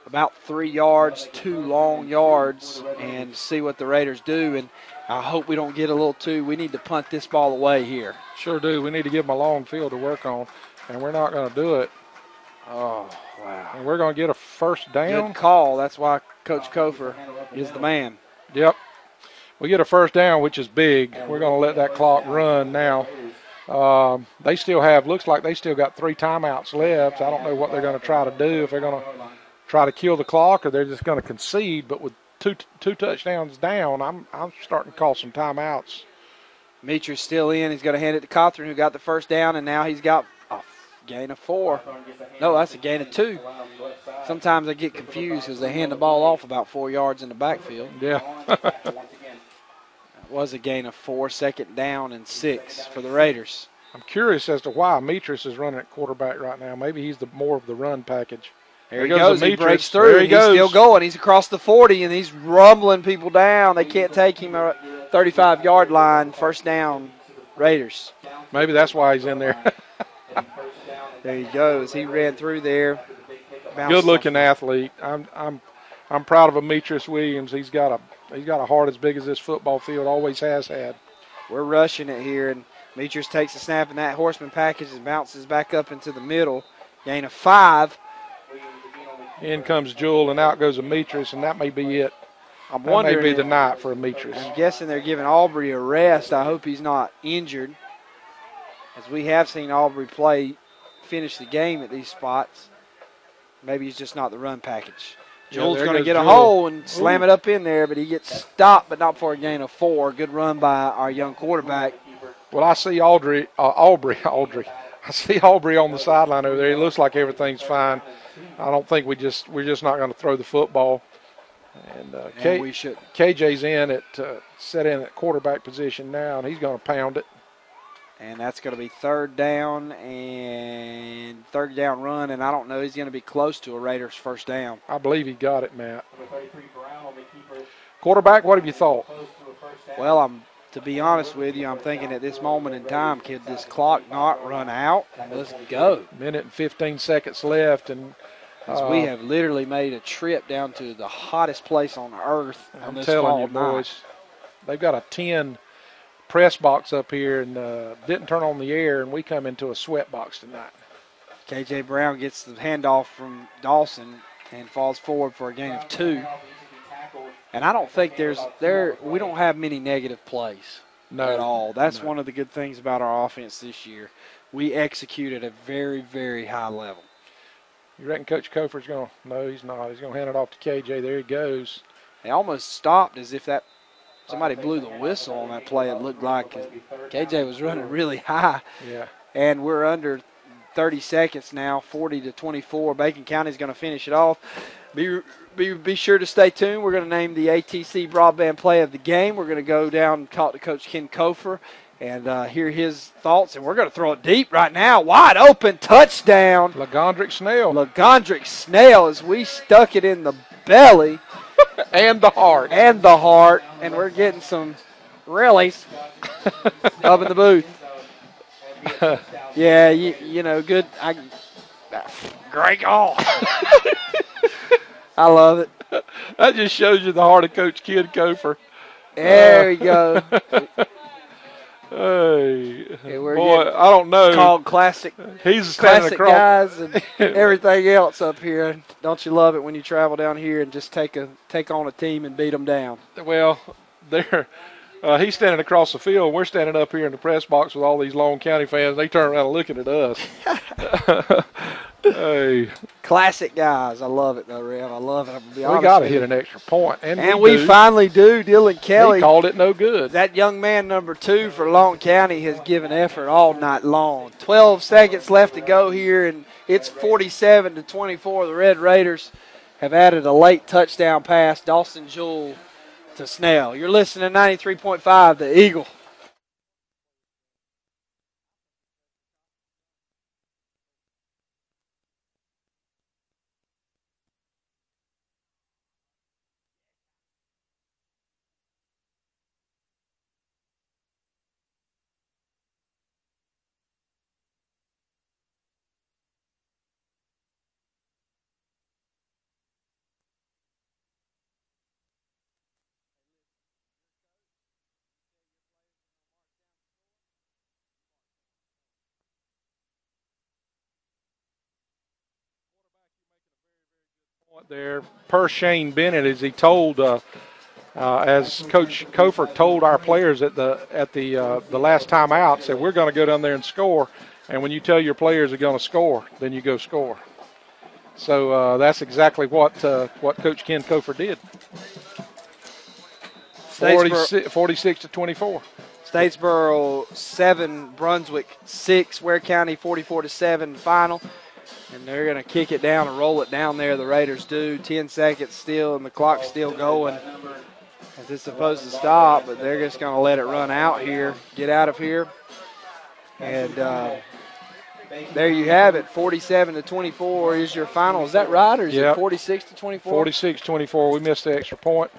about 3 yards, 2 long yards, and see what the Raiders do. And I hope we don't get a little too. We need to punt this ball away here. Sure do. We need to give them a long field to work on, and we're not going to do it. Oh, wow. And we're going to get a 1st down. Good call. That's why Coach Kofer is the man. Yep. We get a 1st down, which is big. We're going to let that clock run now. They still have, looks like they still got 3 timeouts left. I don't know what they're going to try to do, if they're going to try to kill the clock or they're just going to concede. But with two touchdowns down, I'm starting to call some timeouts. Meecher's still in. He's going to hand it to Cawthorn, who got the 1st down, and now he's got a gain of 4. No, that's a gain of 2. Sometimes I get confused because they hand the ball off about 4 yards in the backfield. Yeah. It was a gain of 4, 2nd down and 6 for the Raiders. I'm curious as to why Metris is running at quarterback right now. Maybe he's more of the run package. There he goes. He breaks through. There he goes. He's still going. He's across the 40, and he's rumbling people down. They can't take him at 35-yard line. 1st down, Raiders. Maybe that's why he's in there. There he goes. He ran through there. Good-looking athlete. I'm proud of Metris Williams. He's got a heart as big as this football field always has had. We're rushing it here, and Metris takes the snap, and that horseman package and bounces back up into the middle. Gain of 5. In comes Jewell, and out goes a Metris, and that may be it. I'm wondering. That may be the night for a Metris. I'm guessing they're giving Aubrey a rest. I hope he's not injured, as we have seen Aubrey finish the game at these spots. Maybe he's just not the run package. Jewell's going to get a hole and slam it up in there, but he gets stopped, but not for a gain of 4. Good run by our young quarterback. Well, I see Aubrey. I see Aubrey on the sideline over there. He looks like everything's fine. I don't think we're just not going to throw the football. And we should. KJ's set in at quarterback position now, and he's going to pound it. And that's going to be 3rd down and 3rd down run, and I don't know. He's going to be close to a Raiders 1st down. I believe he got it, Matt. Quarterback, what have you thought? Well, to be honest with you, I'm thinking at this moment in time, could this clock not run out? Let's go. Minute and 15 seconds left, and we have literally made a trip down to the hottest place on earth. I'm telling you, boys, they've got a 10 press box up here and didn't turn on the air, and we come into a sweat box tonight. KJ Brown gets the handoff from Dawson and falls forward for a gain of 2. And I don't think we don't have many negative plays at all. That's one of the good things about our offense this year. We execute at a very, very high level. You reckon Coach Kofer's going to? No, he's not. He's going to hand it off to KJ. There he goes. They almost stopped as if somebody blew the whistle on that play. It looked like KJ was running really high. Yeah. And we're under 30 seconds now, 40-24. Bacon County's going to finish it off. Be sure to stay tuned. We're going to name the ATC Broadband Play of the Game. We're going to go down and talk to Coach Ken Kofer and hear his thoughts. And we're going to throw it deep right now. Wide open touchdown. LaGondrick Snell. LaGondrick Snell as we stuck it in the belly. And the heart. And the heart. And we're getting some rallies up in the booth. Yeah, you know, good. Great call. I love it. That just shows you the heart of Coach Ken Kofer. There we go. Hey, yeah, we're boy, I don't know. Called classic. He's standing classic guys and everything else up here. Don't you love it when you travel down here and just take on a team and beat them down? Well, he's standing across the field. We're standing up here in the press box with all these Long County fans. They turn around and looking at us. Hey. Classic guys. I love it, though, Rev. I love it. I'm gonna be honest. We got to hit an extra point. And we finally do. Dylan Kelly. He called it no good. That young man, number 2 for Long County, has given effort all night long. 12 seconds left to go here, and it's 47-24. The Red Raiders have added a late touchdown pass. Dawson Jewell to Snell. You're listening to 93.5, The Eagle. There, per Shane Bennett, as he told, as Coach Kofer told our players at the last time out, said we're going to go down there and score, and when you tell your players are going to score, then you go score. So that's exactly what Coach Ken Kofer did. 46-24. Statesboro 7, Brunswick 6, Ware County 44-7 final. And they're going to kick it down and roll it down there. The Raiders do. 10 seconds still, and the clock's still going as it's supposed to stop, but they're just going to let it run out here, get out of here. And there you have it. 47-24 is your final. Is that right, or is it 46-24? 46-24. We missed the extra point.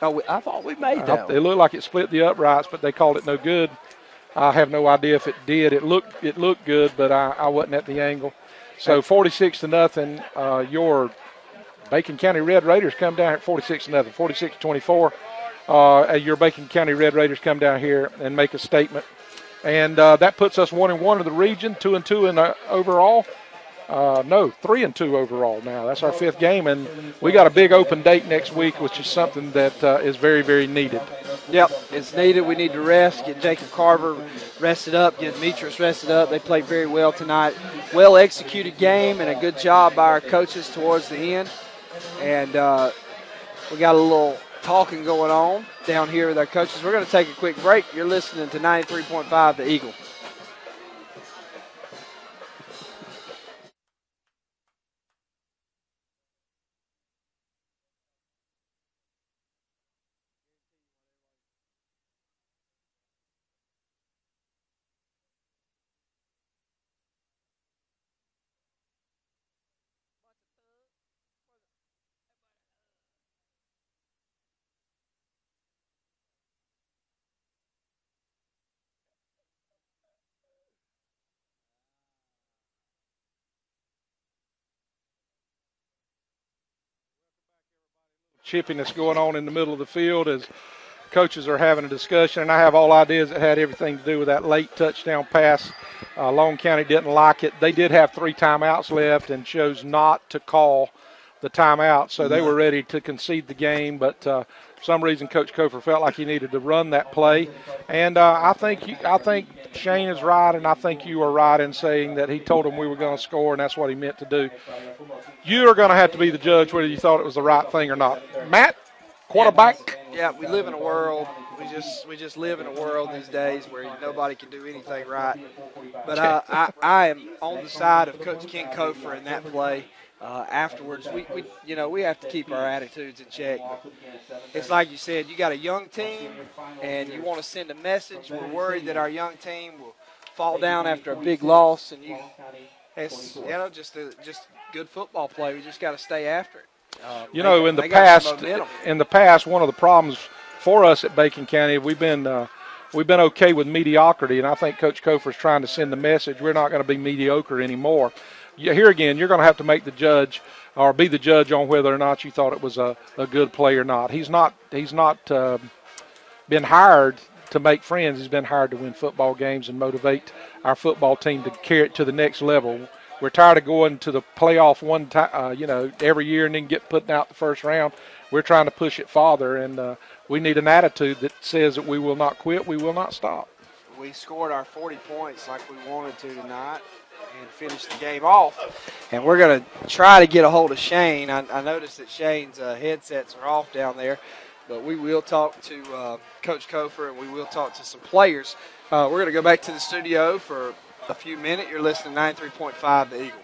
Oh, I thought we made that. It looked like it split the uprights, but they called it no good. I have no idea if it did. It looked good, but I wasn't at the angle. So 46-0. Your Bacon County Red Raiders come down here at 46-0, 46-24. Your Bacon County Red Raiders come down here and make a statement, and that puts us 1-1 in the region, 2-2 in overall. 3-2 overall now. That's our 5th game, and we got a big open date next week, which is something that is very, very needed. Yep, it's needed. We need to rest, get Jacob Carver rested up, get Demetrius rested up. They played very well tonight. Well-executed game and a good job by our coaches towards the end. And we got a little talking going on down here with our coaches. We're going to take a quick break. You're listening to 93.5 The Eagle. Chipping that's going on in the middle of the field as coaches are having a discussion, and I have all ideas that had everything to do with that late touchdown pass. Long County didn't like it. They did have 3 timeouts left and chose not to call the timeout, so they were ready to concede the game, but For some reason, Coach Kofer felt like he needed to run that play. And I think Shane is right, and I think you are right in saying that he told him we were going to score, and that's what he meant to do. You are going to have to be the judge whether you thought it was the right thing or not. Matt, quarterback. Yeah, we live in a world. We just live in a world these days where nobody can do anything right. But I am on the side of Coach Ken Kofer in that play. Afterwards, we have to keep our attitudes in check. It's like you said, you got a young team, and you want to send a message. We're worried that our young team will fall down after a big loss, and it's just good football play. We just got to stay after it. In the past, one of the problems for us at Bacon County, we've been okay with mediocrity, and I think Coach Kofer is trying to send the message we're not going to be mediocre anymore. Here again, you're going to have to make the judge or be the judge on whether or not you thought it was a good play or not. He's not been hired to make friends. He's been hired to win football games and motivate our football team to carry it to the next level. We're tired of going to the playoff one time, every year and then get put out the first round. We're trying to push it farther, and we need an attitude that says that we will not quit, we will not stop. We scored our 40 points like we wanted to tonight and finished the game off. And we're going to try to get a hold of Shane. I noticed that Shane's headsets are off down there, but we will talk to Coach Kofer, and we will talk to some players. We're going to go back to the studio for a few minutes. You're listening to 93.5 The Eagle.